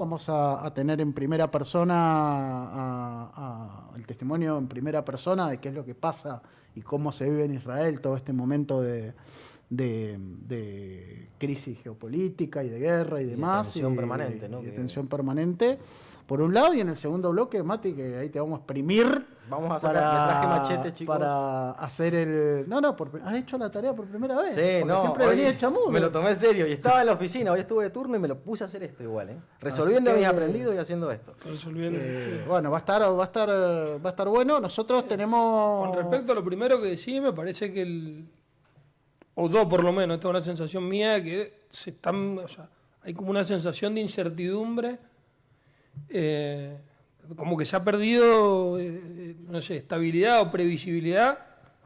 Vamos a tener en primera persona el testimonio en primera persona de qué es lo que pasa y cómo se vive en Israel todo este momento de crisis geopolítica y de guerra y demás. De tensión permanente, ¿no? De tensión permanente, por un lado, y en el segundo bloque, Mati, que ahí te vamos a exprimir. Vamos a sacar, me traje machete, chicos. Para hacer el... No, has hecho la tarea por primera vez. Sí, porque no, siempre venía de chamudo. Me lo tomé en serio y estaba en la oficina, hoy estuve de turno y me lo puse a hacer esto igual, ¿eh? Resolviendo mis aprendidos y haciendo esto. Resolviendo. Sí. Bueno, va a estar bueno. Nosotros tenemos... Con respecto a lo primero que decís, me parece que o dos por lo menos, esta es una sensación mía de que hay como una sensación de incertidumbre, como que se ha perdido, no sé, estabilidad o previsibilidad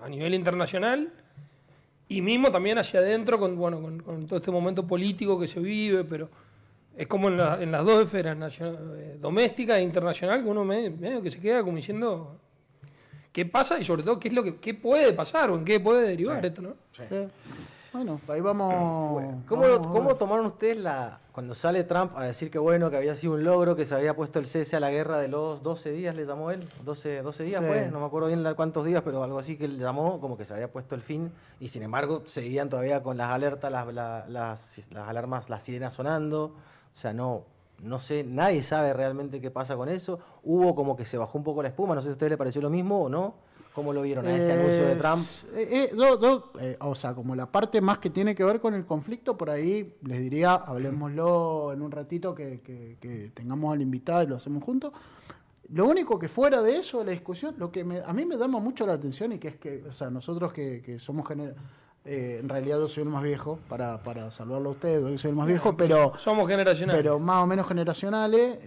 a nivel internacional y mismo también hacia adentro con todo este momento político que se vive, pero es como en las dos esferas, doméstica e internacional, que uno medio que se queda como diciendo... ¿Qué pasa? Y sobre todo, ¿qué puede pasar o en qué puede derivar esto, no? Sí. Bueno, ahí vamos. ¿Cómo tomaron ustedes cuando sale Trump a decir que bueno, que había sido un logro, que se había puesto el cese a la guerra de los 12 días, le llamó él? 12 días Sí. fue, no me acuerdo bien cuántos días, pero algo así que le llamó, como que se había puesto el fin, y sin embargo seguían todavía con las alertas, las alarmas, las sirenas sonando. O sea, no sé, nadie sabe realmente qué pasa con eso. Hubo como que se bajó un poco la espuma, no sé si a ustedes les pareció lo mismo o no. ¿Cómo lo vieron a ese anuncio de Trump? O sea, como la parte más que tiene que ver con el conflicto, por ahí les diría, hablemoslo en un ratito que tengamos al invitado y lo hacemos juntos. Lo único que fuera de eso, de la discusión, lo que a mí me llama mucho la atención y que es que, o sea, nosotros que somos en realidad yo soy el más viejo, para salvarlo a ustedes, yo soy el más viejo, pero somos generacionales. Pero más o menos generacionales.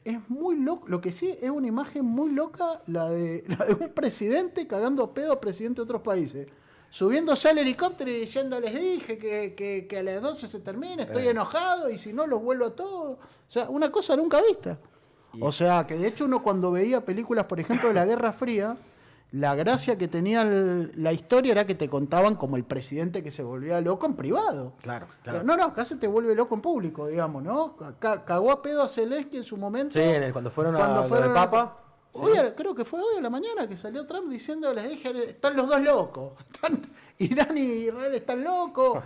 Es muy loco, lo que sí es una imagen muy loca, la de un presidente cagando a pedo a presidente de otros países. Subiéndose al helicóptero y diciendo, les dije que a las 12 se termina, estoy enojado y si no los vuelvo a todos. O sea, una cosa nunca vista. O sea, que de hecho uno cuando veía películas, por ejemplo, de la Guerra Fría, la gracia que tenía la historia era que te contaban como el presidente que se volvía loco en privado. Claro. No, acá se te vuelve loco en público, digamos, ¿no? Cagó a pedo a Zelensky en su momento. Sí, cuando fueron al Papa. Hoy, creo que fue hoy a la mañana que salió Trump diciendo, les dije, están los dos locos. Irán y Israel están locos.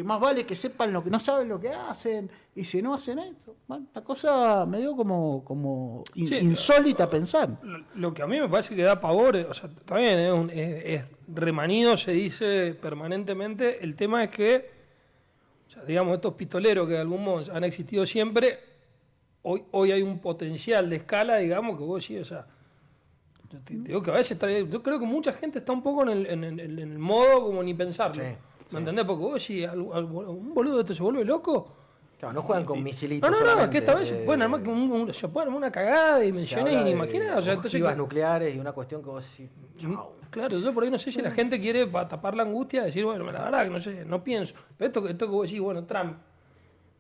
Más vale que sepan lo que no saben lo que hacen. Y si no hacen esto. Bueno, la cosa me dio como insólita pensar. Lo que a mí me parece que da pavor, o sea, está bien, es remanido, se dice permanentemente. El tema es que, o sea, digamos, estos pistoleros que de algún modo han existido siempre... Hoy hay un potencial de escala, digamos, que vos decís, o sea, te digo que a veces yo creo que mucha gente está un poco en el modo como ni pensarlo. ¿Me entendés? Porque vos decís, un boludo de esto se vuelve loco. Claro, no juegan con misilitos. No, es que esta vez se pueden armar una cagada de dimensiones inimaginadas. O sea, entonces, nucleares y una cuestión que vos decís, chau. Claro, yo por ahí no sé si la gente quiere para tapar la angustia, decir, bueno, la verdad que no sé, no pienso. Pero esto que vos decís, bueno, Trump.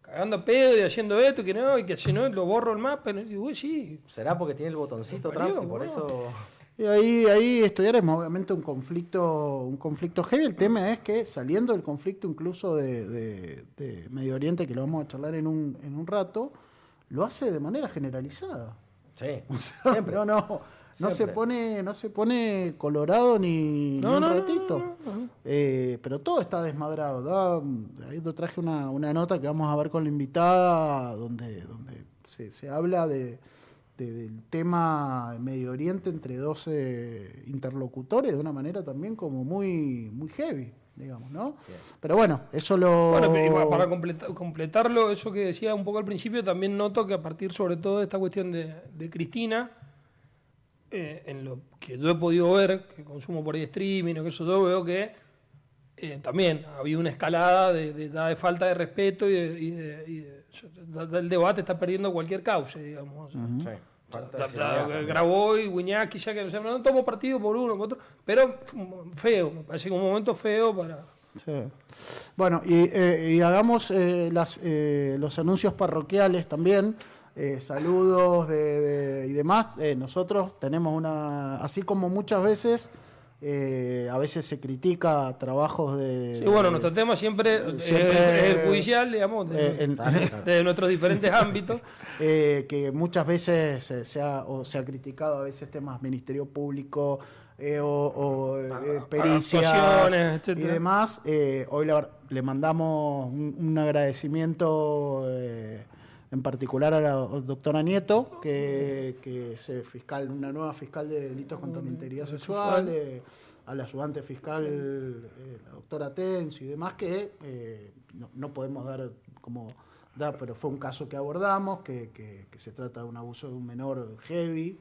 Cagando a pedo y haciendo esto, que no, y que si no lo borro el mapa. Y digo, sí. ¿Será porque tiene el botoncito Trump y por eso...? Y ahí estudiaremos obviamente un conflicto heavy. El tema es que saliendo del conflicto incluso de Medio Oriente, que lo vamos a charlar en un rato, lo hace de manera generalizada. Sí, o sea, siempre. No se pone colorado ni un ratito. Pero todo está desmadrado. Ahí te traje una nota que vamos a ver con la invitada, donde se habla del tema de Medio Oriente entre 12 interlocutores de una manera también como muy, muy heavy, digamos, ¿no? Bien. Pero bueno, eso Bueno, para completarlo, eso que decía un poco al principio, también noto que a partir sobre todo de esta cuestión de Cristina, en lo que yo he podido ver, que consumo por ahí streaming o que eso, yo veo que también ha habido una escalada de falta de respeto y el debate está perdiendo cualquier cauce, digamos. Uh-huh. Sí. Grabó y Wiñaki, ya que no tomo partido por uno, por otro, pero feo, me parece que un momento feo para... Sí. Bueno, y hagamos los anuncios parroquiales también. Saludos y demás. Nosotros tenemos así como muchas veces A veces se critica trabajos de... Sí, bueno, nuestro tema siempre es judicial, digamos, de nuestros diferentes ámbitos. Que muchas veces se ha criticado a veces temas Ministerio Público pericias y demás. Hoy le mandamos un agradecimiento en particular a la doctora Nieto, que es una nueva fiscal de delitos contra la integridad sexual, a la ayudante fiscal, la doctora Tencio y demás, que no podemos dar pero fue un caso que abordamos, que se trata de un abuso de un menor heavy,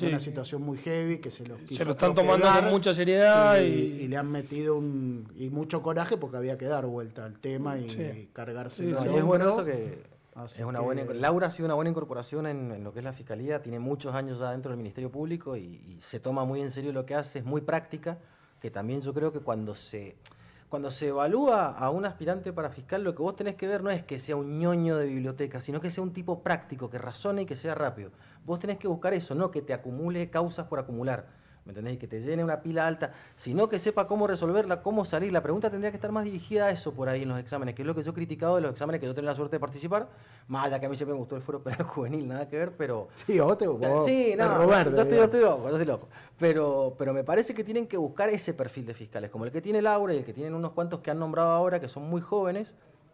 una situación muy heavy, que se lo están tomando con mucha seriedad y le han metido mucho coraje porque había que dar vuelta al tema y cargarse. Y es bueno eso que... Laura ha sido una buena incorporación en lo que es la Fiscalía, tiene muchos años ya dentro del Ministerio Público y se toma muy en serio lo que hace, es muy práctica, que también yo creo que cuando se evalúa a un aspirante para fiscal, lo que vos tenés que ver no es que sea un ñoño de biblioteca, sino que sea un tipo práctico, que razone y que sea rápido. Vos tenés que buscar eso, no que te acumule causas por acumular. ¿Me entendés? Y que te llene una pila alta, sino que sepa cómo resolverla, cómo salir. La pregunta tendría que estar más dirigida a eso por ahí en los exámenes, que es lo que yo he criticado de los exámenes que yo tengo la suerte de participar, más allá que a mí siempre me gustó el fuero penal juvenil, nada que ver, pero... Sí, yo estoy loco. Pero me parece que tienen que buscar ese perfil de fiscales, como el que tiene Laura y el que tienen unos cuantos que han nombrado ahora, que son muy jóvenes,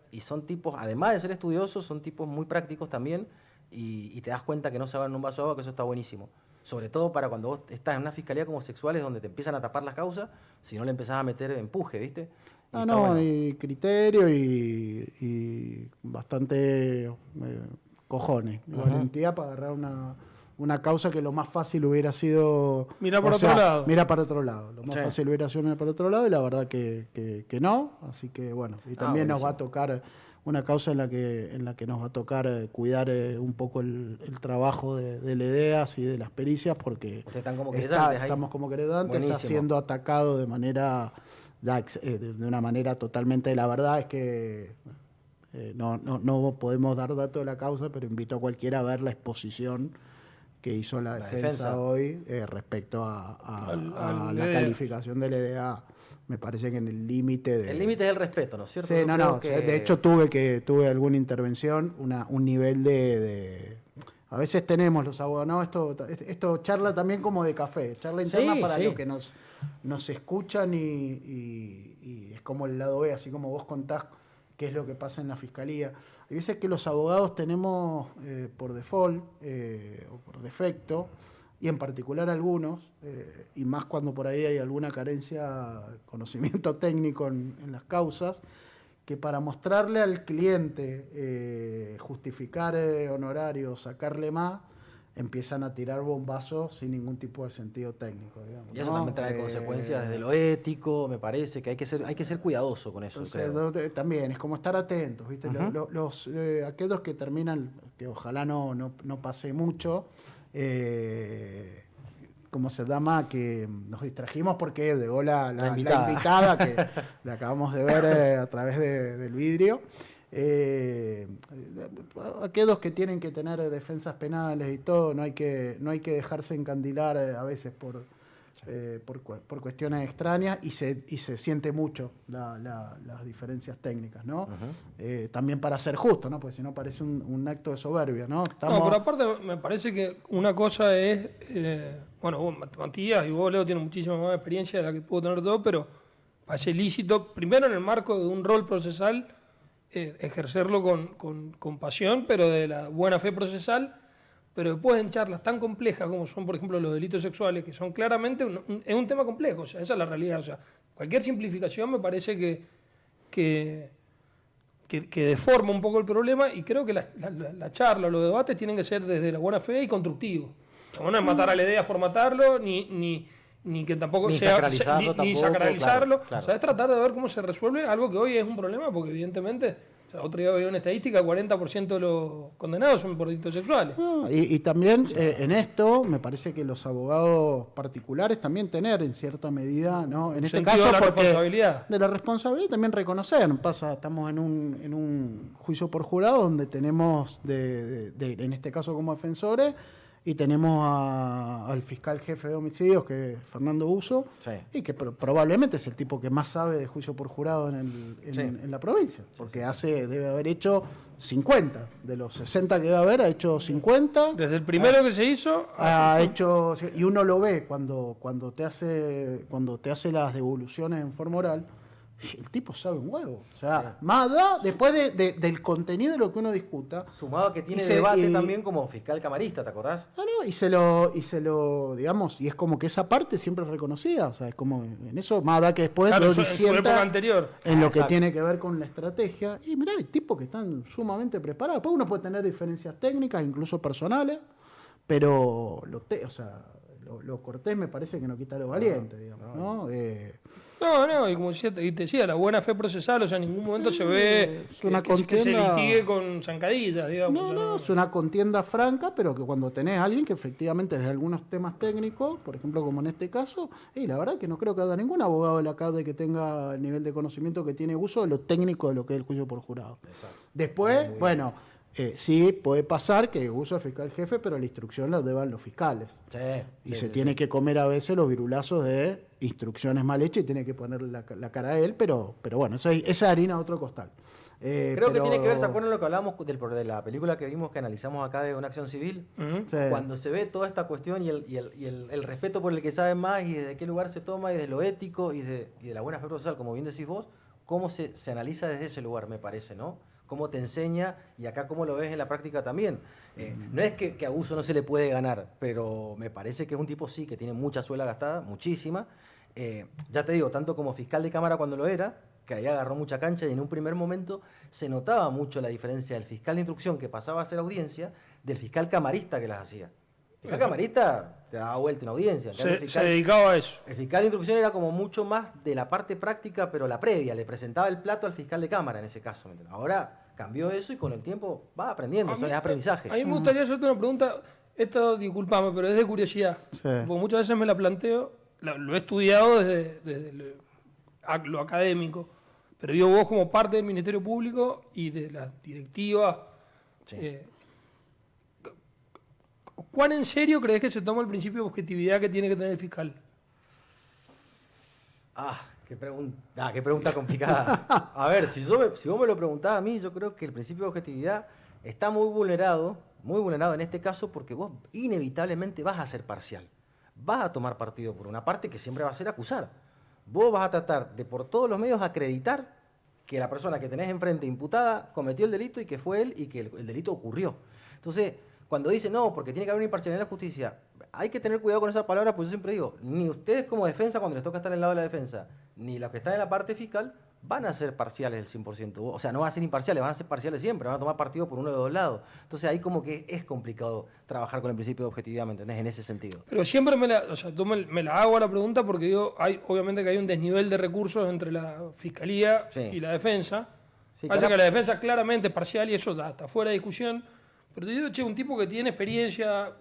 y son tipos, además de ser estudiosos, son tipos muy prácticos también, y te das cuenta que no se van en un vaso de agua, que eso está buenísimo. Sobre todo para cuando vos estás en una fiscalía como sexuales donde te empiezan a tapar las causas, si no le empezás a meter empuje, ¿viste? Y criterio y bastante cojones, valentía para agarrar una causa que lo más fácil hubiera sido... Mira para otro lado. Lo más fácil hubiera sido mirar para otro lado y la verdad que no. Así que bueno, y también nos va a tocar... una causa en la que nos va a tocar cuidar un poco el trabajo del EDEAS y de las pericias, porque estamos como queredantes, está siendo atacado de una manera totalmente... La verdad es que no podemos dar datos de la causa, pero invito a cualquiera a ver la exposición que hizo la defensa hoy respecto a la calificación del EDA. Me parece que en el límite El límite es el respeto, ¿no es cierto? Sí, de hecho tuve alguna intervención, un nivel de... A veces tenemos los abogados, esto charla también como de café, charla interna para los que nos escuchan y es como el lado B, así como vos contás qué es lo que pasa en la fiscalía. Hay veces que los abogados tenemos por default o por defecto, y en particular algunos, y más cuando por ahí hay alguna carencia de conocimiento técnico en las causas, que para mostrarle al cliente, justificar honorarios, sacarle más, empiezan a tirar bombazos sin ningún tipo de sentido técnico, digamos, y eso también trae consecuencias desde lo ético, me parece que hay que ser cuidadoso con eso. Entonces, también es como estar atentos, ¿viste? Aquellos que terminan, que ojalá no pase mucho, ¿cómo se llama? Que nos distrajimos porque llegó la invitada que la acabamos de ver a través del vidrio. Aquellos que tienen que tener defensas penales y todo, no hay que dejarse encandilar a veces por cuestiones extrañas y se siente mucho las diferencias técnicas, ¿no? También para ser justo, ¿no? Porque si no parece un acto de soberbia, ¿no? No, pero aparte me parece que una cosa es, vos, Matías, y vos, Leo, tienen muchísima más experiencia de la que puedo tener yo, pero parece lícito, primero en el marco de un rol procesal, ejercerlo con pasión, pero de la buena fe procesal, pero después en charlas tan complejas como son, por ejemplo, los delitos sexuales, que son claramente es un tema complejo, o sea, esa es la realidad. O sea, cualquier simplificación me parece que deforma un poco el problema, y creo que la charla o los debates tienen que ser desde la buena fe y constructivos. No es matar a la idea por matarlo, ni que tampoco ni sea sacralizarlo. Claro. O sea, es tratar de ver cómo se resuelve algo que hoy es un problema, porque evidentemente, o sea, otro día veía una estadística, 40% de los condenados son por delitos sexuales. Y también en esto me parece que los abogados particulares también tener en cierta medida, ¿no? En este caso, de la responsabilidad. De la responsabilidad, también reconocer. Estamos en un juicio por jurado donde tenemos, en este caso como defensores, y tenemos al fiscal jefe de homicidios, que es Fernando Uso, Sí. y que probablemente es el tipo que más sabe de juicio por jurado Sí. en la provincia, porque debe haber hecho 50, de los 60 que debe haber, ha hecho 50. Desde el primero que se hizo. Ha hecho, y uno lo ve cuando te hace las devoluciones en forma oral, el tipo sabe un huevo. O sea, más da, después del contenido de lo que uno discuta. Sumado a que tiene Y se- debate y- también como fiscal camarista, ¿te acordás? No, digamos, y es como que esa parte siempre es reconocida. O sea, es como en eso, más da que después Claro, lo en su disienta época anterior. en lo que Exacto. tiene que ver con la estrategia. Y mirá, hay tipos que están sumamente preparados. Después uno puede tener diferencias técnicas, incluso personales, pero lo cortés me parece que no quita lo valiente, digamos, ¿no? No, y como te decía, la buena fe procesal, o sea, en ningún momento se ve es una que se contienda- litigue con zancadillas, digamos. No, o sea, no, es una contienda franca, pero que cuando tenés a alguien que efectivamente desde algunos temas técnicos, por ejemplo como en este caso, y la verdad que no creo que haya ningún abogado de la CADE que tenga el nivel de conocimiento que tiene Uso de lo técnico de lo que es el juicio por jurado. Después, bueno, sí puede pasar que Uso es fiscal jefe, pero la instrucción la deban los fiscales. Sí. Y se tiene que comer a veces los virulazos de instrucciones mal hechas y tiene que ponerle la cara a él, pero bueno, esa harina a otro costal. Creo que tiene que ver, ¿se acuerdan lo que hablábamos de la película que vimos, que analizamos acá de una acción civil? ujú. Sí. Cuando se ve toda esta cuestión y el respeto por el que sabe más y desde qué lugar se toma y de lo ético y de la buena fe procesal, como bien decís vos, cómo se analiza desde ese lugar, me parece, ¿no? Cómo te enseña y acá cómo lo ves en la práctica también. No es que a Uso no se le puede ganar, pero me parece que es un tipo sí que tiene mucha suela gastada, muchísima. Ya te digo, tanto como fiscal de cámara cuando lo era, que ahí agarró mucha cancha y en un primer momento se notaba mucho la diferencia del fiscal de instrucción que pasaba a hacer audiencia del fiscal camarista que las hacía. El fiscal camarista te daba vuelta en audiencia. En cambio, el Se fiscal- dedicaba a eso. el fiscal de instrucción era como mucho más de la parte práctica, pero la previa. Le presentaba el plato al fiscal de cámara en ese caso. ¿me entiendes? Ahora cambió eso y con el tiempo va aprendiendo. Eso es aprendizaje. A mí me gustaría hacerte una pregunta, esto disculpame, pero es de curiosidad. Sí. Porque muchas veces me la planteo, lo he estudiado desde lo académico, pero yo vos como parte del Ministerio Público y de la directiva, Sí. ¿cuán en serio crees que se toma el principio de objetividad que tiene que tener el fiscal? Qué pregunta complicada. A ver, si vos me lo preguntás a mí, yo creo que el principio de objetividad está muy vulnerado en este caso porque vos inevitablemente vas a ser parcial. Vas a tomar partido por una parte que siempre va a ser acusar. Vos vas a tratar de por todos los medios acreditar que la persona que tenés enfrente imputada cometió el delito y que fue él y que el delito ocurrió. Entonces, cuando dice no, porque tiene que haber una imparcialidad en la justicia, hay que tener cuidado con esa palabra, pues yo siempre digo, ni ustedes como defensa, cuando les toca estar en el lado de la defensa, ni los que están en la parte fiscal, van a ser parciales el 100%. O sea, no van a ser imparciales, van a ser parciales siempre, van a tomar partido por uno de los dos lados. Entonces ahí como que es complicado trabajar con el principio de objetividad, ¿me entendés? En ese sentido. Pero siempre yo me la hago a la pregunta porque digo, obviamente que hay un desnivel de recursos entre la fiscalía Sí. y la defensa. Sí, Parece claro. que la defensa claramente es parcial y eso está fuera de discusión. Pero te digo, che, un tipo que tiene experiencia,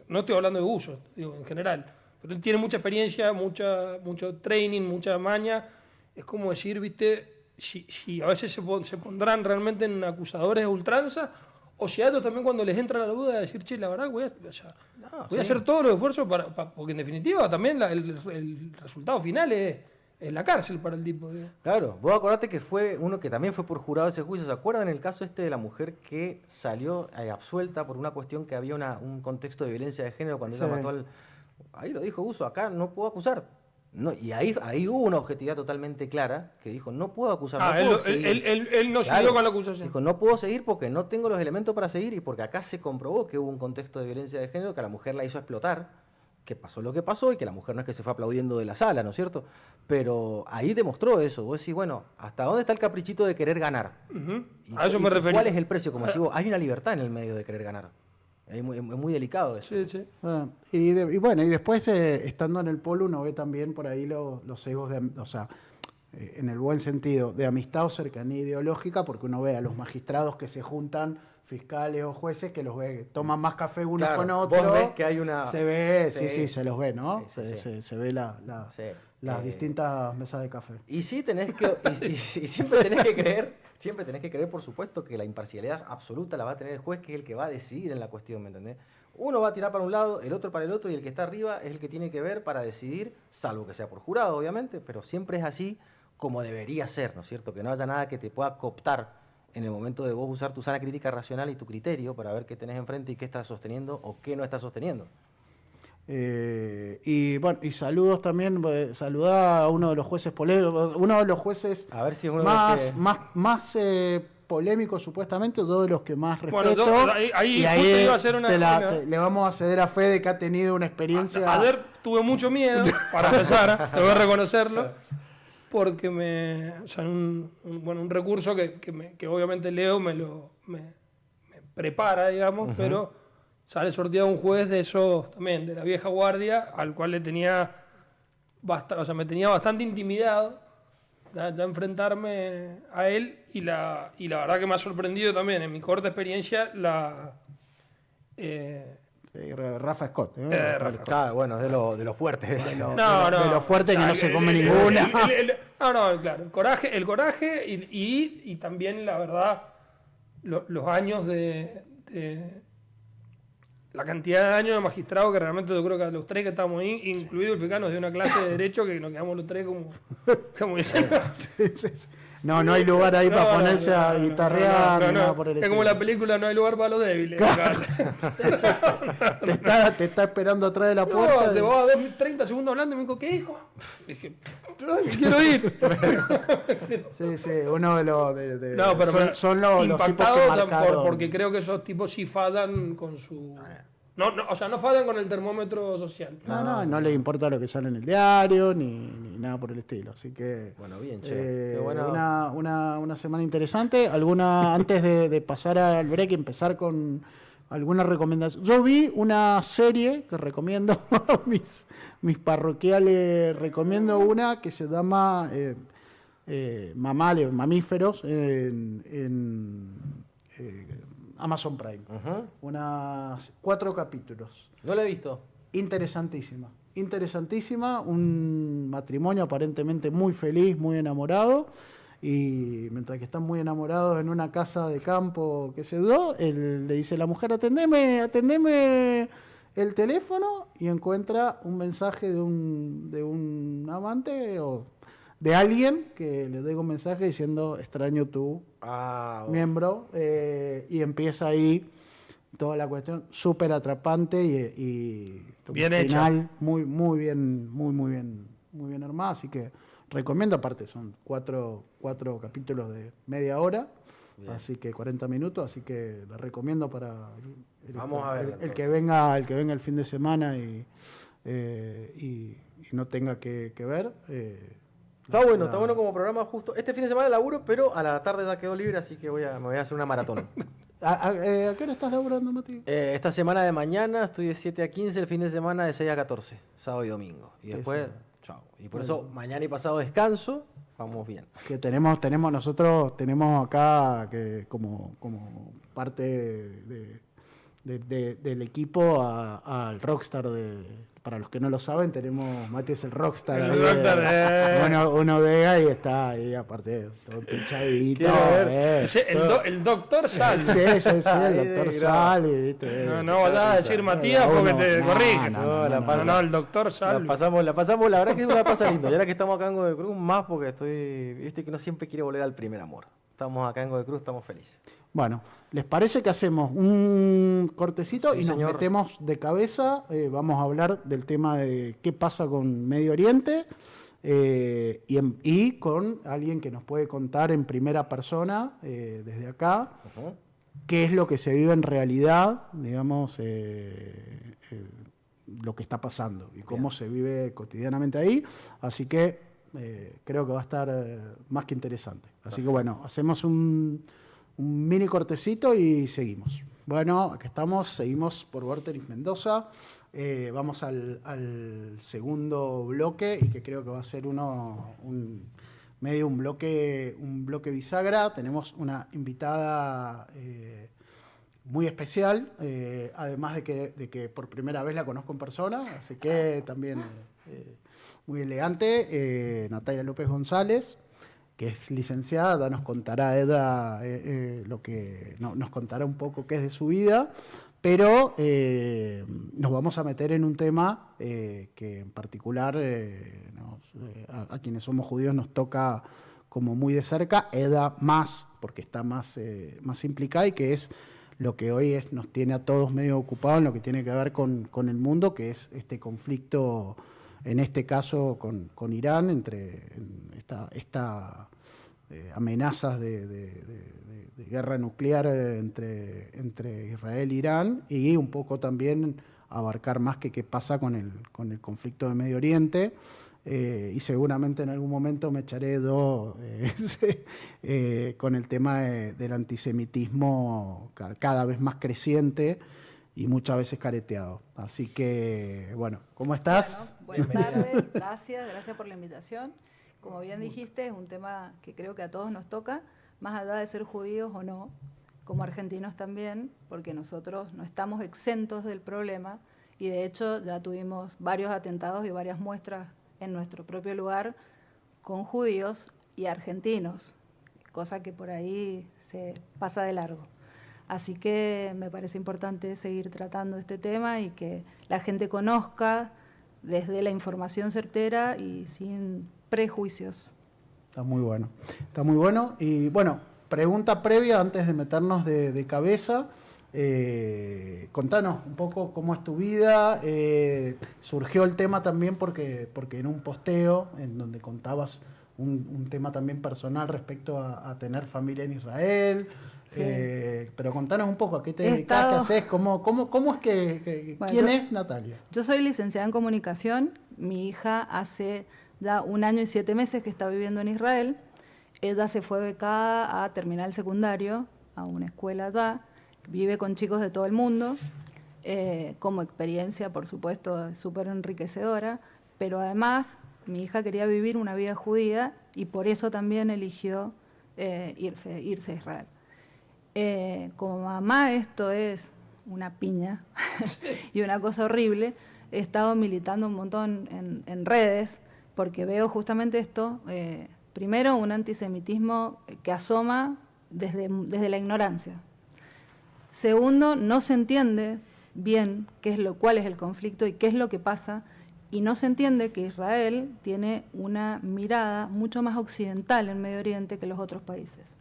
no estoy hablando de uso, digo en general, pero él tiene mucha experiencia, mucho training, mucha maña. Es como decir, viste, si a veces se pondrán realmente en acusadores de ultranza, o si a estos también cuando les entra la duda de decir, che, la verdad, voy a sí. hacer todos los esfuerzos porque en definitiva también el resultado final es la cárcel para el tipo. Digo. Claro, vos acordate que fue uno que también fue por jurado ese juicio. ¿Se acuerdan el caso este de la mujer que salió absuelta por una cuestión que había un contexto de violencia de género cuando Sí. ella mató al... Ahí lo dijo Uso, acá no puedo acusar. No, y ahí hubo una objetividad totalmente clara que dijo, no puedo acusar, no puedo seguir. Él no Claro. siguió con la acusación. Dijo, no puedo seguir porque no tengo los elementos para seguir y porque acá se comprobó que hubo un contexto de violencia de género que a la mujer la hizo explotar, que pasó lo que pasó y que la mujer no es que se fue aplaudiendo de la sala, ¿no es cierto? Pero ahí demostró eso. Vos decís, bueno, ¿hasta dónde está el caprichito de querer ganar? Ujú. Y- A eso y me refería. ¿Cuál es el precio? Como decís vos, hay una libertad en el medio de querer ganar. Es muy delicado eso. Sí, sí. Y bueno, y después estando en el polo uno ve también por ahí los sesgos o sea, en el buen sentido, de amistad o cercanía ideológica, porque uno ve a los magistrados que se juntan, fiscales o jueces, que los ve, toman más café unos Claro, con otros. vos ves que hay una... Se ve, sí, Sí. se los ve, ¿no? Sí, sí, sí. Se ve Sí. las distintas mesas de café. Y sí tenés que, y siempre tenés que creer, por supuesto, que la imparcialidad absoluta la va a tener el juez, que es el que va a decidir en la cuestión, ¿me entendés? uno va a tirar para un lado, el otro para el otro, y el que está arriba es el que tiene que ver para decidir, salvo que sea por jurado, obviamente, pero siempre es así como debería ser, ¿no es cierto? Que no haya nada que te pueda cooptar en el momento de vos usar tu sana crítica racional y tu criterio para ver qué tenés enfrente y qué estás sosteniendo o qué no estás sosteniendo. Y bueno, y saludos también, saludá a uno de los jueces polémicos, uno de los jueces A ver si es uno más, de los que... más polémicos supuestamente, dos de los que más Bueno, respeto. ahí y justo iba a hacer le vamos a ceder a Fede que ha tenido una experiencia. Ayer tuve mucho miedo, para empezar, tengo que reconocerlo, porque o sea, un recurso que obviamente Leo me prepara, digamos, pero sale sorteado un juez de esos también, de la vieja guardia, al cual le tenía me tenía bastante intimidado ya enfrentarme a él, y la verdad que me ha sorprendido también en mi corta experiencia Rafa Scott. Rafa. Claro, bueno, de los fuertes. De lo fuerte que no se come ninguna. Claro, el coraje y también, la verdad, los años la cantidad de años de magistrado que realmente yo creo que a los tres que estamos ahí, incluido el Ficano, de una clase de derecho que nos quedamos los tres como diciendo. No hay lugar ahí para ponerse a guitarrear ni nada por el Es estilo. como la película No hay lugar para los débiles. Claro. te está esperando atrás de la puerta. No, te vas a 30 segundos hablando y me dijo, ¿qué dijo? Dije, quiero ir. Sí, uno de los... No, pero son los tipos que impactado marcaron. porque creo que esos tipos sí fallan con su... o sea, no fallan con el termómetro social. No les importa lo que sale en el diario ni nada por el estilo. Así que... Bueno, bien, che. Qué bueno. Una semana interesante. Antes de pasar al break, empezar con alguna recomendación. Yo vi una serie que recomiendo a mis parroquiales. Recomiendo una que se llama Mamíferos en Amazon Prime. Unas 4 capítulos. No lo he visto. Interesantísima, un matrimonio aparentemente muy feliz, muy enamorado, y mientras que están muy enamorados en una casa de campo, qué sé yo, él le dice a la mujer, atendeme el teléfono, y encuentra un mensaje de un amante o de alguien que le deja un mensaje diciendo, extraño tu miembro, y empieza ahí toda la cuestión súper atrapante y bien final hecha. muy bien armada, así que recomiendo. Aparte son cuatro capítulos de media hora, bien. Así que 40 minutos, así que la recomiendo para el que venga el fin de semana y no tenga que ver. Está bueno como programa justo. Este fin de semana laburo, pero a la tarde ya quedó libre, así que me voy a hacer una maratón. ¿A qué hora estás laburando, Mati? Esta semana de mañana estoy de 7 a 15, el fin de semana de 6 a 14, sábado y domingo. Y después, chao. Y por eso mañana y pasado descanso, vamos bien. Que nosotros tenemos acá que como parte del equipo al rockstar para los que no lo saben, Mati es el rockstar. Uno vega y está ahí, aparte, todo pinchadito. El doctor Salvi. Sí, el doctor Salvi, ¿viste? No vas a decir Matías porque te corrige. No, el doctor Salvi. La pasamos, la verdad que es una pasa lindo. Y ahora que estamos acá en Godoy Cruz, más porque viste que uno siempre quiere volver al primer amor. Estamos acá en Godoy Cruz, estamos felices. Bueno, ¿les parece que hacemos un cortecito y nos metemos de cabeza? Vamos a hablar del tema de qué pasa con Medio Oriente y con alguien que nos puede contar en primera persona, desde acá, qué es lo que se vive en realidad, digamos, lo que está pasando y cómo se vive cotidianamente ahí. Así que creo que va a estar más que interesante. Así que bueno, hacemos un mini cortecito y seguimos. Bueno, aquí estamos, seguimos por Vorterix Mendoza. Vamos al segundo bloque y que creo que va a ser un bloque bisagra. Tenemos una invitada muy especial, además de que por primera vez la conozco en persona, así que también muy elegante, Natalia López González, que es licenciada, nos contará Eda lo que nos contará un poco qué es de su vida, pero nos vamos a meter en un tema que en particular a quienes somos judíos nos toca como muy de cerca, Eda más, porque está más implicada, y que es lo que hoy nos tiene a todos medio ocupados en lo que tiene que ver con el mundo, que es este conflicto, en este caso con Irán, entre esta amenazas de guerra nuclear entre Israel e Irán, y un poco también abarcar más que qué pasa con el conflicto de Medio Oriente. Y seguramente en algún momento me echaré con el tema del antisemitismo cada vez más creciente y muchas veces careteado. Así que, bueno, ¿cómo estás? Bueno, buenas tardes, gracias por la invitación. Como bien dijiste, es un tema que creo que a todos nos toca, más allá de ser judíos o no, como argentinos también, porque nosotros no estamos exentos del problema, y de hecho ya tuvimos varios atentados y varias muestras en nuestro propio lugar con judíos y argentinos, cosa que por ahí se pasa de largo. Así que me parece importante seguir tratando este tema y que la gente conozca desde la información certera y sin prejuicios. Está muy bueno. Y bueno, pregunta previa antes de meternos de cabeza. Contanos un poco cómo es tu vida. Surgió el tema también porque en un posteo en donde contabas un tema también personal respecto a tener familia en Israel. Sí. Pero contanos un poco a qué te dedicas, qué haces, cómo es que bueno, ¿quién es Natalia? Yo soy licenciada en comunicación. Mi hija hace ya 1 año y 7 meses que está viviendo en Israel. Ella se fue becada a terminar el secundario, a una escuela allá. Vive con chicos de todo el mundo, como experiencia, por supuesto, súper enriquecedora, pero además mi hija quería vivir una vida judía y por eso también eligió irse a Israel. Como mamá esto es una piña y una cosa horrible. He estado militando un montón en redes porque veo justamente esto, primero un antisemitismo que asoma desde la ignorancia. Segundo, no se entiende bien cuál es el conflicto y qué es lo que pasa, y no se entiende que Israel tiene una mirada mucho más occidental en Medio Oriente que los otros países.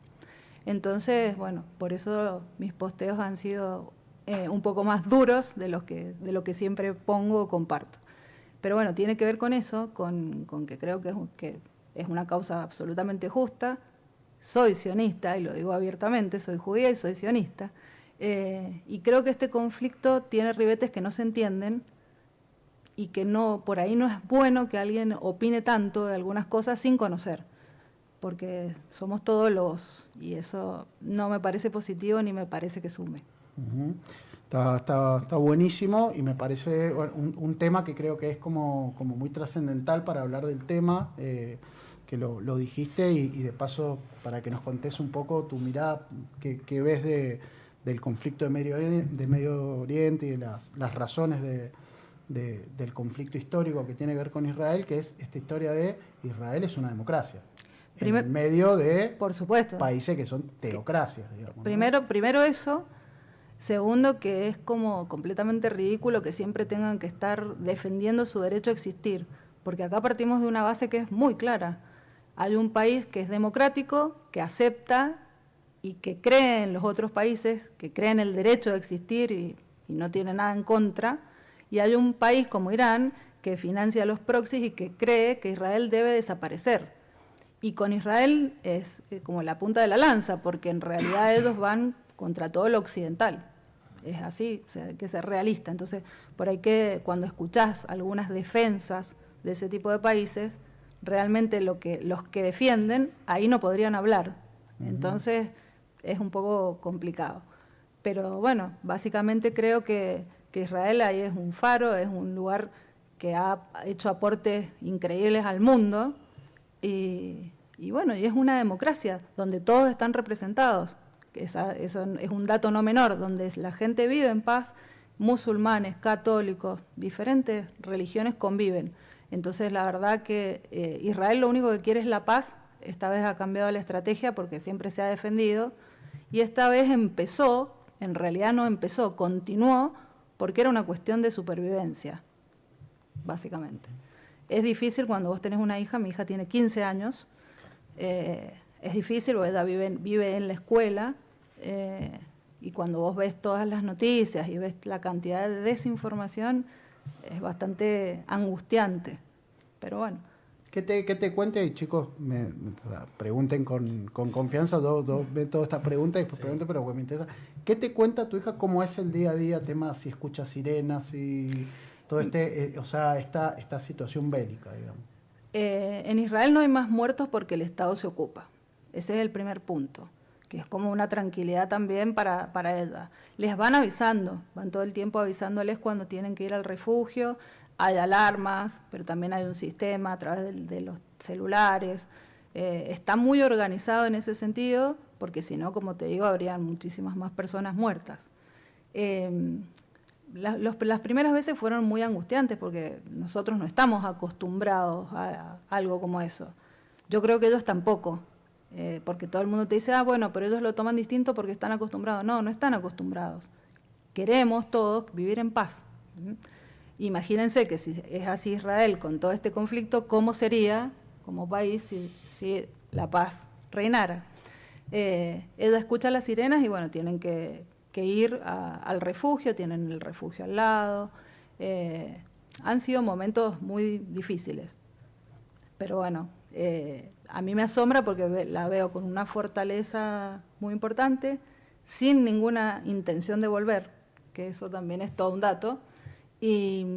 Entonces, bueno, por eso mis posteos han sido un poco más duros de lo que siempre pongo o comparto. Pero bueno, tiene que ver con eso, con que creo que es una causa absolutamente justa. Soy sionista, y lo digo abiertamente, soy judía y soy sionista. Y creo que este conflicto tiene ribetes que no se entienden y que por ahí no es bueno que alguien opine tanto de algunas cosas sin conocer, porque somos todos y eso no me parece positivo ni me parece que sume. Uh-huh. Está buenísimo, y me parece un tema que creo que es como muy trascendental para hablar del tema, que lo dijiste, y de paso para que nos contés un poco tu mirada que ves del conflicto de Medio Oriente y de las razones del conflicto histórico que tiene que ver con Israel, que es esta historia de Israel es una democracia. En medio de, por supuesto, países que son teocracias, digamos. Primero eso. Segundo, que es como completamente ridículo que siempre tengan que estar defendiendo su derecho a existir, porque acá partimos de una base que es muy clara. Hay un país que es democrático, que acepta y que cree en los otros países, que cree en el derecho de existir y no tiene nada en contra, y hay un país como Irán que financia a los proxies y que cree que Israel debe desaparecer. Y con Israel es como la punta de la lanza, porque en realidad ellos van contra todo lo occidental. Es así, o sea, hay que ser realista. Entonces, por ahí que cuando escuchás algunas defensas de ese tipo de países, realmente los que defienden, ahí no podrían hablar. Entonces, es un poco complicado. Pero bueno, básicamente creo que Israel ahí es un faro, es un lugar que ha hecho aportes increíbles al mundo, y bueno, y es una democracia donde todos están representados. Eso es un dato no menor, donde la gente vive en paz, musulmanes, católicos, diferentes religiones conviven. Entonces, la verdad que Israel lo único que quiere es la paz esta vez ha cambiado la estrategia porque siempre se ha defendido, y esta vez empezó, en realidad no empezó, continuó, porque era una cuestión de supervivencia, básicamente. Es difícil cuando vos tenés una hija, mi hija tiene 15 años, es difícil porque ella vive en la escuela, y cuando vos ves todas las noticias y ves la cantidad de desinformación, es bastante angustiante, pero bueno. ¿Qué te cuente, chicos? O sea, pregunten con confianza, ven todas estas preguntas y después pregunten, pero me interesa. ¿Qué te cuenta tu hija? ¿Cómo es el día a día? Tema, si escucha sirenas y todo o sea, esta situación bélica, digamos. En Israel no hay más muertos porque el Estado se ocupa. Ese es el primer punto, que es como una tranquilidad también para ella. Les van avisando, van todo el tiempo avisándoles cuando tienen que ir al refugio. Hay alarmas, pero también hay un sistema a través de los celulares. Está muy organizado en ese sentido, porque si no, como te digo, habrían muchísimas más personas muertas. Las primeras veces fueron muy angustiantes, porque nosotros no estamos acostumbrados a algo como eso. Yo creo que ellos tampoco, porque todo el mundo te dice, bueno, pero ellos lo toman distinto porque están acostumbrados. No, no están acostumbrados. Queremos todos vivir en paz. Imagínense que si es así Israel con todo este conflicto, ¿cómo sería como país si la paz reinara? Ella escucha las sirenas y bueno, tienen que ir al refugio, tienen el refugio al lado. Han sido momentos muy difíciles, pero bueno, a mí me asombra porque la veo con una fortaleza muy importante, sin ninguna intención de volver, que eso también es todo un dato. Y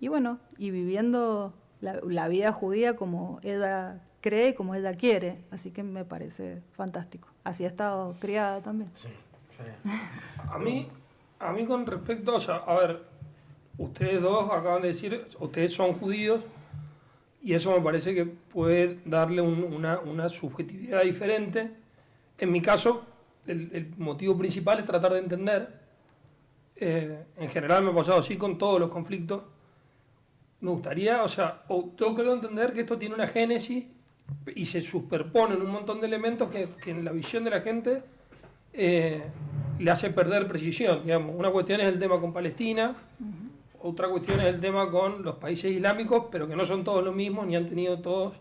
bueno, y viviendo la vida judía como ella cree y como ella quiere, así que me parece fantástico. Así ha estado criada también. Sí. A mí con respecto, o sea, a ver, ustedes dos acaban de decir, ustedes son judíos, y eso me parece que puede darle una subjetividad diferente. En mi caso, el motivo principal es tratar de entender. En general me ha pasado así con todos los conflictos. Me gustaría, o sea, tengo que entender que esto tiene una génesis y se superponen un montón de elementos que en la visión de la gente le hace perder precisión, digamos. Una cuestión es el tema con Palestina, otra cuestión es el tema con los países islámicos, pero que no son todos lo mismo, ni han tenido todos.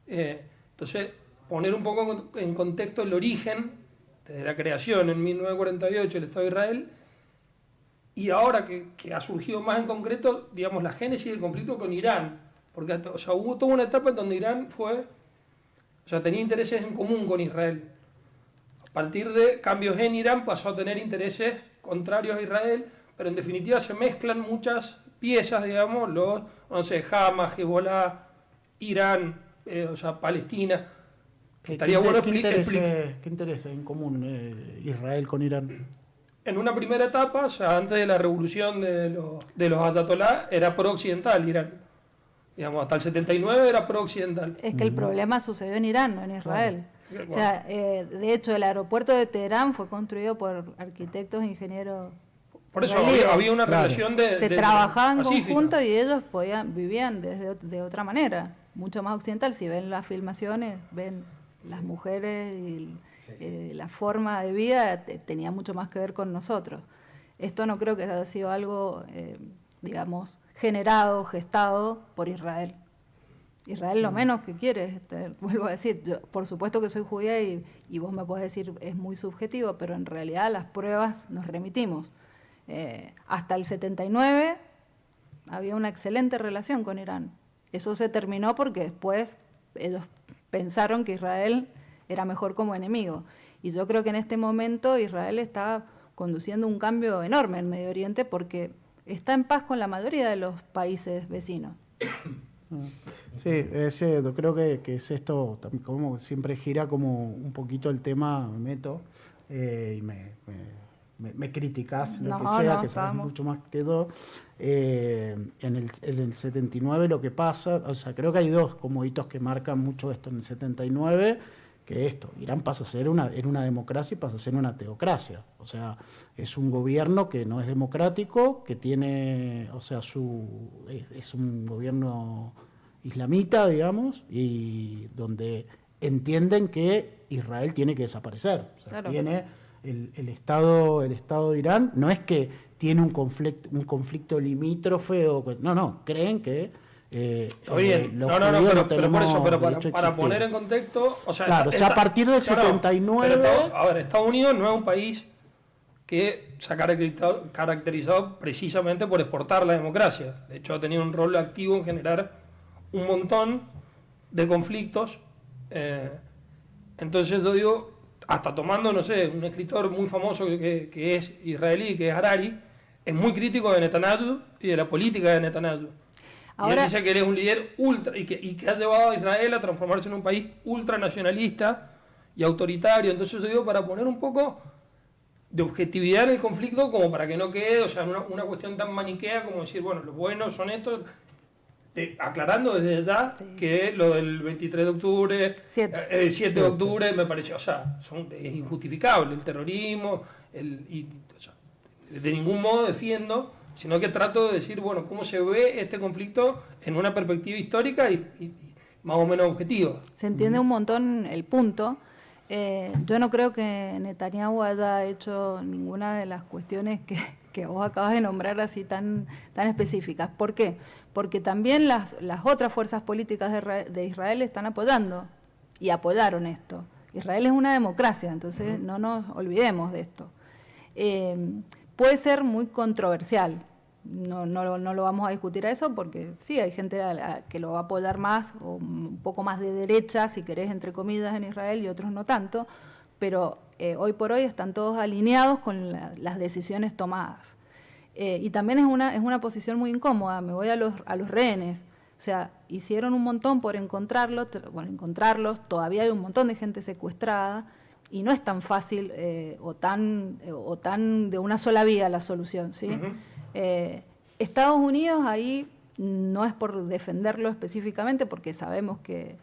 Entonces, poner un poco en contexto el origen, desde la creación en 1948 del Estado de Israel, y ahora que ha surgido más en concreto, digamos, la génesis del conflicto con Irán. Porque o sea, hubo toda una etapa en donde Irán tenía intereses en común con Israel. A partir de cambios en Irán pasó a tener intereses contrarios a Israel, pero en definitiva se mezclan muchas piezas, digamos, Hamas, Hezbollah, Irán, Palestina. ¿Qué interés en común Israel con Irán? En una primera etapa, o sea, antes de la revolución de los ayatolá, era pro-occidental Irán. Digamos, hasta el 79 era pro-occidental. Es que el problema sucedió en Irán, no en Israel. Claro. O sea, de hecho, el aeropuerto de Teherán fue construido por arquitectos e ingenieros. Por eso había una relación se trabajaban conjunto y ellos vivían de otra manera, mucho más occidental. Si ven las filmaciones, ven las mujeres y la forma de vida tenía mucho más que ver con nosotros. Esto no creo que haya sido algo, digamos, generado, gestado por Israel. Israel lo menos que quiere, vuelvo a decir, yo, por supuesto que soy judía y vos me podés decir es muy subjetivo, pero en realidad las pruebas nos remitimos. Hasta el 79 había una excelente relación con Irán. Eso se terminó porque después ellos pensaron que Israel era mejor como enemigo. Y yo creo que en este momento Israel está conduciendo un cambio enorme en Medio Oriente porque está en paz con la mayoría de los países vecinos. Sí, yo creo que es esto, como siempre gira como un poquito el tema, me meto y me criticás, lo que sea, que sabes mucho más que yo. En el 79 lo que pasa, o sea, creo que hay dos como hitos que marcan mucho esto en el 79, que Irán pasa a ser una democracia y pasa a ser una teocracia. O sea, es un gobierno que no es democrático, que tiene, o sea, es un gobierno islamita, digamos, y donde entienden que Israel tiene que desaparecer. O sea, Claro. tiene el Estado de Irán, no es que tiene un conflicto limítrofe, no, creen que Está bien. los No, judíos pero, no tenemos por eso, pero derecho a para existir. poner en contexto, o sea, Claro, o sea, a partir del claro, 79... pero a ver, Estados Unidos no es un país que se ha caracterizado precisamente por exportar la democracia. De hecho, ha tenido un rol activo en generar un montón de conflictos. Entonces, yo digo, hasta tomando, no sé, un escritor muy famoso que es israelí, que es Harari, es muy crítico de Netanyahu y de la política de Netanyahu. Y él Ahora- dice que él es un líder ultra y que ha llevado a Israel a transformarse en un país ultranacionalista y autoritario. Entonces yo digo, para poner un poco de objetividad en el conflicto, como para que no quede, o sea, una cuestión tan maniquea como decir, bueno, los buenos son estos, aclarando desde ya que lo del 23 de octubre, 7 de octubre, me pareció, o sea, es injustificable el terrorismo, o sea, de ningún modo defiendo, sino que trato de decir, bueno, cómo se ve este conflicto en una perspectiva histórica y más o menos objetiva. Se entiende un montón el punto. Yo no creo que Netanyahu haya hecho ninguna de las cuestiones que vos acabas de nombrar así tan específicas. ¿Por qué? Porque también las otras fuerzas políticas de Israel están apoyando y apoyaron esto. Israel es una democracia, entonces no nos olvidemos de esto. Puede ser muy controversial, no lo vamos a discutir a eso porque sí, hay gente que lo va a apoyar más o un poco más de derecha, si querés, entre comillas, en Israel y otros no tanto, pero hoy por hoy están todos alineados con las decisiones tomadas. Y también es una posición muy incómoda, me voy a los rehenes, o sea, hicieron un montón por encontrarlos, todavía hay un montón de gente secuestrada, y no es tan fácil o tan de una sola vía la solución, ¿sí? Estados Unidos ahí no es por defenderlo específicamente, porque sabemos que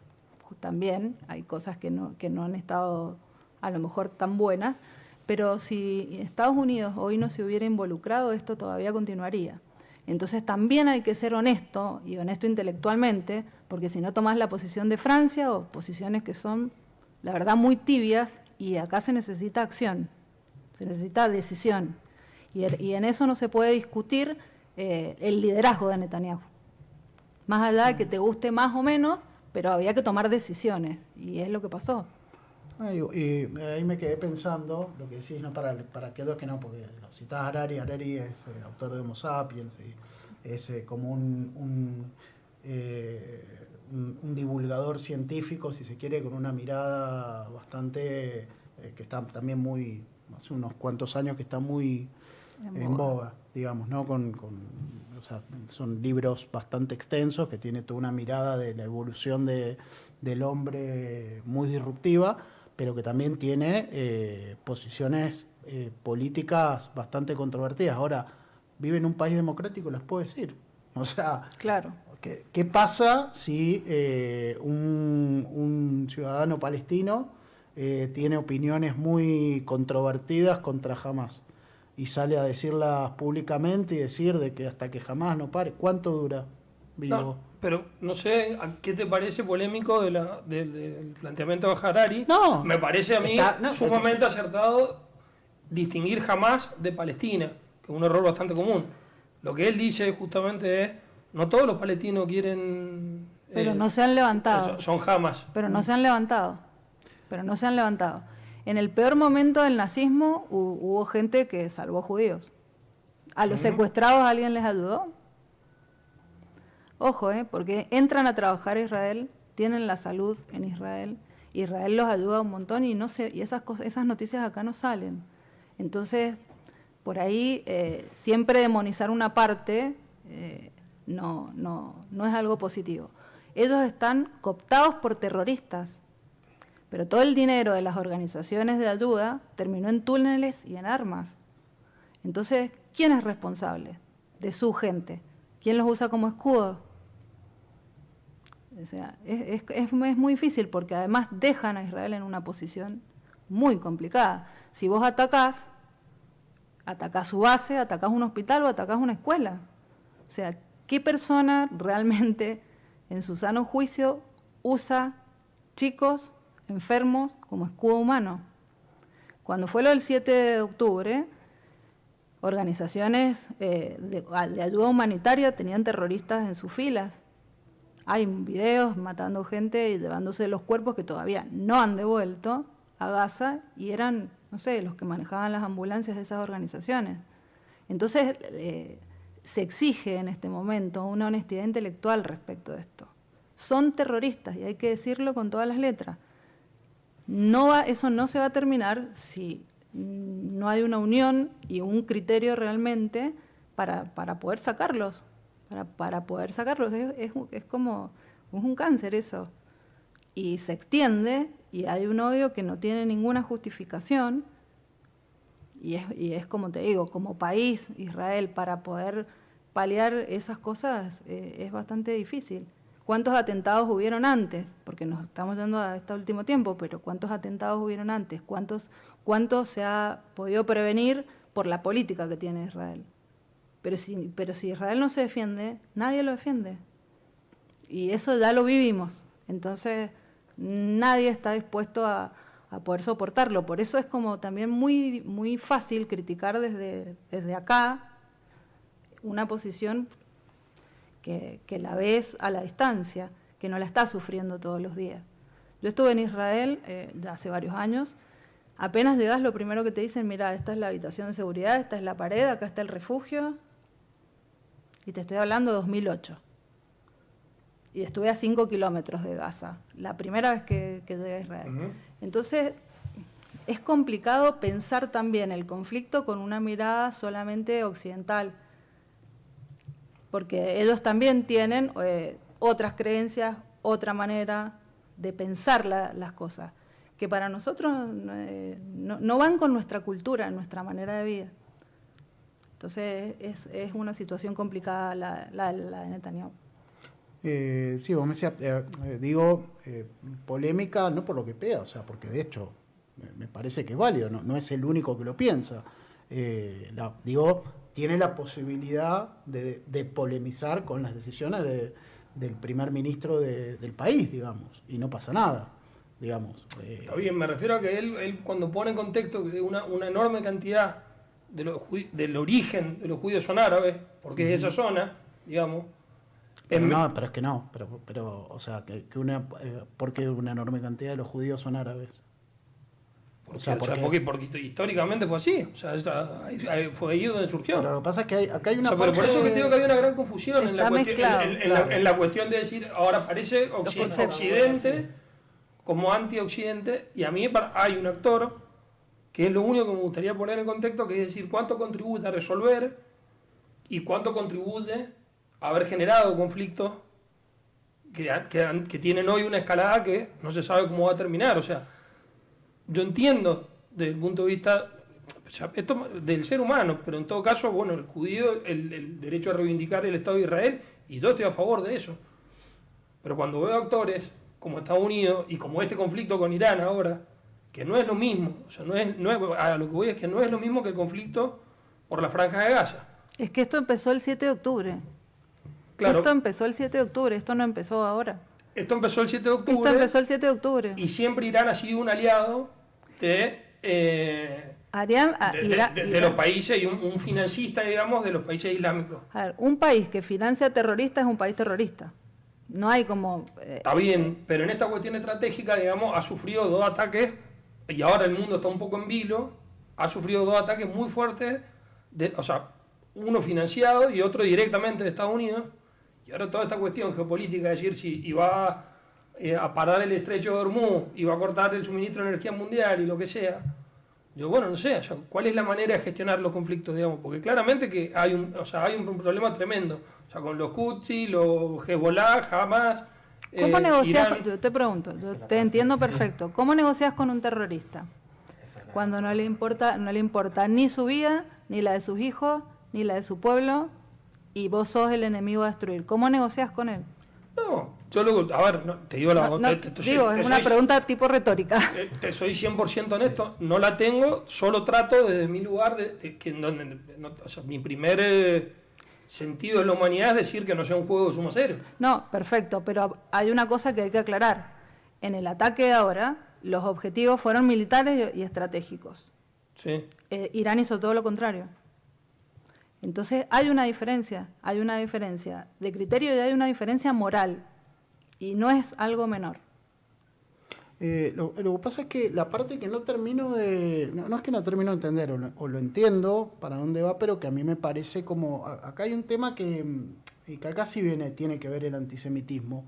también hay cosas que no han estado a lo mejor tan buenas, pero si Estados Unidos hoy no se hubiera involucrado, esto todavía continuaría. Entonces también hay que ser honesto, y honesto intelectualmente, porque si no tomás la posición de Francia o posiciones que son, la verdad, muy tibias, y acá se necesita acción, se necesita decisión. Y en eso no se puede discutir el liderazgo de Netanyahu. Más allá de que te guste más o menos, pero había que tomar decisiones, y es lo que pasó. Y ahí me quedé pensando, lo que decís, no para aquellos que no, porque lo citás a Harari es autor de Homo Sapiens, y es como un divulgador científico, si se quiere, con una mirada bastante, que está también muy, hace unos cuantos años que está muy en boga, digamos, ¿no? O sea, son libros bastante extensos, que tiene toda una mirada de la evolución del hombre muy disruptiva, pero que también tiene posiciones políticas bastante controvertidas. Ahora, vive en un país democrático, les puedo decir. O sea, Claro. ¿qué pasa si un ciudadano palestino tiene opiniones muy controvertidas contra Hamás y sale a decirlas públicamente y decir de que hasta que Hamás no pare? ¿Cuánto dura vivo? No, pero no sé, ¿a qué te parece polémico del planteamiento de Harari? No. Me parece a mí Está- no, sumamente acertado distinguir Hamás de Palestina, que es un error bastante común. Lo que él dice justamente es, no todos los palestinos quieren... Pero no se han levantado. Son Hamás. Pero no se han levantado. En el peor momento del nazismo hubo gente que salvó judíos. ¿A los secuestrados alguien les ayudó? Ojo, porque entran a trabajar a Israel, tienen la salud en Israel, Israel los ayuda un montón y esas noticias acá no salen. Entonces, por ahí siempre demonizar una parte no es algo positivo. Ellos están cooptados por terroristas, pero todo el dinero de las organizaciones de ayuda terminó en túneles y en armas. Entonces, ¿quién es responsable de su gente? ¿Quién los usa como escudo? O sea, es muy difícil porque además dejan a Israel en una posición muy complicada. Si vos atacás su base, atacás un hospital o atacás una escuela. O sea, ¿qué persona realmente en su sano juicio usa chicos enfermos como escudo humano. Cuando fue lo del 7 de octubre, organizaciones de ayuda humanitaria tenían terroristas en sus filas. Hay videos matando gente y llevándose los cuerpos que todavía no han devuelto a Gaza y eran, no sé, los que manejaban las ambulancias de esas organizaciones. Entonces, se exige en este momento una honestidad intelectual respecto de esto. Son terroristas y hay que decirlo con todas las letras. Eso no se va a terminar si no hay una unión y un criterio realmente para poder sacarlos. Para poder sacarlos. Es como un cáncer eso. Y se extiende y hay un odio que no tiene ninguna justificación. Y es como te digo, como país, Israel, para poder paliar esas cosas es bastante difícil. ¿Cuántos atentados hubieron antes? Porque nos estamos yendo a este último tiempo, pero ¿cuántos atentados hubieron antes? ¿Cuántos se ha podido prevenir por la política que tiene Israel? Pero si Israel no se defiende, nadie lo defiende. Y eso ya lo vivimos. Entonces, nadie está dispuesto a poder soportarlo. Por eso es como también muy, muy fácil criticar desde acá una posición que la ves a la distancia, que no la estás sufriendo todos los días. Yo estuve en Israel ya hace varios años. Apenas llegas, lo primero que te dicen, mira, esta es la habitación de seguridad, esta es la pared, acá está el refugio. Y te estoy hablando de 2008. Y estuve a 5 kilómetros de Gaza, la primera vez que llegué a Israel. Uh-huh. Entonces, es complicado pensar también el conflicto con una mirada solamente occidental, porque ellos también tienen otras creencias, otra manera de pensar las cosas, que para nosotros no van con nuestra cultura, nuestra manera de vida. Entonces, es una situación complicada la de Netanyahu. Sí, vos me decías, polémica no por lo que pega, o sea, porque de hecho me parece que es válido, no es el único que lo piensa. Tiene la posibilidad de polemizar con las decisiones del primer ministro del país, digamos, y no pasa nada, digamos. Está bien, me refiero a que él cuando pone en contexto que una enorme cantidad del origen de los judíos son árabes, porque es esa zona, digamos. Pero es que no, o sea, porque una enorme cantidad de los judíos son árabes. Porque históricamente fue así, o sea, fue ahí donde surgió. Pero lo que pasa es que acá hay una parte... Pero por eso que digo que hay una gran confusión en la cuestión de decir, ahora parece Occidente como anti-Occidente, y a mí hay un actor que es lo único que me gustaría poner en contexto, que es decir, cuánto contribuye a resolver y cuánto contribuye a haber generado conflictos que tienen hoy una escalada que no se sabe cómo va a terminar. O sea, yo entiendo desde el punto de vista esto del ser humano, pero en todo caso, bueno, el judío, el derecho a reivindicar el Estado de Israel, y yo estoy a favor de eso. Pero cuando veo actores como Estados Unidos y como este conflicto con Irán ahora, que no es lo mismo, o sea, a lo que voy es que no es lo mismo que el conflicto por la Franja de Gaza. Es que esto empezó el 7 de octubre. Claro. Esto empezó el 7 de octubre, esto no empezó ahora. Esto empezó el 7 de octubre. Esto empezó el 7 de octubre. Y siempre Irán ha sido un aliado de los países y un financista, digamos, de los países islámicos. A ver, un país que financia terroristas es un país terrorista. No hay como... Está bien, pero en esta cuestión estratégica, digamos, ha sufrido 2 ataques, y ahora el mundo está un poco en vilo, ha sufrido 2 ataques muy fuertes, o sea, uno financiado y otro directamente de Estados Unidos. Y ahora toda esta cuestión geopolítica, es decir, si iba a parar el estrecho de Hormuz, iba a cortar el suministro de energía mundial y lo que sea. Yo, bueno, no sé, o sea, ¿cuál es la manera de gestionar los conflictos, digamos? Porque claramente que hay un problema tremendo. O sea, con los Houthi, los Hezbollah, Hamas... ¿Cómo negocias? Yo te pregunto, yo te entiendo perfecto. ¿Cómo negocias con un terrorista? Cuando no le importa ni su vida, ni la de sus hijos, ni la de su pueblo, y vos sos el enemigo a destruir. ¿Cómo negocias con él? No, yo luego, a ver, te digo la... es una pregunta tipo retórica. Te soy 100% honesto, no la tengo, solo trato desde mi lugar, mi primer sentido de la humanidad es decir que no sea un juego de suma cero. No, perfecto, pero hay una cosa que hay que aclarar. En el ataque de ahora, los objetivos fueron militares y estratégicos. Sí. Irán hizo todo lo contrario. Entonces hay una diferencia de criterio y hay una diferencia moral, y no es algo menor. Lo que pasa es que la parte que no termino de... No es que no termino de entender, o lo entiendo para dónde va, pero que a mí me parece como... Acá hay un tema que acá sí tiene que ver el antisemitismo,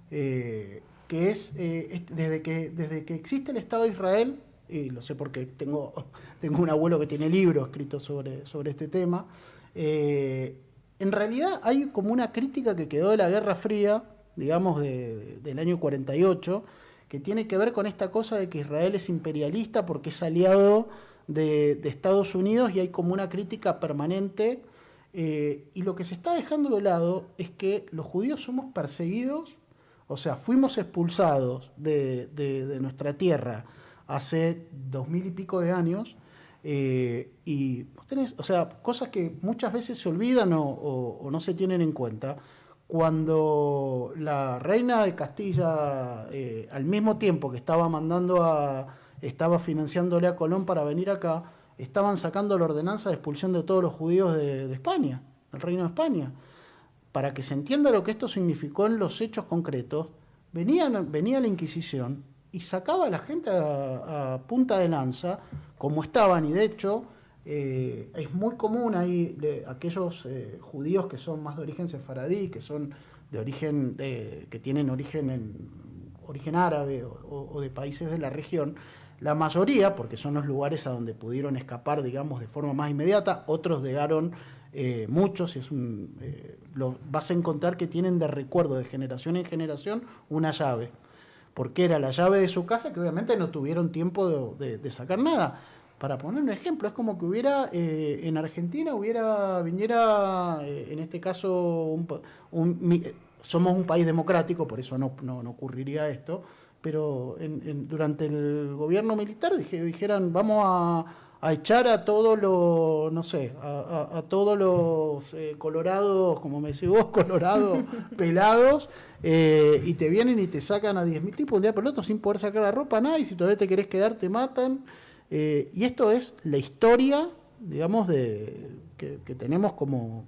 que es desde que existe el Estado de Israel, y lo sé porque tengo un abuelo que tiene libros escritos sobre este tema, en realidad hay como una crítica que quedó de la Guerra Fría, digamos del año 48, que tiene que ver con esta cosa de que Israel es imperialista porque es aliado de Estados Unidos, y hay como una crítica permanente, y lo que se está dejando de lado es que los judíos somos perseguidos, o sea, fuimos expulsados de nuestra tierra hace 2000 y pico de años, y vos tenés, o sea, cosas que muchas veces se olvidan o no se tienen en cuenta. Cuando la reina de Castilla, al mismo tiempo que estaba financiándole a Colón para venir acá, estaban sacando la ordenanza de expulsión de todos los judíos de España, del Reino de España. Para que se entienda lo que esto significó en los hechos concretos, venía la Inquisición y sacaba a la gente a punta de lanza, como estaban, y de hecho... es muy común ahí aquellos judíos que son más de origen sefaradí, que son de origen que tienen origen árabe o de países de la región. La mayoría, porque son los lugares a donde pudieron escapar, digamos, de forma más inmediata. Otros llegaron, muchos, vas a encontrar que tienen de recuerdo de generación en generación una llave, porque era la llave de su casa, que obviamente no tuvieron tiempo de sacar nada. Para poner un ejemplo, es como que hubiera en Argentina viniera en este caso somos un país democrático, por eso no ocurriría esto, pero durante el gobierno militar dijeran vamos a echar a todos los, no sé, a todos los colorados, como me decís vos, colorados pelados, y te vienen y te sacan a 10.000 tipos un día por el otro sin poder sacar la ropa, nada, y si todavía te querés quedar te matan. Y esto es la historia, digamos, que tenemos como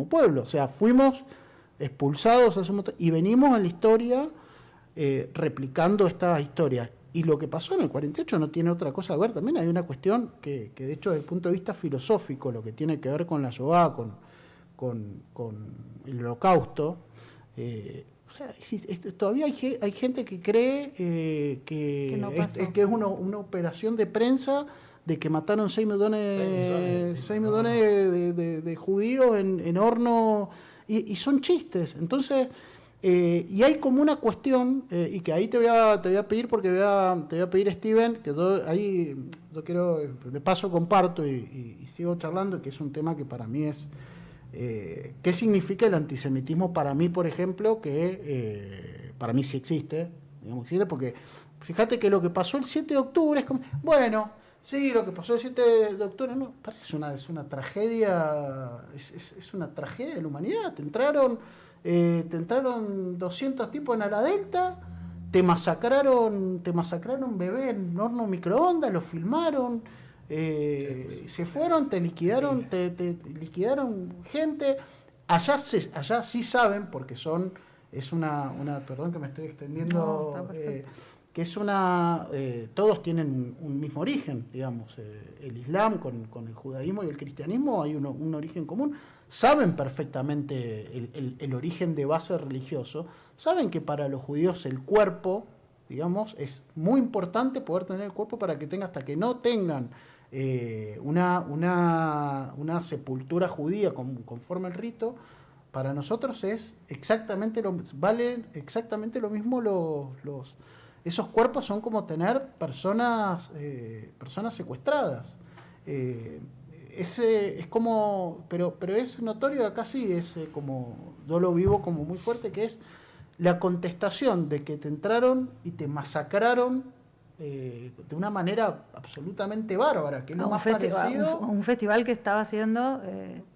pueblo. O sea, fuimos expulsados hace un montón, y venimos en la historia replicando esta historia. Y lo que pasó en el 48 no tiene otra cosa que ver. También hay una cuestión que de hecho, desde el punto de vista filosófico, lo que tiene que ver con la Shoah, con el Holocausto, o sea, todavía hay gente que cree que no pasó. que es una operación de prensa de que mataron 6 millones de judíos en horno, y son chistes. Entonces, y hay como una cuestión, y que ahí te voy a pedir, porque te voy a pedir, Steven, que yo quiero, de paso comparto y sigo charlando, que es un tema que para mí es... ¿qué significa el antisemitismo para mí, por ejemplo? Que para mí sí existe, digamos, porque fíjate que lo que pasó el 7 de octubre es como, bueno, sí, lo que pasó el 7 de octubre, no, parece es una tragedia, es una tragedia de la humanidad. Te entraron 200 tipos en la Delta, te masacraron bebé en horno microondas, lo filmaron. Se fueron, te liquidaron, te liquidaron gente. Allá sí saben, porque es una perdón que me estoy extendiendo, No, que es todos tienen un mismo origen, digamos, el Islam con el judaísmo y el cristianismo hay un origen común. Saben perfectamente el origen de base religioso, saben que para los judíos el cuerpo, digamos, es muy importante poder tener el cuerpo para que hasta que no tengan una sepultura judía conforme al rito. Para nosotros es valen exactamente lo mismo esos cuerpos. Son como tener personas secuestradas. Es como, pero es notorio, acá sí es como, yo lo vivo como muy fuerte, que es la contestación de que te entraron y te masacraron de una manera absolutamente bárbara, que es lo más parecido. Un festival que estaba haciendo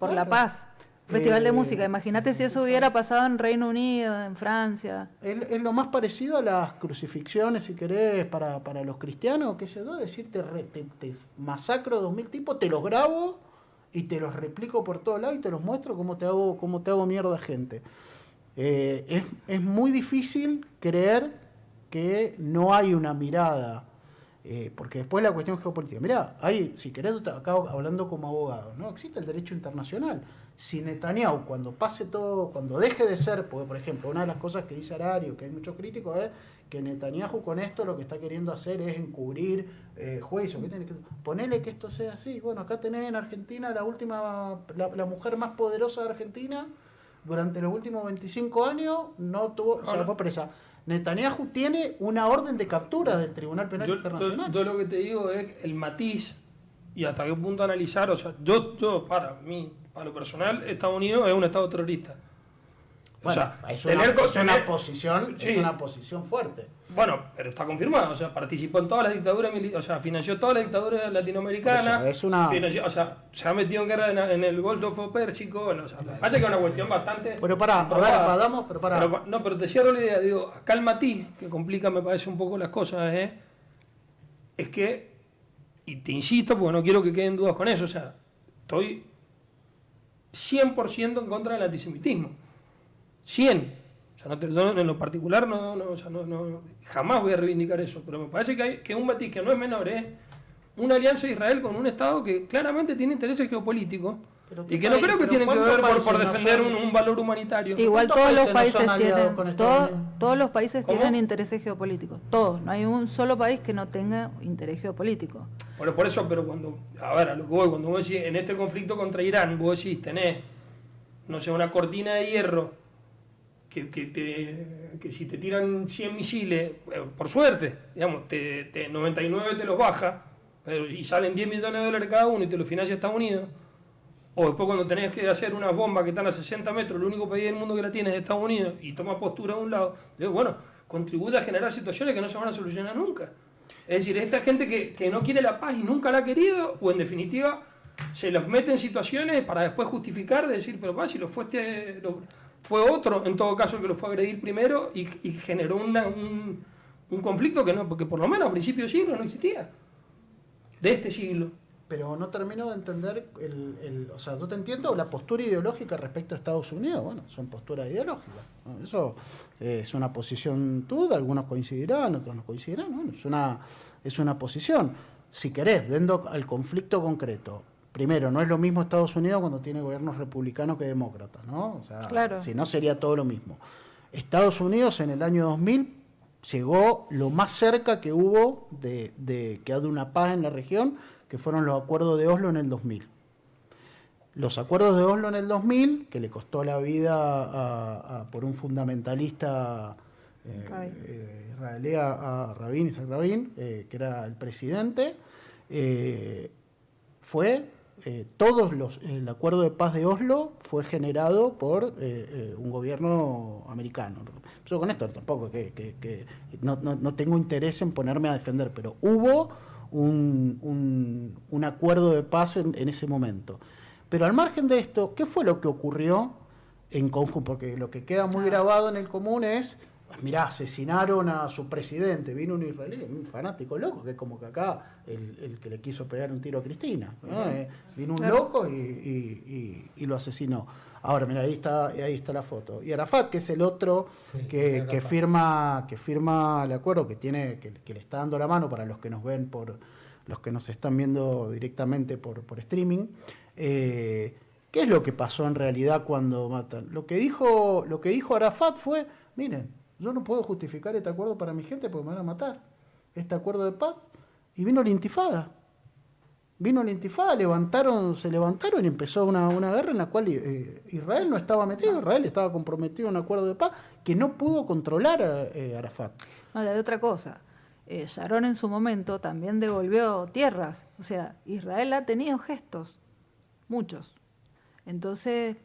por Claro. la paz. Festival de música, imagínate si eso hubiera pasado en Reino Unido, en Francia. Es lo más parecido a las crucifixiones, si querés, para los cristianos, qué sé yo, decir, te masacro 2000 tipos, te los grabo y te los replico por todos lados y te los muestro cómo te hago mierda gente. Es muy difícil creer que no hay una mirada, porque después la cuestión geopolítica. Mirá, si querés, acá hablando como abogado, ¿no? Existe el derecho internacional. Si Netanyahu, cuando pase todo, cuando deje de ser, porque por ejemplo, una de las cosas que dice Arario, que hay muchos críticos, es que Netanyahu con esto lo que está queriendo hacer es encubrir juicios. Ponele que esto sea así. Bueno, acá tenés en Argentina la mujer más poderosa de Argentina, durante los últimos 25 años, fue presa. Netanyahu tiene una orden de captura del Tribunal Penal Internacional. Yo lo que te digo es el matiz y hasta qué punto analizar. O sea, para mí, para lo personal, Estados Unidos es un estado terrorista. Bueno, o sea, es una posición fuerte. Bueno, pero está confirmado. O sea, participó en todas las dictaduras militares, o sea, financió todas las dictaduras latinoamericanas. O sea, se ha metido en guerra en el Golfo Pérsico. Bueno, o sea, me parece que es una cuestión bastante. Pero pero te cierro la idea. Digo, acá el matiz que complica, me parece un poco las cosas, es que, y te insisto, porque no quiero que queden dudas con eso, o sea, estoy 100% en contra del antisemitismo. 100. O sea, yo en lo particular jamás voy a reivindicar eso, pero me parece que un matiz que no es menor, es una alianza de Israel con un Estado que claramente tiene intereses geopolíticos y que no creo que tienen que ver por defender un valor humanitario. Igual todos los países tienen intereses geopolíticos, todos. No hay un solo país que no tenga interés geopolítico. Bueno, por eso, pero cuando vos decís, en este conflicto contra Irán, vos decís, tenés, no sé, una cortina de hierro que si te tiran 100 misiles, por suerte, digamos, 99 te los baja, y salen 10 millones de dólares cada uno y te los financia Estados Unidos, o después cuando tenés que hacer unas bombas que están a 60 metros, el único país del mundo que la tiene es Estados Unidos, y toma postura de un lado, digo, bueno, contribuye a generar situaciones que no se van a solucionar nunca. Es decir, esta gente que no quiere la paz y nunca la ha querido, o en definitiva, se los mete en situaciones para después justificar, de decir, pero si fue otro, en todo caso, el que lo fue a agredir primero y generó un conflicto que no, porque por lo menos a principios de siglo no existía, de este siglo. Pero no termino de entender, o sea, yo te entiendo la postura ideológica respecto a Estados Unidos, bueno, son posturas ideológicas, ¿no? Eso es una posición tuya, algunos coincidirán, otros no coincidirán, bueno, es una posición. Si querés, dentro al conflicto concreto, primero, no es lo mismo Estados Unidos cuando tiene gobiernos republicanos que demócratas, ¿no? O sea, claro. Si no sería todo lo mismo. Estados Unidos en el año 2000 llegó lo más cerca que hubo de que haya una paz en la región, que fueron los acuerdos de Oslo en el 2000. Los acuerdos de Oslo en el 2000, que le costó la vida por un fundamentalista israelí, a Isaac Rabin, que era el presidente, el acuerdo de paz de Oslo fue generado por un gobierno americano. Yo con esto tampoco no tengo interés en ponerme a defender, pero hubo un acuerdo de paz en ese momento. Pero al margen de esto, ¿qué fue lo que ocurrió en conjunto? Porque lo que queda muy grabado en el común es, mirá, asesinaron a su presidente, vino un israelí, un fanático loco, que es como que acá el que le quiso pegar un tiro a Cristina, ¿no? Vino un loco y lo asesinó. Ahora, mira, ahí está la foto. Y Arafat, que es el otro que firma el acuerdo, que le está dando la mano para los que nos ven los que nos están viendo directamente por streaming. ¿Qué es lo que pasó en realidad cuando matan? Lo que dijo Arafat fue, miren, yo no puedo justificar este acuerdo para mi gente porque me van a matar. Este acuerdo de paz. Y vino la intifada. Se levantaron y empezó una guerra en la cual Israel no estaba metido. Israel estaba comprometido en un acuerdo de paz que no pudo controlar a Arafat. No, hay otra cosa. Sharon en su momento también devolvió tierras. O sea, Israel ha tenido gestos, muchos. Entonces,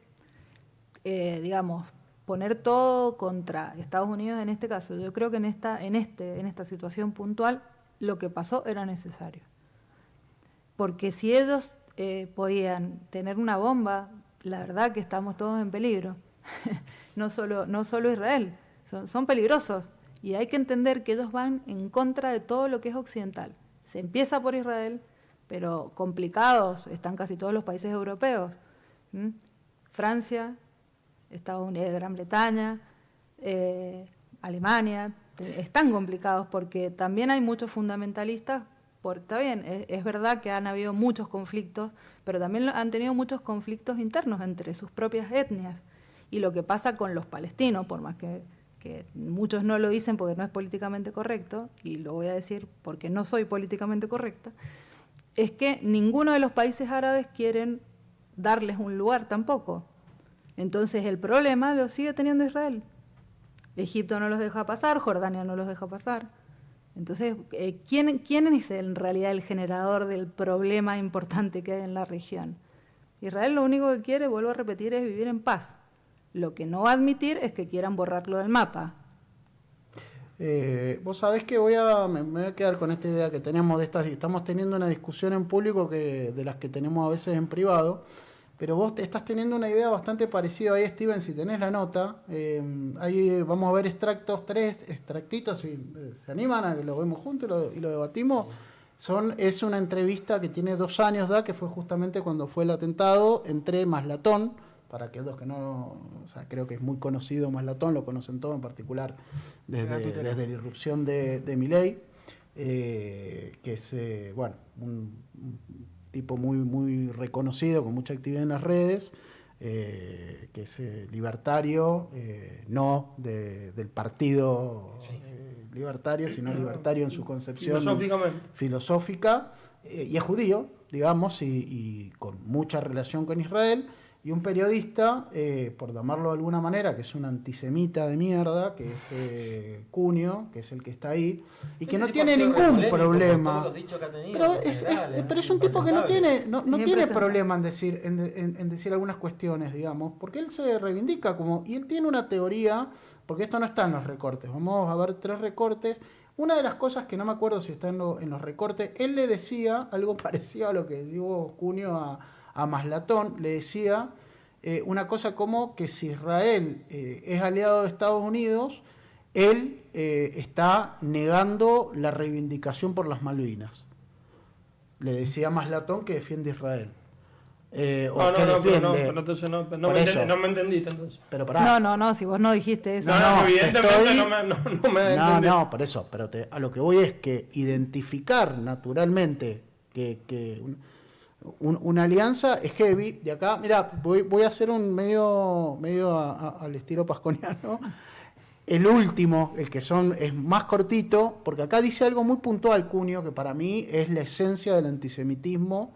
digamos, poner todo contra Estados Unidos en este caso, yo creo que en esta situación puntual lo que pasó era necesario. Porque si ellos podían tener una bomba la verdad que estamos todos en peligro. No solo Israel, son peligrosos. Y hay que entender que ellos van en contra de todo lo que es occidental. Se empieza por Israel, pero complicados están casi todos los países europeos. Francia, Estados Unidos, Gran Bretaña, Alemania, están complicados porque también hay muchos fundamentalistas. Está bien, es verdad que han habido muchos conflictos, pero también han tenido muchos conflictos internos entre sus propias etnias. Y lo que pasa con los palestinos, por más que muchos no lo dicen porque no es políticamente correcto, y lo voy a decir porque no soy políticamente correcta, es que ninguno de los países árabes quieren darles un lugar tampoco. Entonces el problema lo sigue teniendo Israel. Egipto no los deja pasar, Jordania no los deja pasar. Entonces, ¿quién es en realidad el generador del problema importante que hay en la región? Israel lo único que quiere, vuelvo a repetir, es vivir en paz. Lo que no va a admitir es que quieran borrarlo del mapa. Vos sabés que me voy a quedar con esta idea que tenemos de estamos teniendo una discusión en público de las que tenemos a veces en privado, pero vos estás teniendo una idea bastante parecida ahí, Steven, si tenés la nota. Ahí vamos a ver tres extractitos, si se animan a que lo vemos juntos y lo debatimos. Es una entrevista que tiene 2 años ya, que fue justamente cuando fue el atentado entre Maslatón, para aquellos que no, creo que es muy conocido Maslatón, lo conocen todos, en particular desde la irrupción de Milei, que es un tipo muy reconocido, con mucha actividad en las redes, que es libertario, no del partido libertario, sino libertario en su concepción filosófica, y es judío, digamos, y con mucha relación con Israel. Y un periodista, por llamarlo de alguna manera, que es un antisemita de mierda, que es Cunio, que es el que está ahí, y que no tiene ningún problema. Pero es un tipo que no tiene problema en decir algunas cuestiones, digamos, porque él se reivindica y él tiene una teoría, porque esto no está en los recortes. Vamos a ver 3 recortes. Una de las cosas que no me acuerdo si está en los recortes, él le decía algo parecido a lo que dijo Cunio a Maslatón, le decía una cosa como que si Israel es aliado de Estados Unidos, él está negando la reivindicación por las Malvinas. Le decía a Maslatón que defiende a Israel. Pero entonces no me entendiste entonces. Pero pará. No, si vos no dijiste eso. Evidentemente no me entendí. No, por eso, pero a lo que voy es que identificar naturalmente que una alianza es heavy. De acá, mira, voy a hacer un medio al estilo pasconiano. El último, el que es más cortito, porque acá dice algo muy puntual, Cunio, que para mí es la esencia del antisemitismo,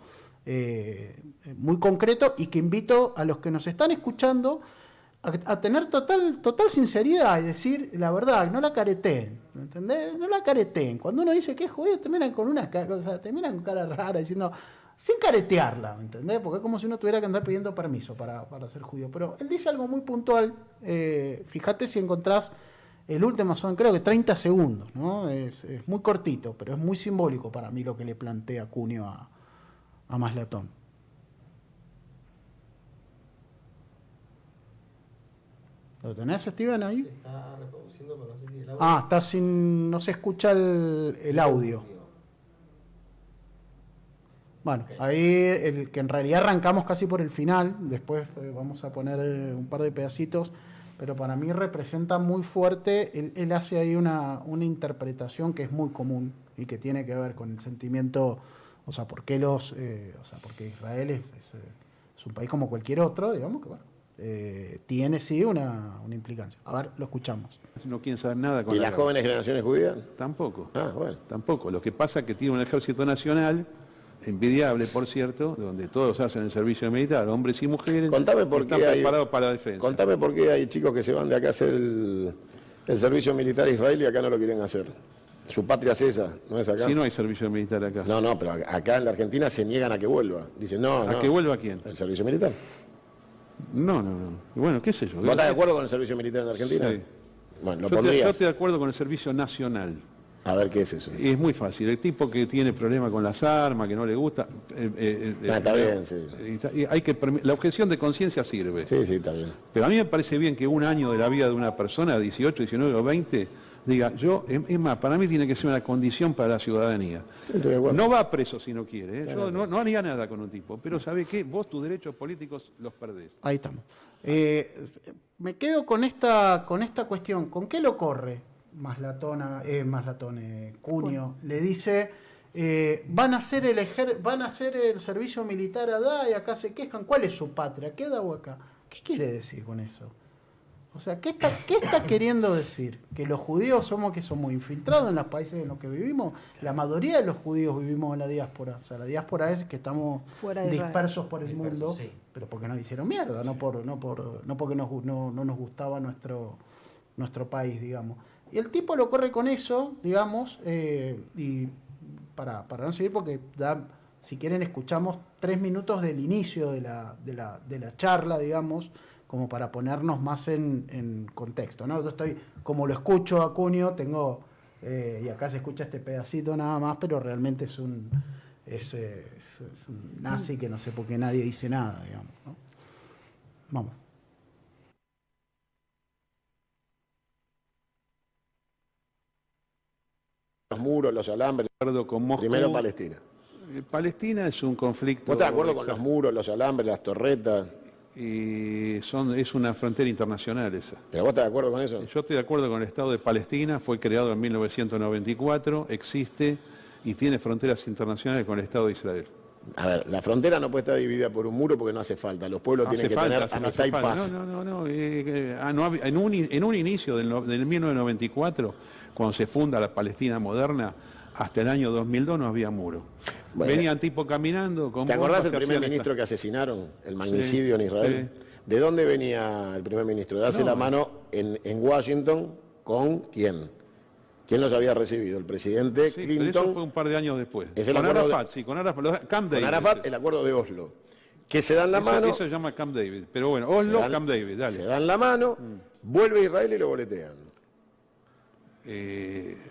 muy concreto, y que invito a los que nos están escuchando a tener total sinceridad y decir la verdad, no la careteen, ¿entendés? No la careteen. Cuando uno dice que es judío, te miran con te miran con cara rara diciendo, sin caretearla, ¿entendés? Porque es como si uno tuviera que andar pidiendo permiso para ser judío. Pero él dice algo muy puntual, fíjate si encontrás el último, son creo que 30 segundos, ¿no? Es muy cortito, pero es muy simbólico para mí lo que le plantea Cunio a Maslatón. ¿Lo tenés, Steven, ahí? Se está reproduciendo, pero no sé si el audio... no se escucha el audio. Bueno, okay. Ahí que en realidad arrancamos casi por el final, después vamos a poner un par de pedacitos, pero para mí representa muy fuerte, él hace ahí una interpretación que es muy común y que tiene que ver con el sentimiento, porque Israel es un país como cualquier otro, digamos que tiene sí una implicancia. A ver, lo escuchamos. No quieren saber nada con ¿Y las jóvenes generaciones judías? Tampoco. Bueno. Tampoco. Lo que pasa es que tiene un ejército nacional, envidiable, por cierto, donde todos hacen el servicio militar, hombres y mujeres. Contame por están qué preparados para la defensa. Contame por qué hay chicos que se van de acá a hacer el servicio militar a Israel y acá no lo quieren hacer. Su patria es esa, ¿no es acá? Si no hay servicio militar acá. No, pero acá en la Argentina se niegan a que vuelva. Dicen, no. ¿A que vuelva quién? El servicio militar. No. Bueno, qué sé yo. ¿Vos estás de acuerdo con el servicio militar en la Argentina? Sí. Bueno, yo estoy de acuerdo con el servicio nacional. A ver, ¿qué es eso? Es muy fácil. El tipo que tiene problemas con las armas, que no le gusta... Está bien, sí. La objeción de conciencia sirve. Sí, está bien. Pero a mí me parece bien que un año de la vida de una persona, 18, 19 o 20, diga, es más, para mí tiene que ser una condición para la ciudadanía. Sí, no va preso si no quiere. Yo no haría nada con un tipo. Pero ¿sabe qué? Vos tus derechos políticos los perdés. Ahí estamos. Me quedo con esta cuestión. ¿Con qué lo corre? Cunio le dice, van a hacer el servicio militar allá y acá se quejan. ¿Cuál es su patria? ¿Qué da acá? ¿Qué quiere decir con eso? O sea, ¿qué está queriendo decir? ¿Que los judíos somos infiltrados en los países en los que vivimos? La mayoría de los judíos vivimos en la diáspora. O sea, la diáspora es que estamos dispersos por el mundo, sí. Pero porque nos hicieron mierda, no porque no nos gustaba nuestro país, digamos. Y el tipo lo corre con eso, digamos, y para no seguir, porque si quieren escuchamos 3 minutos del inicio de la charla, digamos, como para ponernos más en contexto, ¿no? Yo estoy, como lo escucho a Cunio, tengo, y acá se escucha este pedacito nada más, pero realmente es un nazi que no sé por qué nadie dice nada, digamos, ¿no? Vamos. Los muros, los alambres. Primero Palestina. Palestina es un conflicto... ¿Vos estás de acuerdo con los muros, los alambres, las torretas? Y es una frontera internacional esa. ¿Pero vos estás de acuerdo con eso? Yo estoy de acuerdo con el Estado de Palestina, fue creado en 1994, existe y tiene fronteras internacionales con el Estado de Israel. A ver, la frontera no puede estar dividida por un muro porque no hace falta. Los pueblos tienen que tener amistad y paz. No. En un inicio del 1994, cuando se funda la Palestina moderna, hasta el año 2002 no había muro. Bueno, venían tipos caminando con... ¿Te acordás del primer ministro que asesinaron? El magnicidio en Israel. Sí. ¿De dónde venía el primer ministro? De darse la mano en Washington con ¿quién? ¿Quién los había recibido? El presidente Clinton. Pero eso fue un par de años después. Con Arafat, con Camp David. Con Arafat, el acuerdo de Oslo. Que se dan la mano... Eso se llama Camp David. Pero bueno, Oslo, Camp David, dale. Se dan la mano, vuelve a Israel y lo boletean.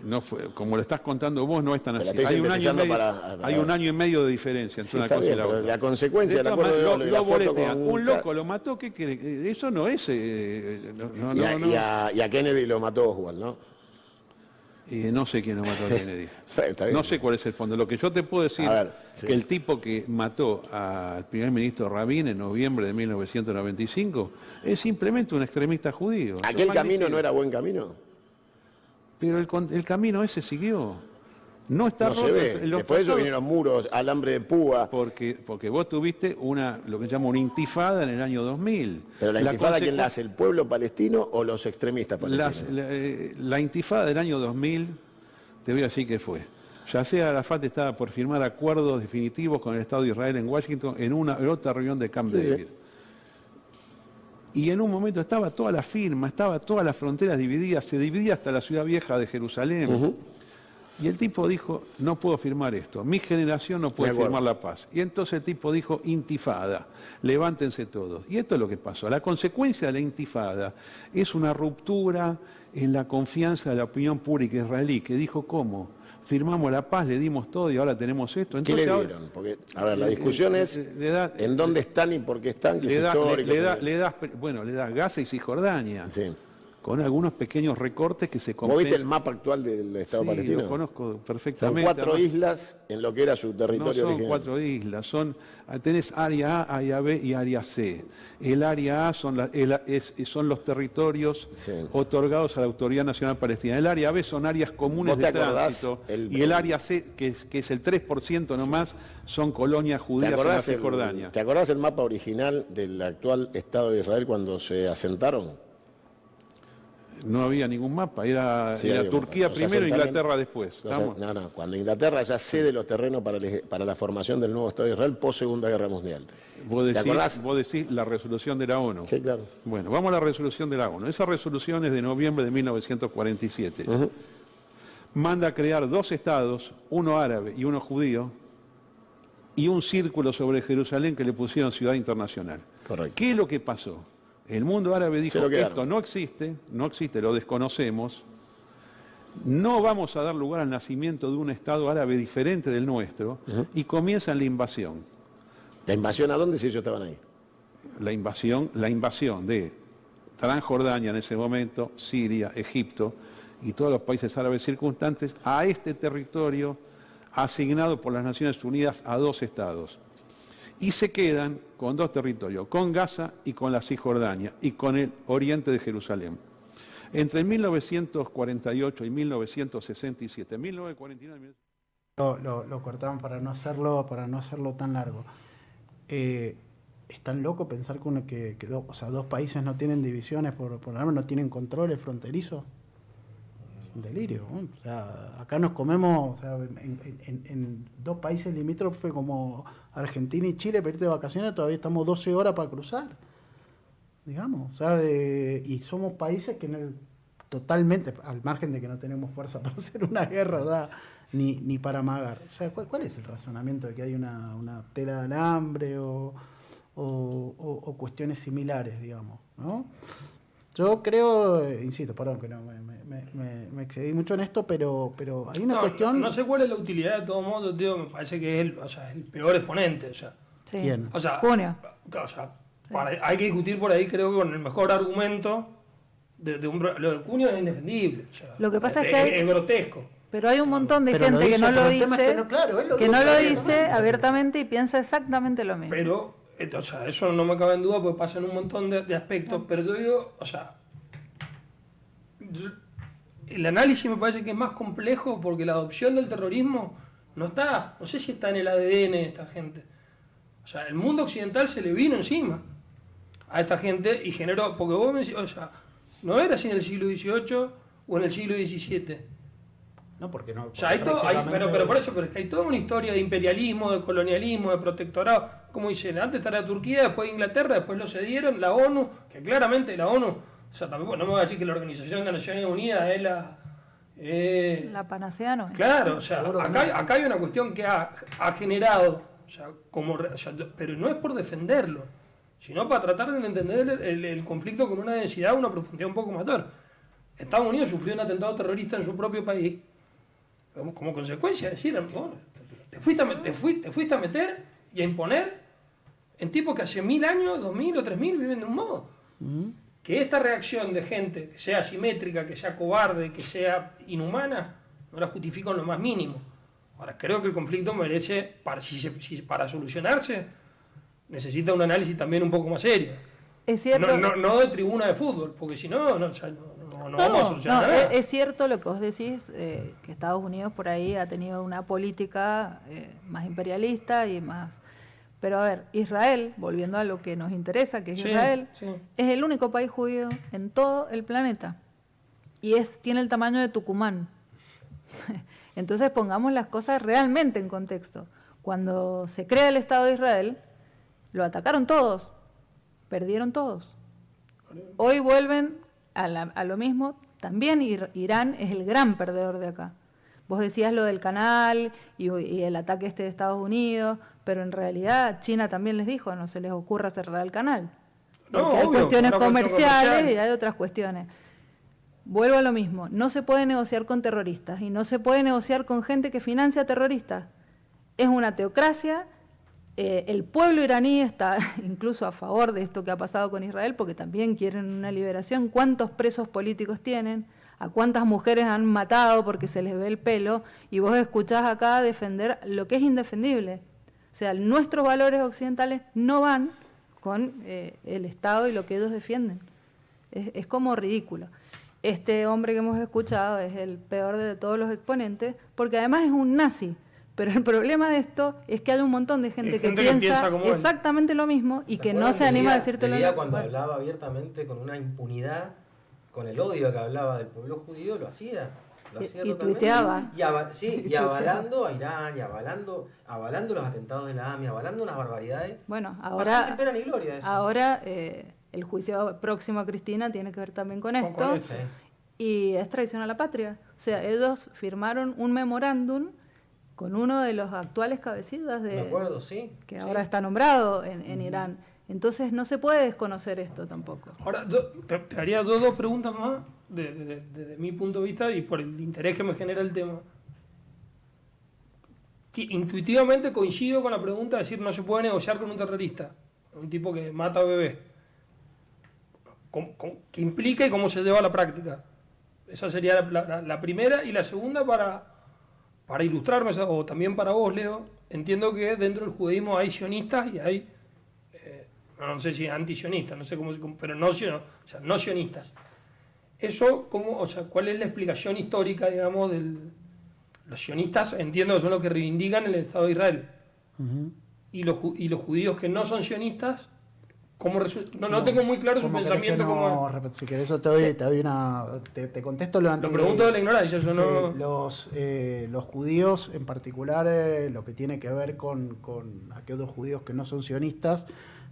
No fue, como lo estás contando vos, no es tan así. Hay un año y medio de diferencia entre una cosa y la otra. La consecuencia del acuerdo de Oslo y la foto con... Un loco lo mató, ¿qué quiere? Eso no es... Y a Kennedy lo mató Oswald, ¿no? No sé quién lo mató a Kennedy. No sé cuál es el fondo. Lo que yo te puedo decir que el tipo que mató al primer ministro Rabin en noviembre de 1995 es simplemente un extremista judío. ¿Aquel camino no era buen camino? Pero el camino ese siguió. No está roto. Después de eso vinieron muros, alambre de púa. Porque vos tuviste lo que se llama una intifada en el año 2000. ¿Pero la intifada quién la hace? ¿El pueblo palestino o los extremistas palestinos? La intifada del año 2000, te voy a decir qué fue. Yasser Arafat estaba por firmar acuerdos definitivos con el Estado de Israel en Washington en otra reunión de Camp David. Y en un momento estaba toda la firma, estaba todas las fronteras divididas, se dividía hasta la ciudad vieja de Jerusalén. Y el tipo dijo, no puedo firmar esto, mi generación no puede firmar la paz. Y entonces el tipo dijo, intifada, levántense todos. Y esto es lo que pasó. La consecuencia de la intifada es una ruptura en la confianza de la opinión pública israelí, que dijo, ¿cómo? Firmamos la paz, le dimos todo y ahora tenemos esto. Entonces, ¿qué le dieron? Porque, a ver, la discusión es en dónde están y por qué están, que le das Gaza y Cisjordania. Sí. Con algunos pequeños recortes que se compensan. ¿Vos viste el mapa actual del Estado palestino? Lo conozco perfectamente. Son 4 islas en lo que era su territorio original. No son 4 islas, tenés área A, área B y área C. El área A son los territorios otorgados a la Autoridad Nacional Palestina. El área B son áreas comunes de tránsito. Y el área C, que es el 3% nomás, son colonias judías en la Cisjordania. ¿Te acordás el mapa original del actual Estado de Israel cuando se asentaron? No había ningún mapa, era Turquía primero, Inglaterra después. Cuando Inglaterra ya cede los terrenos para la formación del nuevo Estado de Israel post Segunda Guerra Mundial. Vos decís la resolución de la ONU. Sí, claro. Bueno, vamos a la resolución de la ONU. Esa resolución es de noviembre de 1947. Manda a crear 2 estados, uno árabe y uno judío, y un círculo sobre Jerusalén que le pusieron ciudad internacional. Correcto. ¿Qué es lo que pasó? El mundo árabe dijo que esto no existe, lo desconocemos. no vamos a dar lugar al nacimiento de un Estado árabe diferente del nuestro, y comienzan la invasión. ¿La invasión a dónde si ellos estaban ahí? La invasión de Transjordania en ese momento, Siria, Egipto y todos los países árabes circunstantes a este territorio asignado por las Naciones Unidas a 2 estados. Y se quedan con 2 territorios, con Gaza y con la Cisjordania y con el oriente de Jerusalén. Entre 1948 y 1967, 1949... Lo cortaban para no hacerlo tan largo. ¿Es tan loco pensar que 2 países no tienen divisiones, por lo no tienen controles fronterizos? Es un delirio, ¿no? O sea, acá nos comemos, o sea, en 2 países limítrofes como Argentina y Chile, para irte de vacaciones todavía estamos 12 horas para cruzar, digamos, o sea, y somos países que totalmente, al margen de que no tenemos fuerza para hacer una guerra, ni para amagar. O sea, ¿cuál es el razonamiento de que hay una tela de alambre o cuestiones similares, digamos, ¿no? Yo creo, insisto, perdón que no me excedí mucho en esto, pero hay una cuestión... No sé cuál es la utilidad, de todos modos, tío, me parece que es el peor exponente, o sea. Sí. ¿Quién? O sea, Junio. O sea, hay que discutir por ahí, creo que con el mejor argumento lo de Cunio es indefendible. O sea, Lo que pasa es que es grotesco. Pero hay un montón de Pero gente que no lo dice, que no lo dice abiertamente y piensa exactamente lo mismo. Pero, o sea, eso no me cabe en duda porque pasa en un montón de aspectos. Pero yo digo, o sea, el análisis me parece que es más complejo porque la adopción del terrorismo no sé si está en el ADN de esta gente. O sea, el mundo occidental se le vino encima a esta gente y generó, porque vos me decís, o sea, no era así en el siglo XVIII o en el siglo XVII. No, porque no. O sea, pero por eso, pero es que hay toda una historia de imperialismo, de colonialismo, de protectorado. Como dicen, antes estaba Turquía, después Inglaterra, después lo cedieron, la ONU, que claramente la ONU, o sea, también, no me voy a decir que la Organización de Naciones Unidas es la panacea no es. Claro, o sea, acá hay una cuestión que ha generado, o sea, pero no es por defenderlo, sino para tratar de entender el conflicto con una densidad, una profundidad un poco mayor. Estados Unidos sufrió un atentado terrorista en su propio país, como consecuencia, es decir, bueno, te fuiste a meter y a imponer en tipos que hace 1000 años, 2000 o 3000 viven de un modo. Que esta reacción de gente que sea asimétrica, que sea cobarde, que sea inhumana, no la justifico en lo más mínimo. Ahora, creo que el conflicto merece, para solucionarse, necesita un análisis también un poco más serio. Es cierto. No de tribuna de fútbol, porque si no vamos a solucionar nada. Es cierto lo que vos decís, que Estados Unidos por ahí ha tenido una política más imperialista y más... Pero a ver, Israel, volviendo a lo que nos interesa, que es Israel, es el único país judío en todo el planeta. Y tiene el tamaño de Tucumán. Entonces pongamos las cosas realmente en contexto. Cuando se crea el Estado de Israel, lo atacaron todos, perdieron todos. Hoy vuelven a lo mismo, también Irán es el gran perdedor de acá. Vos decías lo del canal y el ataque de Estados Unidos, pero en realidad China también les dijo, no se les ocurra cerrar el canal. Porque hay cuestiones comerciales y hay otras cuestiones. Vuelvo a lo mismo, no se puede negociar con terroristas y no se puede negociar con gente que financia terroristas. Es una teocracia, el pueblo iraní está incluso a favor de esto que ha pasado con Israel porque también quieren una liberación. ¿Cuántos presos políticos tienen? ¿A cuántas mujeres han matado porque se les ve el pelo? Y vos escuchás acá defender lo que es indefendible. O sea, nuestros valores occidentales no van con el Estado y lo que ellos defienden. Es como ridículo. Este hombre que hemos escuchado es el peor de todos los exponentes, porque además es un nazi. Pero el problema de esto es que hay un montón de gente que piensa exactamente lo mismo y que no se anima a decirte lo mismo. Cuando hablaba abiertamente con una impunidad, con el odio que hablaba del pueblo judío, lo hacía. Y tuiteaba. Y avalando a Irán, y avalando los atentados de la AMI, avalando unas barbaridades. Bueno, ahora, sin pena ni gloria eso. Ahora el juicio próximo a Cristina tiene que ver también con esto. Y es traición a la patria. O sea, ellos firmaron un memorándum con uno de los actuales cabecillas que ahora está nombrado en Irán. Entonces no se puede desconocer esto tampoco. Ahora, te haría dos preguntas más. desde mi punto de vista y por el interés que me genera el tema, intuitivamente coincido con la pregunta de decir no se puede negociar con un terrorista, un tipo que mata a bebés. ¿Qué implica y cómo se lleva a la práctica? Esa sería la primera. Y la segunda, para ilustrarme, o también para vos, Leo, entiendo que dentro del judaísmo hay sionistas y hay, no sé si antisionistas, no sé cómo, pero no sionistas. Eso, ¿cuál es la explicación histórica, digamos, los sionistas? Entiendo que son los que reivindican el Estado de Israel. Uh-huh. Y los judíos que no son sionistas, ¿cómo no tengo muy claro su pensamiento. Si querés, yo te contesto lo antes. Lo pregunto de la ignorancia. Eso los judíos, en particular, lo que tiene que ver con aquellos judíos que no son sionistas,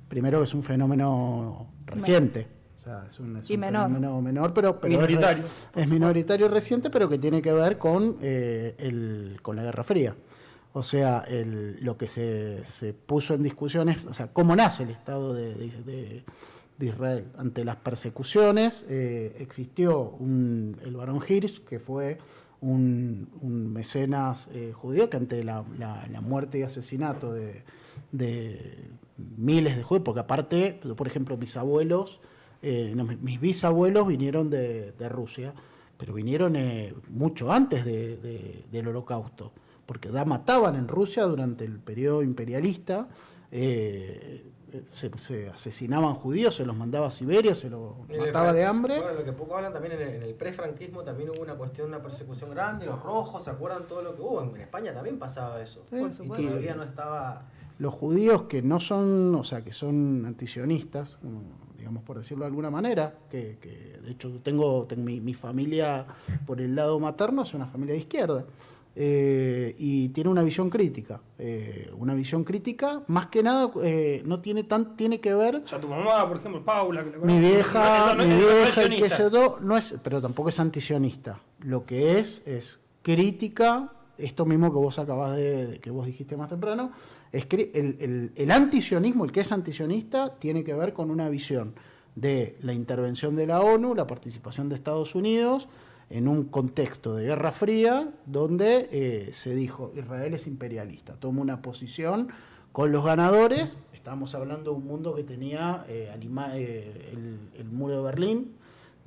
primero es un fenómeno reciente. O sea, es un fenómeno menor, pero minoritario. Es minoritario y reciente, pero que tiene que ver con la Guerra Fría. O sea, lo que se puso en discusión es, o sea, cómo nace el Estado de Israel. Ante las persecuciones existió el barón Hirsch, que fue un mecenas judío, que ante la muerte y asesinato de miles de judíos, porque aparte, por ejemplo, mis bisabuelos vinieron de Rusia, pero vinieron mucho antes del Holocausto, porque mataban en Rusia durante el periodo imperialista, se asesinaban judíos, se los mandaba a Siberia, se los mataba de hambre. Bueno, lo que poco hablan también en el prefranquismo también hubo una persecución grande, los rojos, ¿se acuerdan todo lo que hubo? En España también pasaba eso, y todavía no estaba... Los judíos que no son, o sea, que son antisionistas, digamos, por decirlo de alguna manera, que de hecho tengo mi familia por el lado materno es una familia de izquierda, y tiene una visión crítica. Una visión crítica, más que nada, no tiene que ver... O sea, tu mamá, por ejemplo, Paula... Mi vieja, el que se no es, pero tampoco es antisionista. Lo que es crítica, esto mismo que vos acabás que vos dijiste más temprano, es que el antisionismo, el que es antisionista, tiene que ver con una visión de la intervención de la ONU, la participación de Estados Unidos, en un contexto de Guerra Fría, donde se dijo, Israel es imperialista, toma una posición con los ganadores. Estamos hablando de un mundo que tenía el muro de Berlín,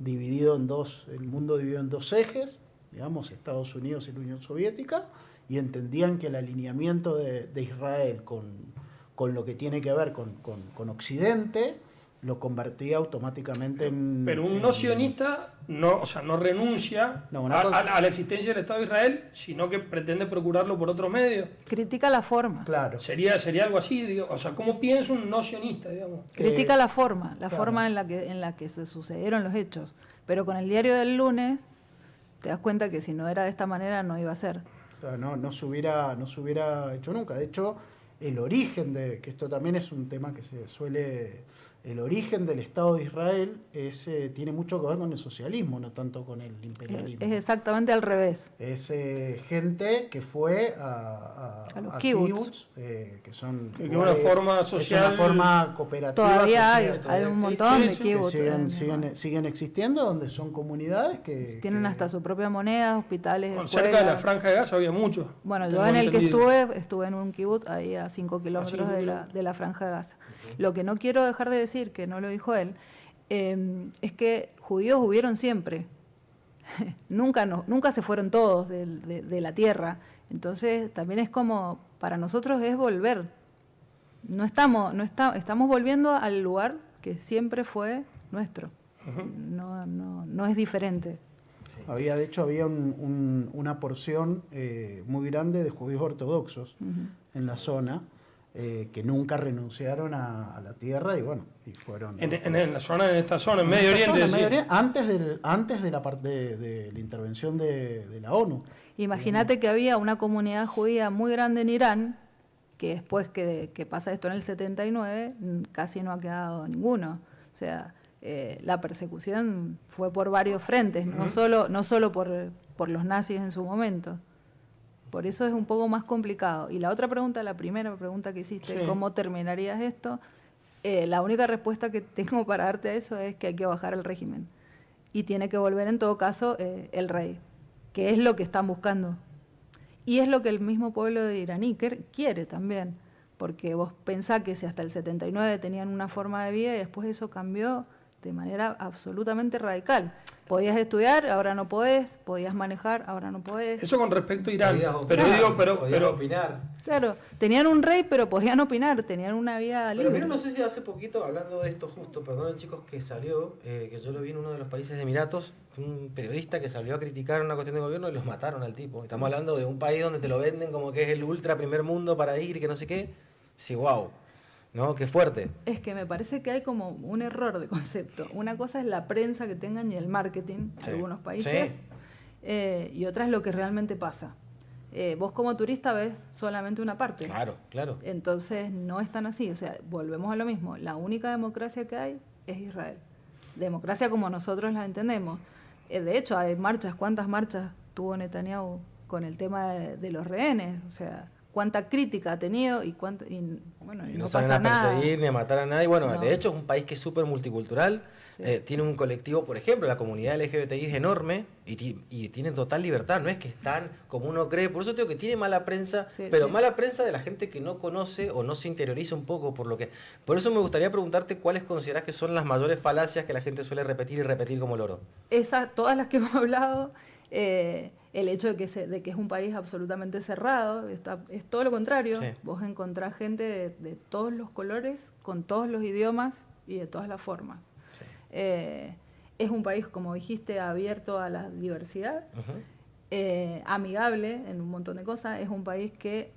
el mundo dividido en dos ejes, digamos, Estados Unidos y la Unión Soviética, y entendían que el alineamiento de Israel con lo que tiene que ver con Occidente lo convertía automáticamente en... Pero un no sionista no renuncia a la existencia del Estado de Israel, sino que pretende procurarlo por otros medios. Critica la forma. Claro. Sería algo así, digo. O sea, ¿cómo piensa un no sionista, digamos? Critica la forma forma en la que se sucedieron los hechos. Pero con el diario del lunes te das cuenta que si no era de esta manera no iba a ser. O sea, no se hubiera hecho nunca. De hecho, el origen que esto también es un tema que se suele... El origen del Estado de Israel tiene mucho que ver con el socialismo, no tanto con el imperialismo. Es exactamente al revés. Es gente que fue a los kibbutz, que son... Que una forma social... Es una forma cooperativa. Todavía hay un montón de kibbutz. Siguen existiendo, donde son comunidades que... Tienen hasta su propia moneda, hospitales, cerca de la Franja de Gaza había muchos. Bueno, yo en el que estuve en un kibbutz ahí a 5 kilómetros de la Franja de Gaza. Lo que no quiero dejar de decir, que no lo dijo él, es que judíos hubieron siempre. Nunca se fueron todos de la tierra. Entonces también es como, para nosotros es volver. Estamos volviendo al lugar que siempre fue nuestro. No es diferente. De hecho, había una porción muy grande de judíos ortodoxos en la zona, que nunca renunciaron a la tierra y fueron... En esta zona, en Medio Oriente. Antes de la intervención de la ONU. Imagínate que había una comunidad judía muy grande en Irán, que después que pasa esto en el 79, casi no ha quedado ninguno. O sea, la persecución fue por varios frentes, no solo por los nazis en su momento. Por eso es un poco más complicado. Y la primera pregunta que hiciste, ¿cómo terminarías esto? La única respuesta que tengo para darte a eso es que hay que bajar el régimen. y tiene que volver en todo caso el rey, que es lo que están buscando. Y es lo que el mismo pueblo iraní quiere también, porque vos pensás que si hasta el 79 tenían una forma de vida y después eso cambió de manera absolutamente radical. Podías estudiar, ahora no podés, podías manejar, ahora no podés. Eso con respecto a Irán. Podías Pero podías opinar. Claro, tenían un rey, pero podían opinar, tenían una vida Pero libre. vieron, no sé si hace poquito, hablando de esto justo, perdonen chicos, que salió, que yo lo vi en uno de los países de Emiratos, un periodista que salió a criticar una cuestión de gobierno y los mataron al tipo. Estamos hablando de un país donde te lo venden como que es el ultra primer mundo para ir y que no sé qué. Sí, wow. ¿No? Qué fuerte. Es que me parece que hay como un error de concepto. Una cosa es la prensa que tengan y el marketing Sí. en algunos países, y otra es lo que realmente pasa. Vos como turista ves solamente una parte. Claro, claro. Entonces no es tan así. O sea, volvemos a lo mismo. La única democracia que hay es Israel. Democracia como nosotros la entendemos. De hecho, hay marchas. ¿Cuántas marchas tuvo Netanyahu con el tema de los rehenes? O sea, cuánta crítica ha tenido y bueno, Y no no salen pasa a nada. perseguir ni a matar a nadie. Bueno, No. de hecho es un país que es súper multicultural. Sí. Tiene un colectivo, por ejemplo, la comunidad LGBTI es enorme y tienen total libertad. No es que están como uno cree. Por eso digo que tiene mala prensa, Sí, pero sí. mala prensa de la gente que no conoce o no se interioriza un poco por lo que... Por eso me gustaría preguntarte cuáles considerás que son las mayores falacias que la gente suele repetir y repetir como loro. Todas las que hemos hablado, el hecho de que es un país absolutamente cerrado, es todo lo contrario. Sí. Vos encontrás gente de todos los colores, con todos los idiomas y de todas las formas. Sí. Es un país, como dijiste, abierto a la diversidad, Ujú. amigable en un montón de cosas. Es un país que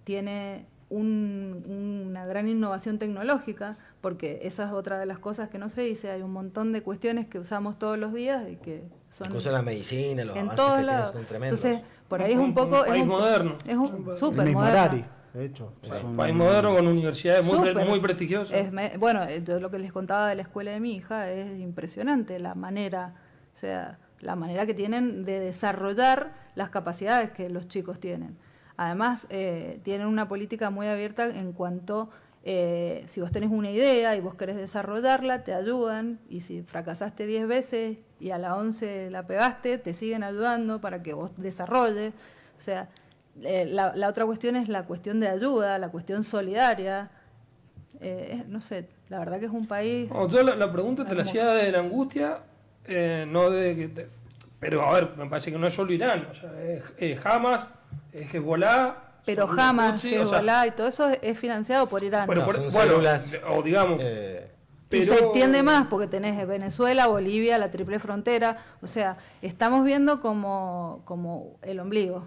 tiene una gran innovación tecnológica, porque esa es otra de las cosas que no se dice. Hay un montón de cuestiones que usamos todos los días y que son Incluso la medicina, los en avances todos que tienen lados. son tremendos. Entonces, por ahí es un poco... país moderno. Es un El súper mismo moderno. Harari, de hecho. Es un País moderno con universidades Súper. muy prestigiosas. Bueno, yo lo que les contaba de la escuela de mi hija es impresionante la manera, o sea, la manera que tienen de desarrollar las capacidades que los chicos tienen. Además, tienen una política muy abierta en cuanto, si vos tenés una idea y vos querés desarrollarla, te ayudan, y si fracasaste 10 veces y a la 11 la pegaste, te siguen ayudando para que vos desarrolles. O sea, la otra cuestión es la cuestión de ayuda, la cuestión solidaria. No sé, la verdad que es un país... No, yo la pregunta te la hermoso. hacía de la angustia, no de que... Pero a ver, me parece que no es solo Irán, o sea, es Hamas, es Hezbollah... Pero son los jamás, Houthis, o sea, Hezbollah y todo eso es financiado por Irán. pero No, por- son bueno, células, o digamos, Y se entiende más porque tenés Venezuela, Bolivia, la triple frontera. O sea, estamos viendo como el ombligo.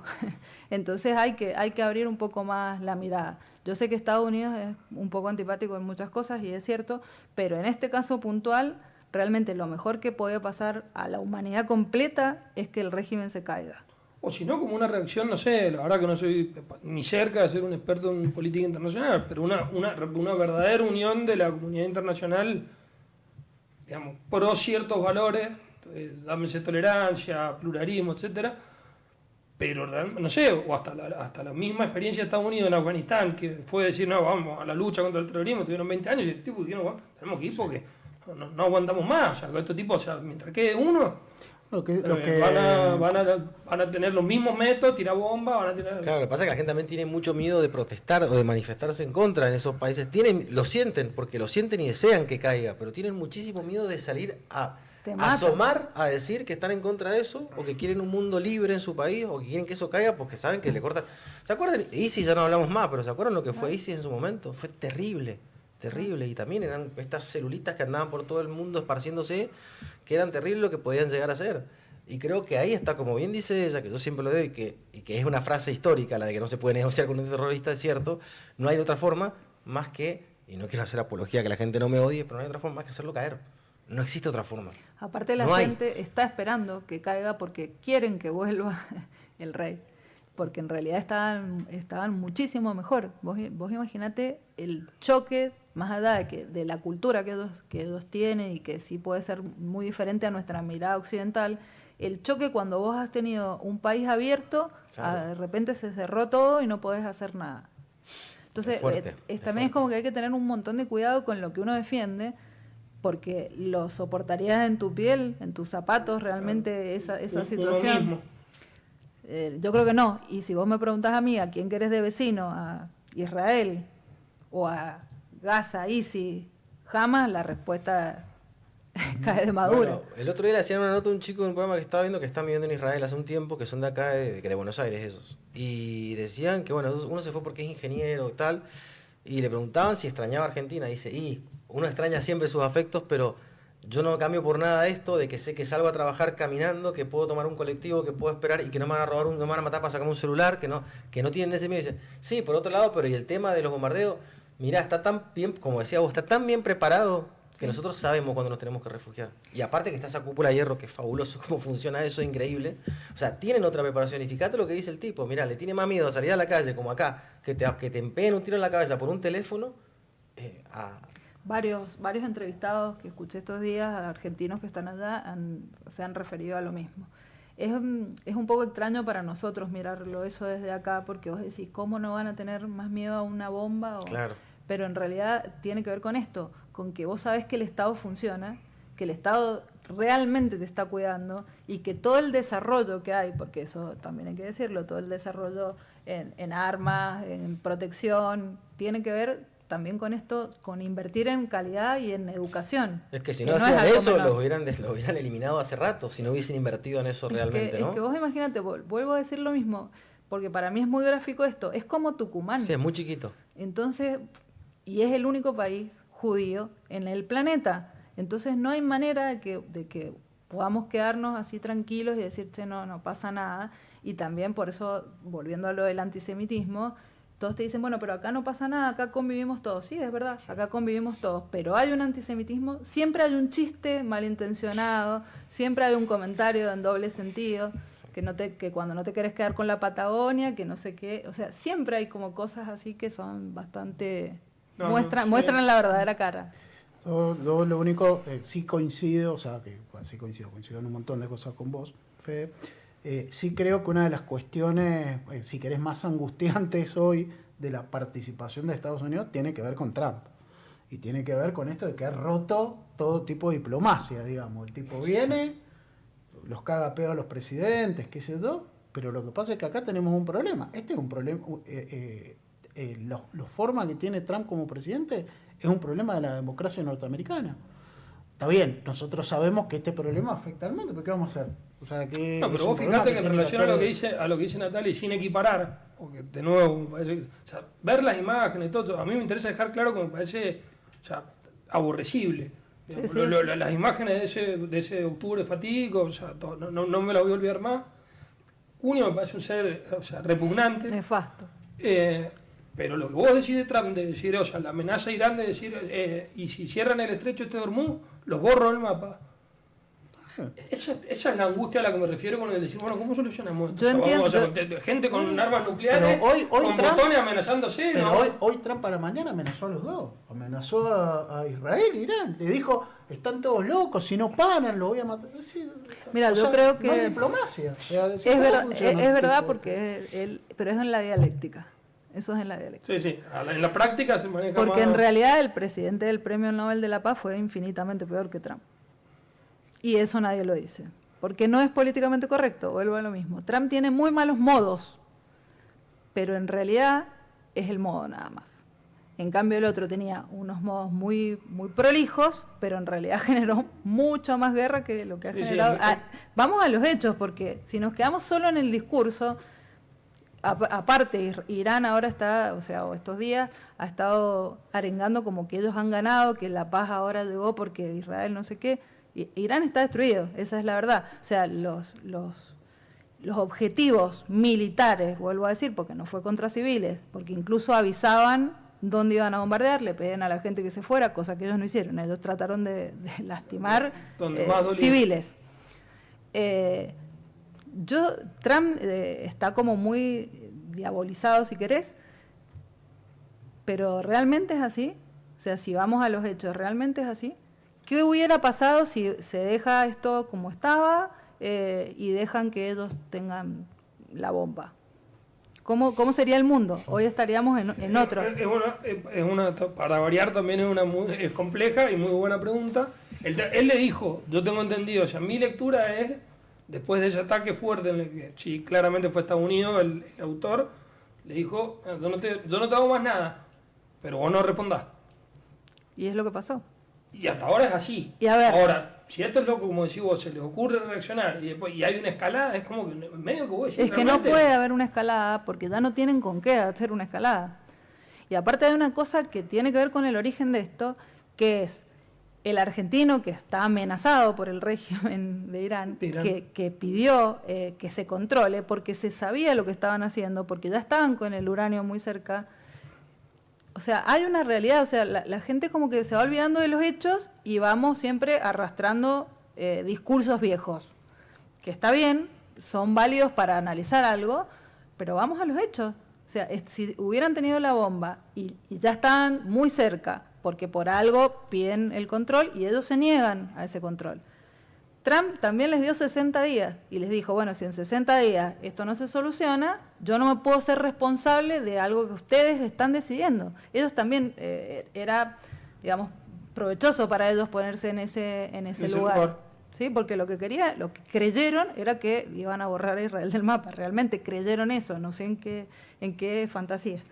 Entonces hay que abrir un poco más la mirada. Yo sé que Estados Unidos es un poco antipático en muchas cosas y es cierto, pero en este caso puntual, realmente lo mejor que puede pasar a la humanidad completa es que el régimen se caiga. o si no, como una reacción, no sé, la verdad que no soy ni cerca de ser un experto en política internacional, pero una verdadera unión de la comunidad internacional, digamos, pro ciertos valores, llámese tolerancia, pluralismo, etcétera, pero no sé, o hasta la misma experiencia de Estados Unidos en Afganistán, que fue decir, no, vamos a la lucha contra el terrorismo, tuvieron 20 años, y el tipo dijeron, bueno, tenemos que ir porque no aguantamos más, o sea, con estos tipos, o sea, mientras quede uno, Lo que van a tener los mismos métodos, tirar bombas, van a tirar... Claro, lo que pasa es que la gente también tiene mucho miedo de protestar o de manifestarse en contra en esos países. Lo sienten, porque lo sienten y desean que caiga, pero tienen muchísimo miedo de salir a Te matan. asomar a decir que están en contra de eso, o que quieren un mundo libre en su país, o que quieren que eso caiga porque saben que le cortan. ¿Se acuerdan? ISIS, ya no hablamos más, pero ¿se acuerdan lo que fue ISIS en su momento? Fue terrible, terrible. Y también eran estas celulitas que andaban por todo el mundo esparciéndose, que eran terribles lo que podían llegar a ser. Y creo que ahí está, como bien dice ella, que yo siempre lo digo y que es una frase histórica, la de que no se puede negociar con un terrorista, es cierto, no hay otra forma más que, y no quiero hacer apología que la gente no me odie, pero no hay otra forma más que hacerlo caer. No existe otra forma. Aparte la No hay. gente está esperando que caiga porque quieren que vuelva el rey, porque en realidad estaban muchísimo mejor. Vos imaginate el choque, más allá de la cultura que ellos tienen y que sí puede ser muy diferente a nuestra mirada occidental, el choque cuando vos has tenido un país abierto, Claro. de repente se cerró todo y no podés hacer nada. Entonces, Es fuerte, también es como que hay que tener un montón de cuidado con lo que uno defiende, porque lo soportarías en tu piel, en tus zapatos, realmente esa Uno situación. mismo. Yo creo que no. Y si vos me preguntás a mí, ¿a quién querés de vecino? ¿A Israel o a Gaza, ISIS, Hamas? La respuesta cae de Maduro. Bueno, el otro día le hacían una nota a un chico en un programa que estaba viendo que están viviendo en Israel hace un tiempo, que son de acá, de Buenos Aires esos. Y decían que, bueno, uno se fue porque es ingeniero y tal, y le preguntaban si extrañaba a Argentina. Dice, y uno extraña siempre sus afectos, pero yo no cambio por nada esto, de que sé que salgo a trabajar caminando, que puedo tomar un colectivo, que puedo esperar y que no me van a robar, no me van a matar para sacarme un celular, que no tienen ese miedo. Dice, sí, por otro lado, pero y el tema de los bombardeos, mirá, está tan bien, como decía vos, está tan bien preparado que nosotros sabemos cuándo nos tenemos que refugiar. Y aparte que está esa cúpula de hierro, que es fabuloso cómo funciona eso, es increíble. O sea, tienen otra preparación. Y fíjate lo que dice el tipo, mirá, le tiene más miedo a salir a la calle, como acá, que te empeen un tiro en la cabeza por un teléfono, Varios entrevistados que escuché estos días, argentinos que están allá, se han referido a lo mismo. Es un poco extraño para nosotros mirarlo eso desde acá, porque vos decís, ¿cómo no van a tener más miedo a una bomba? Claro. Pero en realidad tiene que ver con esto, con que vos sabés que el Estado funciona, que el Estado realmente te está cuidando y que todo el desarrollo que hay, porque eso también hay que decirlo, todo el desarrollo en armas, en protección, tiene que ver también con esto, con invertir en calidad y en educación. Es que si que no es hacían algo eso, menor. los hubieran eliminado hace rato, si no hubiesen invertido en eso realmente, ¿no? Es que vos imagínate, vuelvo a decir lo mismo, porque para mí es muy gráfico esto, es como Tucumán. Sí, es muy chiquito. Entonces, y es el único país judío en el planeta. Entonces no hay manera de que podamos quedarnos así tranquilos y decir, che, no pasa nada. Y también por eso, volviendo a lo del antisemitismo, todos te dicen, bueno, pero acá no pasa nada, acá convivimos todos. Sí, es verdad, acá convivimos todos, pero hay un antisemitismo, siempre hay un chiste malintencionado, siempre hay un comentario en doble sentido, que cuando no te querés quedar con la Patagonia, que no sé qué, o sea, siempre hay como cosas así que son bastante... muestran la verdadera cara. Yo lo único, sí coincido, o sea, que sí coincido en un montón de cosas con vos, Fede. Sí creo que una de las cuestiones, si querés, más angustiantes hoy de la participación de Estados Unidos tiene que ver con Trump. Y tiene que ver con esto de que ha roto todo tipo de diplomacia, digamos. El tipo viene, los caga a pedo a los presidentes, qué sé yo, pero lo que pasa es que acá tenemos un problema. Este es un problema, la forma que tiene Trump como presidente es un problema de la democracia norteamericana. Está bien, nosotros sabemos que este problema afecta al mundo, pero ¿qué vamos a hacer? O sea, que no, pero vos fijate que en relación a lo que dice Natalia, y sin equiparar, porque de nuevo, parece, o sea, ver las imágenes y todo, a mí me interesa dejar claro que me parece, o sea, aborrecible. Sí, sí. Las imágenes de ese octubre fatídico, o sea, no me las voy a olvidar más. Cunha me parece un ser, o sea, repugnante. Nefasto. Pero lo que vos decís de Trump, de decir, o sea, la amenaza a Irán de decir, y si cierran el estrecho este de Hormuz, los borro del mapa. Esa es la angustia a la que me refiero con el decir, bueno, ¿cómo solucionamos esto? Yo entiendo. O sea, gente con armas nucleares, Pero hoy con Trump, botones amenazándose, pero ¿no? hoy Trump para mañana amenazó a los dos. Amenazó a Israel e Irán. Le dijo, están todos locos, si no paran, los voy a matar. Sí, Mira, yo creo que no hay diplomacia. O sea, es verdad porque pero es en la dialéctica. Eso es en la dialéctica. Sí, en la práctica se maneja Porque más... en realidad el presidente del Premio Nobel de la Paz fue infinitamente peor que Trump. Y eso nadie lo dice. Porque no es políticamente correcto, vuelvo a lo mismo. Trump tiene muy malos modos, pero en realidad es el modo nada más. En cambio el otro tenía unos modos muy, muy prolijos, pero en realidad generó mucho más guerra que lo que ha generado. Vamos a los hechos, porque si nos quedamos solo en el discurso... Aparte, Irán ahora está, o sea, estos días ha estado arengando como que ellos han ganado, que la paz ahora llegó porque Israel no sé qué. Irán está destruido, esa es la verdad. O sea, los objetivos militares, vuelvo a decir, porque no fue contra civiles, porque incluso avisaban dónde iban a bombardear, le pedían a la gente que se fuera, cosa que ellos no hicieron. Ellos trataron de lastimar civiles. Trump está como muy diabolizado, si querés, pero ¿realmente es así? O sea, si vamos a los hechos, ¿realmente es así? ¿Qué hubiera pasado si se deja esto como estaba y dejan que ellos tengan la bomba? ¿Cómo sería el mundo? Hoy estaríamos en otro. Para variar también es compleja y muy buena pregunta. Él le dijo, yo tengo entendido, o sea, mi lectura es, después de ese ataque fuerte, en el que sí, claramente fue Estados Unidos el autor, le dijo, yo no te hago más nada, pero vos no respondás. Y es lo que pasó. Y hasta ahora es así. Y a ver, ahora, si esto es loco, como decís vos, se les ocurre reaccionar y hay una escalada, es como que medio que vos decís, es que no puede haber una escalada porque ya no tienen con qué hacer una escalada. Y aparte hay una cosa que tiene que ver con el origen de esto, que es el argentino que está amenazado por el régimen de Irán. Que pidió que se controle porque se sabía lo que estaban haciendo, porque ya estaban con el uranio muy cerca. O sea, hay una realidad, o sea, la gente como que se va olvidando de los hechos y vamos siempre arrastrando discursos viejos, que está bien, son válidos para analizar algo, pero vamos a los hechos. O sea, si hubieran tenido la bomba y ya estaban muy cerca, porque por algo piden el control y ellos se niegan a ese control. Trump también les dio 60 días y les dijo, bueno, si en 60 días esto no se soluciona, yo no me puedo ser responsable de algo que ustedes están decidiendo. Ellos también, era, digamos, provechoso para ellos ponerse en ese lugar. ¿Sí? Porque lo que creyeron era que iban a borrar a Israel del mapa. Realmente creyeron eso, no sé en qué fantasía.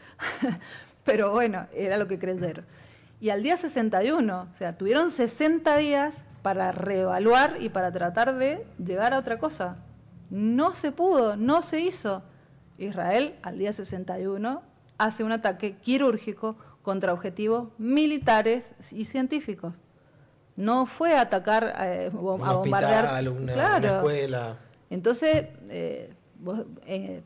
Pero bueno, era lo que creyeron. Y al día 61, o sea, tuvieron 60 días para reevaluar y para tratar de llegar a otra cosa. No se pudo, no se hizo. Israel, al día 61, hace un ataque quirúrgico contra objetivos militares y científicos. No fue a atacar, a bombardear una escuela. Entonces,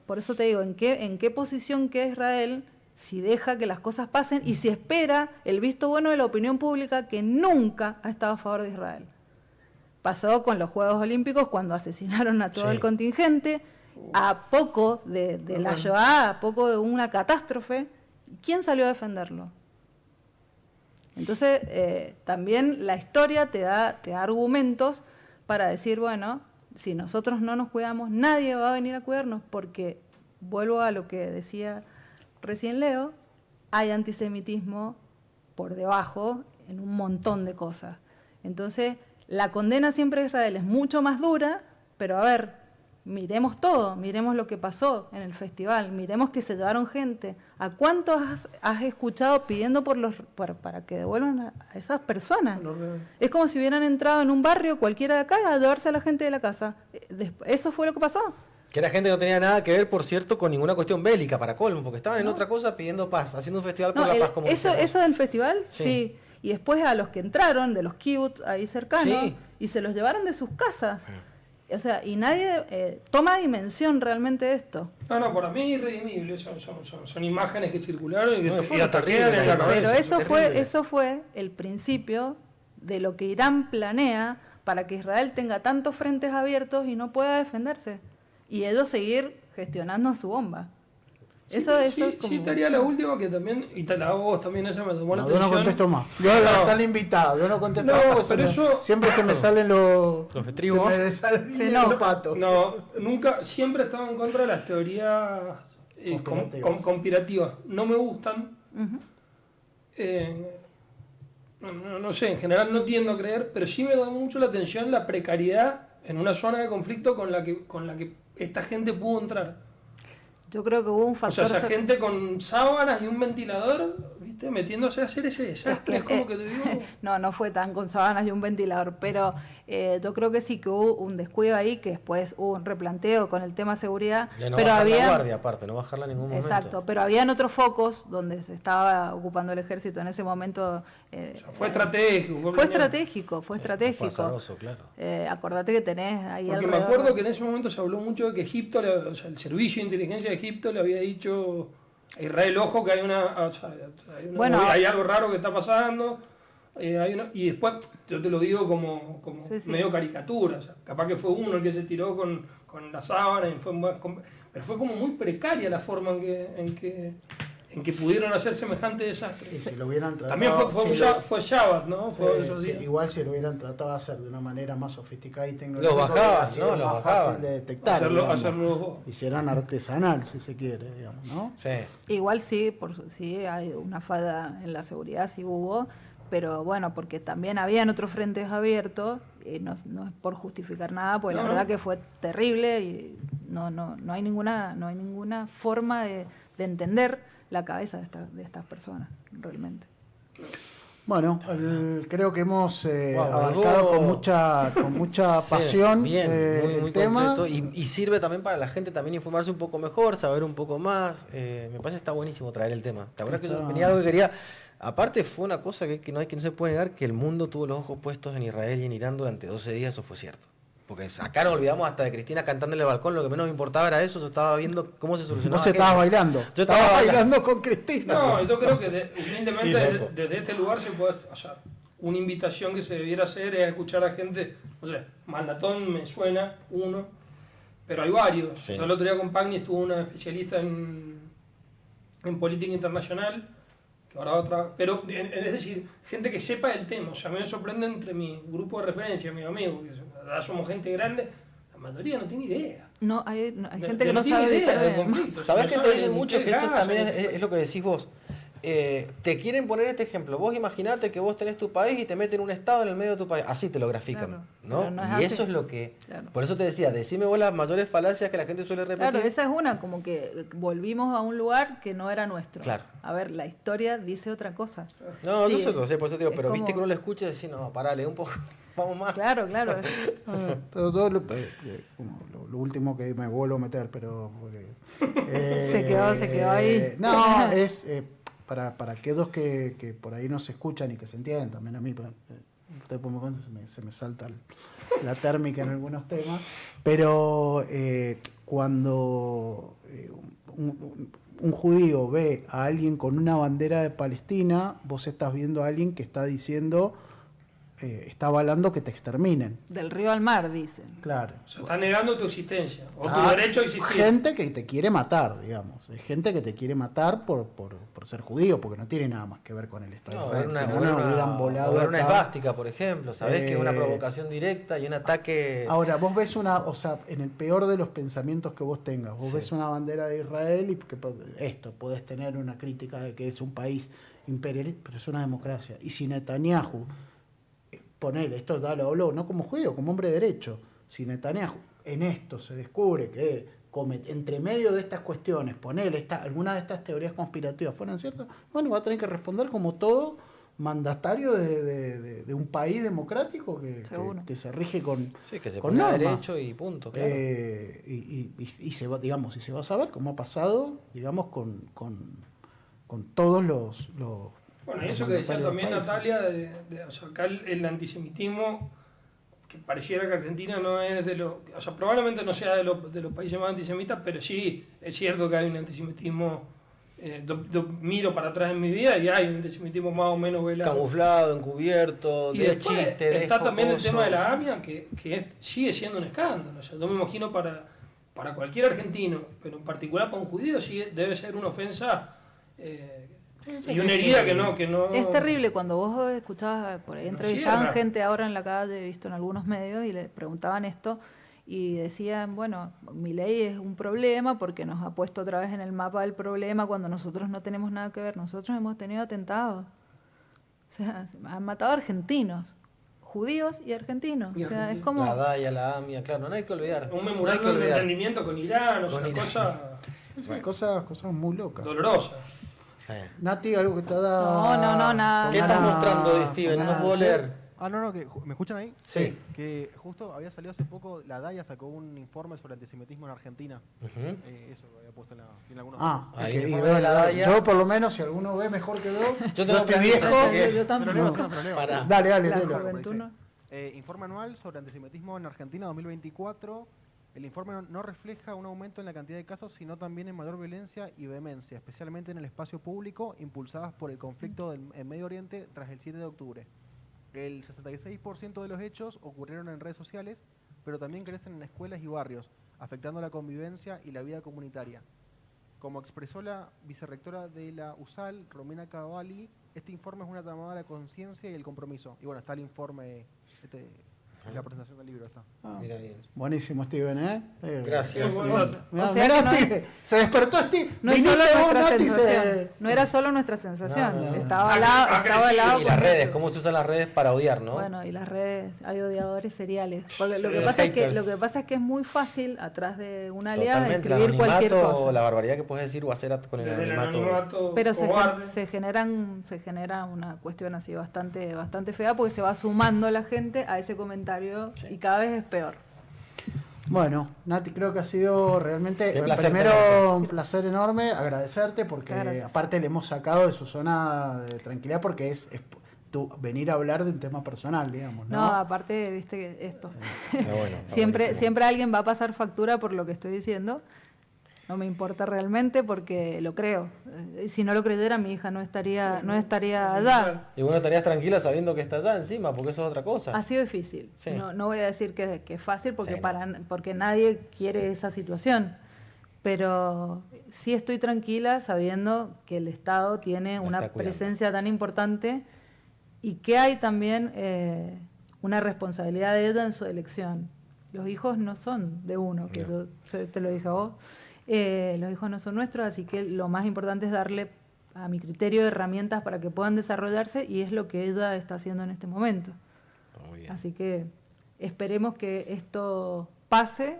por eso te digo, ¿en qué posición queda Israel si deja que las cosas pasen y si espera el visto bueno de la opinión pública que nunca ha estado a favor de Israel? Pasó con los Juegos Olímpicos cuando asesinaron a todo el contingente, a poco de la Shoah, a poco de una catástrofe. ¿Quién salió a defenderlo? Entonces, también la historia te da argumentos para decir, bueno, si nosotros no nos cuidamos, nadie va a venir a cuidarnos, porque, vuelvo a lo que decía recién Leo, hay antisemitismo por debajo en un montón de cosas. Entonces, la condena siempre a Israel es mucho más dura, pero a ver, miremos todo, miremos lo que pasó en el festival, miremos que se llevaron gente. ¿A cuántos has escuchado pidiendo para que devuelvan a esas personas? Es como si hubieran entrado en un barrio cualquiera de acá a llevarse a la gente de la casa. Eso fue lo que pasó. Que era gente que no tenía nada que ver, por cierto, con ninguna cuestión bélica, para colmo, porque estaban en otra cosa pidiendo paz, haciendo un festival por la paz. Como eso del festival, sí. Y después a los que entraron, de los kibbutz ahí cercanos, y se los llevaron de sus casas. O sea, y nadie toma dimensión realmente de esto. No, para mí es irredimible. Son imágenes que circularon y que ataquean en la cabeza. Pero eso fue el principio de lo que Irán planea para que Israel tenga tantos frentes abiertos y no pueda defenderse. Y ellos seguir gestionando su bomba. Eso sí, te haría la última que también, y te la hago vos también, esa me tomó la atención. Yo no contesto más. Están invitados, yo no contesto más. Pero siempre se me salen los estribos. Los patos. No, nunca, siempre he estado en contra de las teorías conspirativas. No me gustan. No sé, en general no tiendo a creer, pero sí me da mucho la atención la precariedad en una zona de conflicto con la que esta gente pudo entrar. Yo creo que hubo un factor... O sea, esa gente con sábanas y un ventilador, ¿viste? Metiéndose a hacer ese desastre, es como que te digo... No fue tan con sábanas y un ventilador, pero yo creo que sí que hubo un descuido ahí, que después hubo un replanteo con el tema seguridad. Ya no pero bajar había... la guardia, aparte, no bajarla en ningún momento. Exacto, pero habían otros focos donde se estaba ocupando el ejército en ese momento. Fue estratégico. Fue estratégico. Fue azaroso, claro. Acordate que tenés ahí porque alrededor... me acuerdo que en ese momento se habló mucho de que Egipto, o sea, el servicio de inteligencia de Egipto le había dicho a Israel, ojo, que hay algo raro que está pasando. Y después, yo te lo digo como medio caricatura, o sea, capaz que fue uno el que se tiró con la sábana, pero fue como muy precaria la forma en en que pudieron hacer semejante desastre. Y si lo hubieran tratado, También fue Shabbat, ¿no? Fue esos sí, días. igual si lo hubieran tratado de hacer de una manera más sofisticada y tecnológica, Los bajaban, hubiera sido ¿no? Los más bajaban. fácil de detectar. digamos. Hacerlo vos. Hicieran artesanal, si se quiere, digamos, ¿no? Sí. Igual sí, sí hay una falla en la seguridad, sí hubo, pero bueno, porque también habían otros frentes abiertos, no es por justificar nada, porque la verdad que fue terrible y no hay ninguna forma de entender la cabeza de estas personas, realmente. Bueno, creo que hemos Wow, abarcado algo- con mucha Sí, pasión bien, muy, muy el tema. completo. Y sirve también para la gente también informarse un poco mejor, saber un poco más. Me parece que está buenísimo traer el tema. ¿Te acuerdas que yo venía algo que quería? Aparte fue una cosa que no se puede negar, que el mundo tuvo los ojos puestos en Israel y en Irán durante 12 días, eso fue cierto. Porque acá nos olvidamos hasta de Cristina cantando en el balcón, lo que menos me importaba era eso, yo estaba viendo cómo se solucionaba. Vos estabas aquello. bailando. Yo estaba bailando con Cristina. No, yo creo que evidentemente Sí, loco. desde este lugar se puede, o sea, una invitación que se debiera hacer es escuchar a gente, no sé, Maldatón me suena, uno, pero hay varios. Sí. Yo el otro día con Pagni estuvo una especialista en política internacional, que ahora otra, pero es decir, gente que sepa el tema. O sea, a mí me sorprende entre mi grupo de referencia, mis amigos, que ya somos gente grande, la mayoría no tiene idea. No, hay gente que no tiene sabe idea del diferenciar. conflicto. ¿Sabés No que te sabe dicen ni mucho qué que esto gas, también ni es, qué- es lo que decís vos? Te quieren poner este ejemplo. Vos imaginate que vos tenés tu país y te meten un estado en el medio de tu país. Así te lo grafican. Claro, ¿no? pero no es Y así. eso es lo que... Claro. Por eso te decía, decime vos las mayores falacias que la gente suele repetir. Claro, esa es una, como que volvimos a un lugar que no era nuestro. Claro. A ver, la historia dice otra cosa. No, Sí, yo sé, por eso te digo, es pero viste como- que uno lo escucha y decís, no, parale un poco, vamos más. Claro. Todo como lo último que me vuelvo a meter, pero... Se quedó ahí. No, es para aquellos que por ahí no se escuchan y que se entienden, también a mí, pues, después se me salta la térmica en algunos temas, pero cuando un judío ve a alguien con una bandera de Palestina, vos estás viendo a alguien que está diciendo, está avalando que te exterminen. Del río al mar, dicen. Claro. O sea, está negando tu existencia o tu Ah, derecho a existir. gente que te quiere matar, digamos. Es gente que te quiere matar por ser judío, porque no tiene nada más que ver con el Estado. No, de ver Israel. una, Si no, ver nos una- hubieran volado o ver una acá. esvástica, por ejemplo, sabés que es una Eh, provocación directa y un ataque... Ahora, vos ves o sea, en el peor de los pensamientos que vos tengas, vos Sí. ves una bandera de Israel y podés tener una crítica de que es un país imperialista, pero es una democracia. Y si Netanyahu, ponele, esto lo habló, no como judío, como hombre de derecho, si Netanyahu en esto se descubre que entre medio de estas cuestiones, ponele, alguna de estas teorías conspirativas fueran ciertas, bueno, va a tener que responder como todo mandatario de un país democrático que se rige con, Sí, que se con ponga normas. derecho y punto, claro. Y se va, digamos, y se va a saber cómo ha pasado, digamos, con todos los Bueno, y los eso que decía mandatarios también del país. Natalia, o sea, acá el antisemitismo, que pareciera que Argentina no es o sea, probablemente no sea de los países más antisemitas, pero sí es cierto que hay un antisemitismo, yo miro para atrás en mi vida y hay un antisemitismo más o menos velado. Camuflado, encubierto, Y de después chiste, de está también el jocoso. tema de la AMIA, que sigue siendo un escándalo. O sea, yo me imagino para cualquier argentino, pero en particular para un judío, sí debe ser una ofensa y una herida que no... Es terrible cuando vos escuchabas, por ahí No entrevistaban cierra. gente ahora en la calle, he visto en algunos medios, y le preguntaban esto, y decían, bueno, Milei es un problema porque nos ha puesto otra vez en el mapa del problema cuando nosotros no tenemos nada que ver. Nosotros hemos tenido atentados. O sea, han matado argentinos, judíos y argentinos. Y o sea, es argentinos. como... La DAIA, la AMIA, claro, no hay que olvidar. Un No hay que memorándum de olvidar. entendimiento con Irán, o Con sea, Irán. cosa Sí, cosas muy locas. dolorosa. Sí. Nati, algo que te da. No, nada. ¿Qué estás mostrando, Steven? No puedo leer. No, ¿me escuchan ahí? Sí. Que justo había salido hace poco, la DAIA sacó un informe sobre antisemitismo en Argentina. Ujú. Eso lo había puesto en algunos. Ahí, ok, y informe de la bueno, DAIA. yo por lo menos, si alguno ve mejor que Yo tengo estoy premisa, viejo. así que- Yo Te lo tampoco. leo, te lo leo. Pará. Dale, La léelo. juventud no. Informe anual sobre antisemitismo en Argentina 2024. El informe no refleja un aumento en la cantidad de casos, sino también en mayor violencia y vehemencia, especialmente en el espacio público, impulsadas por el conflicto en Medio Oriente tras el 7 de octubre. El 66% de los hechos ocurrieron en redes sociales, pero también crecen en escuelas y barrios, afectando la convivencia y la vida comunitaria. Como expresó la vicerrectora de la USAL, Romina Cavalli, este informe es una llamada a la conciencia y el compromiso. Y bueno, está el informe, la presentación del libro está. Mira bien. Buenísimo, Steven, ¿eh? Gracias. Mirá, O sea mirá, que no- Steve, se despertó Steve. No es Viniste solo vos, nuestra Nati, sensación. No era solo nuestra sensación. No. Estaba al lado. Y con las redes, eso. cómo se usan las redes para odiar, ¿no? Bueno, y las redes, hay odiadores seriales. Porque lo que Los pasa haters. lo que pasa es que es muy fácil atrás de una aliada Totalmente, el escribir cualquier anonimato, cosa. la barbaridad que puedes decir o hacer con el Desde el anonimato. anonimato Pero cobarde. se genera una cuestión así bastante fea porque se va sumando la gente a ese comentario y cada vez es peor. Bueno, Nati, creo que ha sido realmente, Qué placer primero tenerte. un placer enorme, agradecerte porque Gracias. aparte le hemos sacado de su zona de tranquilidad porque es tú venir a hablar de un tema personal, digamos, ¿no? No, aparte, viste que esto. Está bueno, está siempre buenísimo. alguien va a pasar factura por lo que estoy diciendo. No me importa realmente porque lo creo. Si no lo creyera, mi hija no estaría allá. Y bueno, estarías tranquila sabiendo que está allá encima, porque eso es otra cosa. Ha sido difícil. Sí. No voy a decir que es fácil porque, Sí, porque nadie quiere esa situación. Pero sí estoy tranquila sabiendo que el Estado tiene La una está cuidando. presencia tan importante y que hay también una responsabilidad de ella en su elección. Los hijos no son de uno, que te lo dije a vos. Los hijos no son nuestros, así que lo más importante es darle, a mi criterio, herramientas para que puedan desarrollarse y es lo que ella está haciendo en este momento. Muy bien. Así que esperemos que esto pase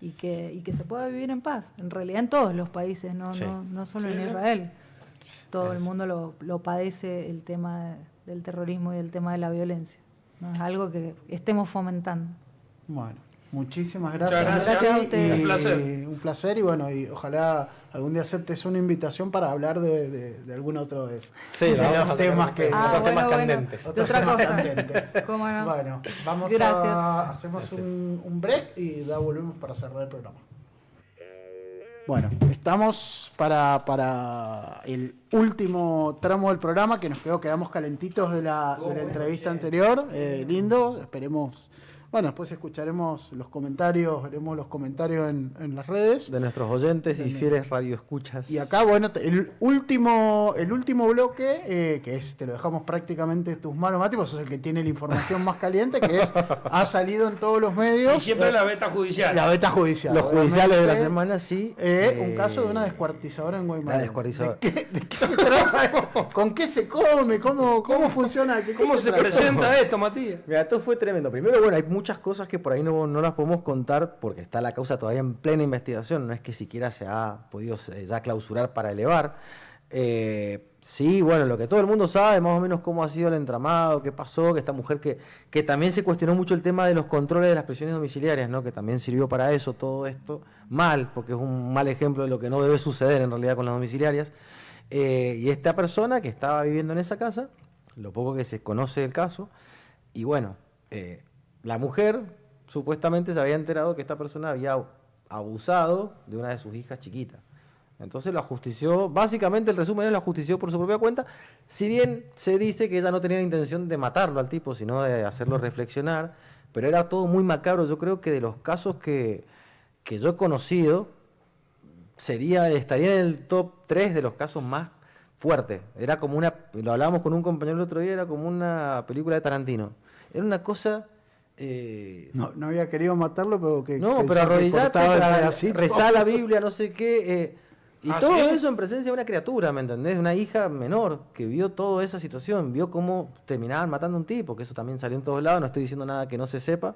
y que se pueda vivir en paz. En realidad en todos los países, no solo en Israel. Todo el mundo lo padece el tema del terrorismo y el tema de la violencia. No es algo que estemos fomentando. Bueno, muchísimas gracias. Muchas gracias a Nati, ustedes. y Un placer. un placer y bueno, y ojalá algún día aceptes una invitación para hablar de algún otro de esos. Sí, de lo vamos a los hacer temas con que ustedes. Otros temas candentes. De otros otra temas cosa. candentes. ¿Cómo no? Bueno, vamos Gracias. hacemos Gracias. un break y ya volvemos para cerrar el programa. Bueno, estamos para el último tramo del programa que quedamos calentitos de la entrevista anterior. Lindo, esperemos. Bueno, después escucharemos los comentarios, veremos los comentarios en las redes. De nuestros oyentes y fieles radioescuchas. Y acá, bueno, el último bloque, que te lo dejamos prácticamente en tus manos, Mati, vos sos el que tiene la información más caliente, que ha salido en todos los medios. Y siempre la beta judicial. La beta judicial. Los judiciales de la obviamente. semana, sí. Un caso de una descuartizadora en Guaymallén. La descuartizadora. ¿De qué se trata esto? ¿Con qué se come? ¿Cómo funciona? ¿Cómo se presenta esto, Matías? Mira, esto fue tremendo. Primero, bueno, hay muchas cosas que por ahí no las podemos contar porque está la causa todavía en plena investigación. No es que siquiera se ha podido ya clausurar para elevar. Sí, bueno, lo que todo el mundo sabe, más o menos cómo ha sido el entramado, qué pasó, que esta mujer que también se cuestionó mucho el tema de los controles de las prisiones domiciliarias, ¿no? Que también sirvió para eso, todo esto mal, porque es un mal ejemplo de lo que no debe suceder en realidad con las domiciliarias. Y esta persona que estaba viviendo en esa casa, lo poco que se conoce del caso, y bueno, la mujer supuestamente se había enterado que esta persona había abusado de una de sus hijas chiquitas. Entonces lo ajustició, básicamente el resumen es lo ajustició por su propia cuenta, si bien se dice que ella no tenía la intención de matarlo al tipo, sino de hacerlo reflexionar, pero era todo muy macabro. Yo creo que de los casos que yo he conocido, estaría en el top 3 de los casos más fuertes. Era como lo hablábamos con un compañero el otro día, era como una película de Tarantino. Era una cosa... No había querido matarlo, pero que No, que pero ya que arrodillate, cortaba el pedacito. rezá la Biblia, no sé qué. Y ¿Ah, todo sí? eso en presencia de una criatura, ¿me entendés? Una hija menor que vio toda esa situación, vio cómo terminaban matando a un tipo, que eso también salió en todos lados, no estoy diciendo nada que no se sepa,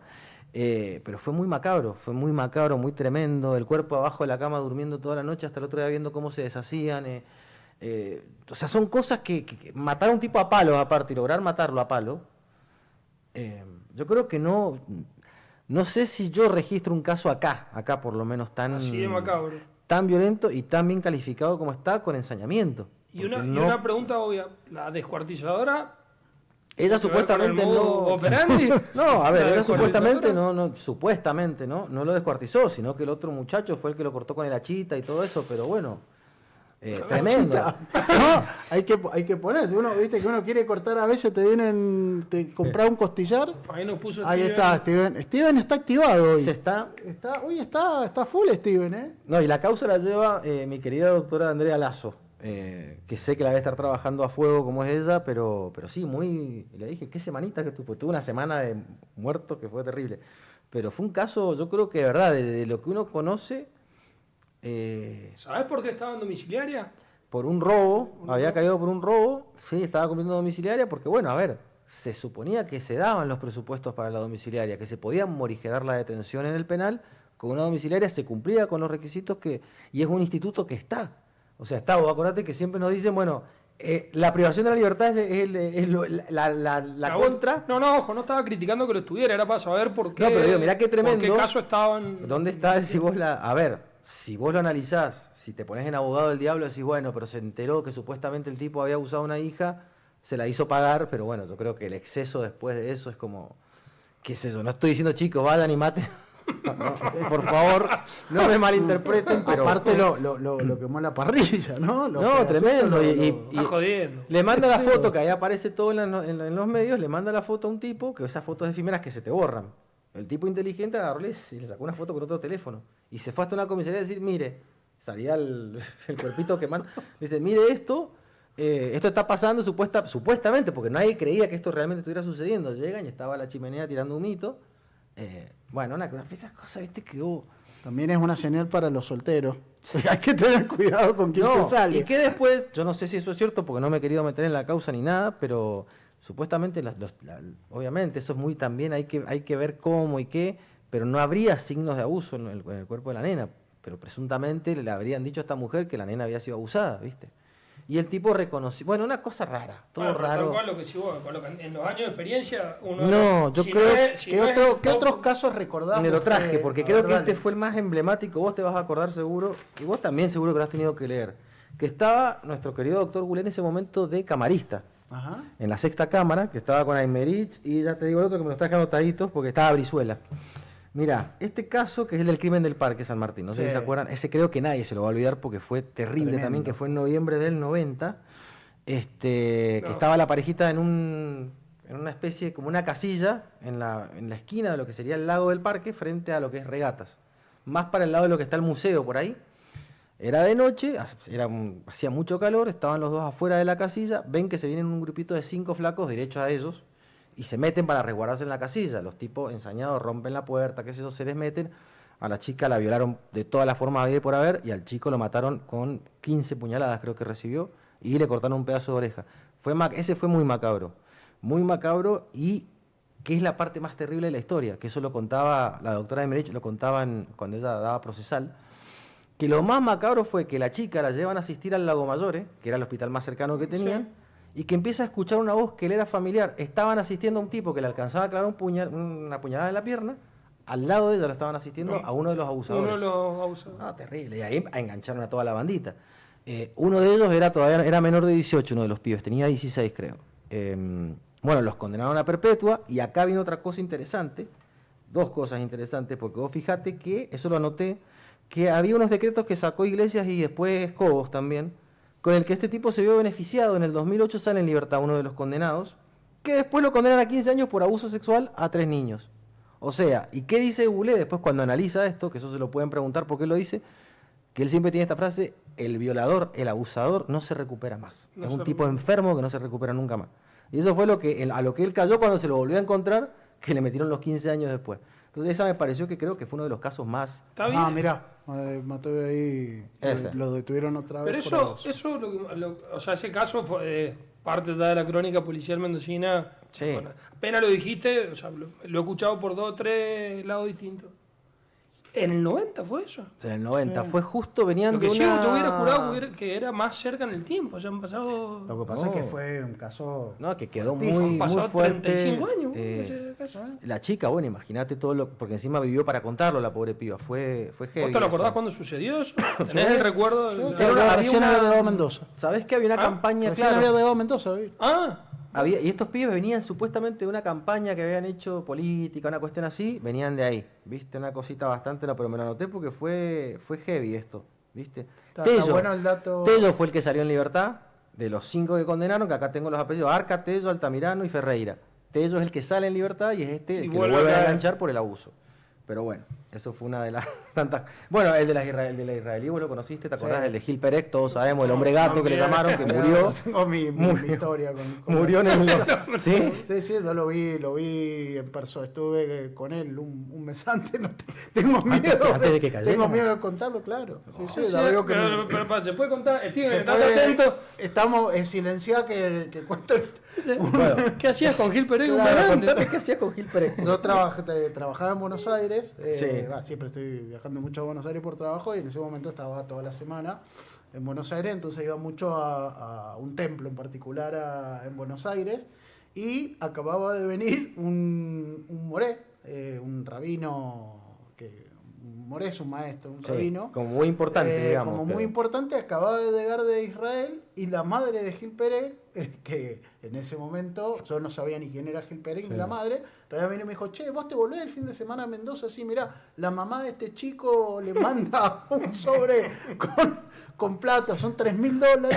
pero fue muy macabro, muy tremendo, el cuerpo abajo de la cama durmiendo toda la noche hasta el otro día viendo cómo se deshacían. O sea, son cosas que matar a un tipo a palos aparte y lograr matarlo a palo, yo creo que no sé si yo registro un caso acá por lo menos Así de macabro. tan violento y tan bien calificado como está, con ensañamiento. Y una, Porque y una pregunta obvia, la descuartizadora... ella ¿tiene que ver con el supuestamente modus no... operandi? No, a ver, ¿La ella supuestamente descuartizadora? no lo descuartizó, sino que el otro muchacho fue el que lo cortó con el hachita y todo eso, pero bueno, Tremendo. No, hay que ponerse. Uno, viste que uno quiere cortar, a veces te comprar un costillar. Ahí nos puso Ahí Steven. está, Steven. Steven está activado hoy. Se está. Hoy está full Steven, ¿eh? No, y la causa la lleva mi querida doctora Andrea Lazo, que sé que la debe estar trabajando a fuego como es ella, pero sí, muy... Le dije, ¿qué semanita que tuvo? Tuve una semana de muertos que fue terrible. Pero fue un caso, yo creo que de verdad, de lo que uno conoce, ¿Sabés por qué estaba en domiciliaria? por un robo, había caído por un robo, sí, estaba cumpliendo domiciliaria, porque bueno, a ver, se suponía que se daban los presupuestos para la domiciliaria, que se podía morigerar la detención en el penal, con una domiciliaria se cumplía con los requisitos y es un instituto que está. O sea, está, vos acordate que siempre nos dicen, bueno, la privación de la libertad la contra. No, ojo, no estaba criticando que lo estuviera, era para saber por qué. No, pero digo, mirá qué tremendo. ¿Por qué caso estaban? ¿Dónde está si vos a ver, si vos lo analizás, si te pones en abogado del diablo, decís, bueno, pero se enteró que supuestamente el tipo había abusado a una hija, se la hizo pagar, pero bueno, yo creo que el exceso después de eso es como, qué sé yo, no estoy diciendo chicos, vayan y maten. No, por favor, no me malinterpreten, pero... Aparte lo quemó la parrilla, ¿no? No, tremendo. Está jodiendo. Le manda la Sí, foto, que ahí aparece todo en los medios, le manda la foto a un tipo, que esas fotos efímeras que se te borran. El tipo inteligente agarró y le sacó una foto con otro teléfono. Y se fue hasta una comisaría a decir, mire, salía el cuerpito que manda. Dice, mire esto está pasando supuestamente, porque nadie creía que esto realmente estuviera sucediendo. Llegan y estaba la chimenea tirando humito. Bueno, una de esas cosas, viste, que hubo. También es una señal para los solteros. Hay que tener cuidado con quién se sale. Y que después, yo no sé si eso es cierto, porque no me he querido meter en la causa ni nada, pero supuestamente, obviamente, eso es muy también, hay que ver cómo y qué, pero no habría signos de abuso en el cuerpo de la nena. Pero presuntamente le habrían dicho a esta mujer que la nena había sido abusada, ¿viste? Y el tipo reconoció, bueno, una cosa rara, todo Bueno, raro. tal cual lo que si vos, con lo que en los años de experiencia uno... No, yo creo ¿Qué otros casos recordamos? Me lo traje, porque A creo ver, que dale. este fue el más emblemático, vos te vas a acordar seguro, y vos también seguro que lo has tenido que leer, que estaba nuestro querido doctor Gulé en ese momento de camarista, Ajá. en la sexta cámara, que estaba con Aymerich, y ya te digo el otro que me lo traje anotaditos, porque estaba Brizuela. Mira, este caso que es el del crimen del Parque San Martín, no sé si se acuerdan, ese creo que nadie se lo va a olvidar porque fue terrible Tremendo. también, que fue en noviembre del 90, que estaba la parejita en una especie, como una casilla, en la esquina de lo que sería el lago del parque, frente a lo que es Regatas. Más para el lado de lo que está el museo por ahí. Era de noche, hacía mucho calor, estaban los dos afuera de la casilla, ven que se vienen un grupito de 5 flacos derechos a ellos, y se meten para resguardarse en la casilla. Los tipos ensañados rompen la puerta, qué sé yo, se les meten. A la chica la violaron de todas las formas habida y por haber, y al chico lo mataron con 15 puñaladas, creo que recibió, y le cortaron un pedazo de oreja. Ese fue muy macabro, y que es la parte más terrible de la historia, que eso lo contaba la doctora Emerich, lo contaban cuando ella daba procesal, que lo más macabro fue que la chica la llevan a asistir al Lago Mayores, que era el hospital más cercano que tenían, y que empieza a escuchar una voz que le era familiar. Estaban asistiendo a un tipo que le alcanzaba a clavar una puñalada en la pierna, al lado de ella lo estaban asistiendo a uno de los abusadores. Uno de los abusadores. Ah, terrible. Y ahí engancharon a toda la bandita. Uno de ellos era menor de 18, uno de los pibes, tenía 16 creo. Bueno, los condenaron a perpetua, y acá viene otra cosa interesante, dos cosas interesantes, porque vos fijate que, eso lo anoté, que había unos decretos que sacó Iglesias y después Cobos también, con el que este tipo se vio beneficiado. En el 2008 sale en libertad uno de los condenados, que después lo condenan a 15 años por abuso sexual a 3 niños. O sea, ¿y qué dice Goulet después cuando analiza esto? Que eso se lo pueden preguntar por qué lo dice, que él siempre tiene esta frase: el violador, el abusador, no se recupera más. Es un tipo enfermo que no se recupera nunca más. Y eso fue a lo que él cayó cuando se lo volvió a encontrar, que le metieron los 15 años después. Entonces esa me pareció que creo que fue uno de los casos más... ¿Está bien? Ah, mirá, Mateo ahí lo detuvieron otra vez. Pero o sea, ese caso fue parte de la crónica policial mendocina. Sí. Bueno, apenas lo dijiste, o sea, lo he escuchado por 2 o 3 lados distintos. ¿En el 90 fue eso? En el 90, fue justo, venían Lo que de sí, una... te hubiera jurado que era más cerca en el tiempo, ya han pasado... Lo que pasa es que fue un caso... No, que quedó fuertísimo. muy, Han pasado muy fuerte. 35 años. ese caso. La chica, bueno, imagínate todo lo... Porque encima vivió para contarlo, la pobre piba. Fue heavy. ¿Vos te lo acordás eso. cuando sucedió eso? ¿Tenés el recuerdo? Recién había llegado a Mendoza. ¿Sabés que había una campaña, Recién claro? había llegado a Mendoza, ¿viste? Y estos pibes venían supuestamente de una campaña que habían hecho política, una cuestión así, venían de ahí. ¿Viste? Una cosita bastante, no, pero me lo anoté porque fue heavy esto. ¿viste? Está bueno el dato. Tello fue el que salió en libertad, de los 5 que condenaron, que acá tengo los apellidos, Arca, Tello, Altamirano y Ferreira. Tello es el que sale en libertad y es este el que lo vuelve a enganchar por el abuso. Pero bueno, eso fue una de las tantas... Bueno, el de la israelí, vos lo conociste, ¿te acordás? El de Gil Perec, todos sabemos, el hombre gato que le llamaron, que murió. Tengo mi historia con murió en el... ¿Sí? Sí, yo lo vi en persona, estuve con él un mes antes, tengo miedo. Antes de que cayera. Tengo miedo de contarlo, claro. Sí, pero ¿se puede contar? Steven, ¿estás atento? Estamos en silencia que cuento. Bueno, ¿Qué hacías con Gil Perec? claro, contame qué hacías con Gil Perec. Yo trabajaba en Buenos Aires, Sí. siempre estoy viajando mucho a Buenos Aires por trabajo y en ese momento estaba toda la semana en Buenos Aires, entonces iba mucho a un templo en particular en Buenos Aires y acababa de venir un moré, un rabino, un moré es un maestro, un rabino. Como muy importante, digamos. Como muy importante, acababa de llegar de Israel y la madre de Gil Perec, que en ese momento yo no sabía ni quién era Gil Perec ni la madre, todavía vino y me dijo, che, vos te volvés el fin de semana a Mendoza, sí, mirá, la mamá de este chico le manda un sobre con plata, son $3.000.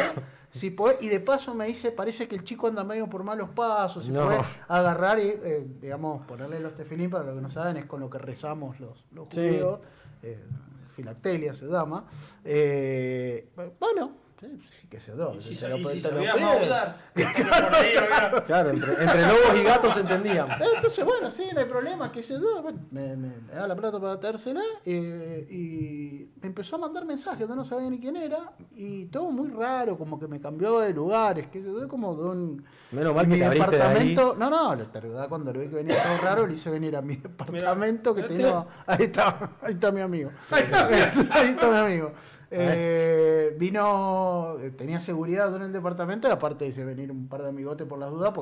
Si podés, y de paso me dice, parece que el chico anda medio por malos pasos, si podés agarrar y, digamos, ponerle los tefilín, para los que no saben, es con lo que rezamos los judíos, filactelia se llama. Bueno, sí, que se do. Y si sabías maudar. Claro, entre lobos y gatos se entendían. Entonces, bueno, sí, no hay problema, que se do. Bueno, me da la plata para traérsela y me empezó a mandar mensajes, yo no sabía ni quién era, y todo muy raro, como que me cambiaba de lugares, que se do, como de un... Menos mal que te abriste de ahí. No, la verdad, cuando lo vi que venía todo raro, lo hice venir a mi departamento, que tenía... Ahí está mi amigo. Ahí está mi amigo. Vino, tenía seguridad en el departamento y aparte hice venir un par de amigotes por las dudas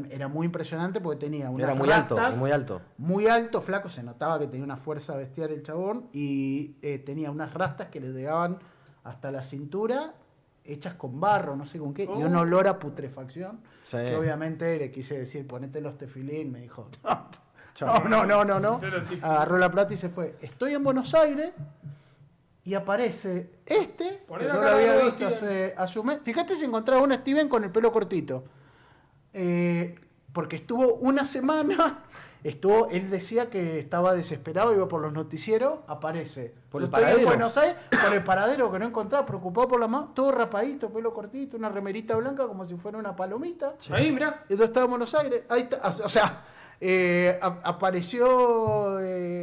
era muy impresionante porque tenía unas Era muy rastas, alto, muy alto. muy alto, flaco, se notaba que tenía una fuerza bestial el chabón y tenía unas rastas que le llegaban hasta la cintura hechas con barro, no sé con qué, y un olor a putrefacción, que obviamente le quise decir, ponete los tefilín, me dijo, no, agarró la plata y se fue. Estoy en Buenos Aires y aparece que yo lo había visto hace un mes. Fíjate si encontraba un Steven con el pelo cortito. Porque estuvo una semana, él decía que estaba desesperado, iba por los noticieros, aparece. ¿Por el Estoy paradero? en Buenos Aires, por el paradero que no encontraba, preocupado por la mano, todo rapadito, pelo cortito, una remerita blanca como si fuera una palomita. Ahí, mirá. Y yo estaba en Buenos Aires, ahí está, o sea... apareció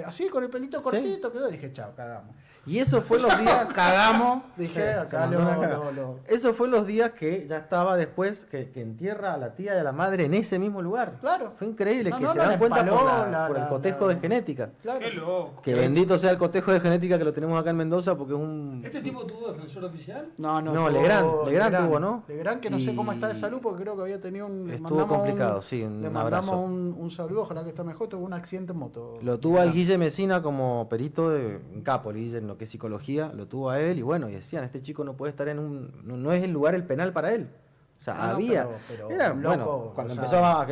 así con el pelito cortito, quedó, dije, chao, cagamos. Y eso fue los días... Cagamos, dije, Sí, acá lo... Eso fue los días que ya estaba después, que entierra a la tía y a la madre en ese mismo lugar. Claro. Fue increíble, No, que no, se la dan cuenta empaló, por el cotejo de genética. Claro. Qué loco. Que bendito sea el cotejo de genética que lo tenemos acá en Mendoza, porque es un... ¿Este tipo tuvo defensor oficial? No, Legrand tuvo, ¿no? Legrand, que no sé Y- cómo está de salud, porque creo que había tenido Estuvo complicado, sí, un le abrazo. mandamos un saludo, ojalá que está mejor, tuvo un accidente en moto. Lo tuvo al Guille Mesina como perito en capo, le dicen lo que es psicología, lo tuvo a él y bueno, y decían, este chico no puede estar no es el lugar el penal para él. O sea, había... pero era, loco, bueno, cuando o sea, empezó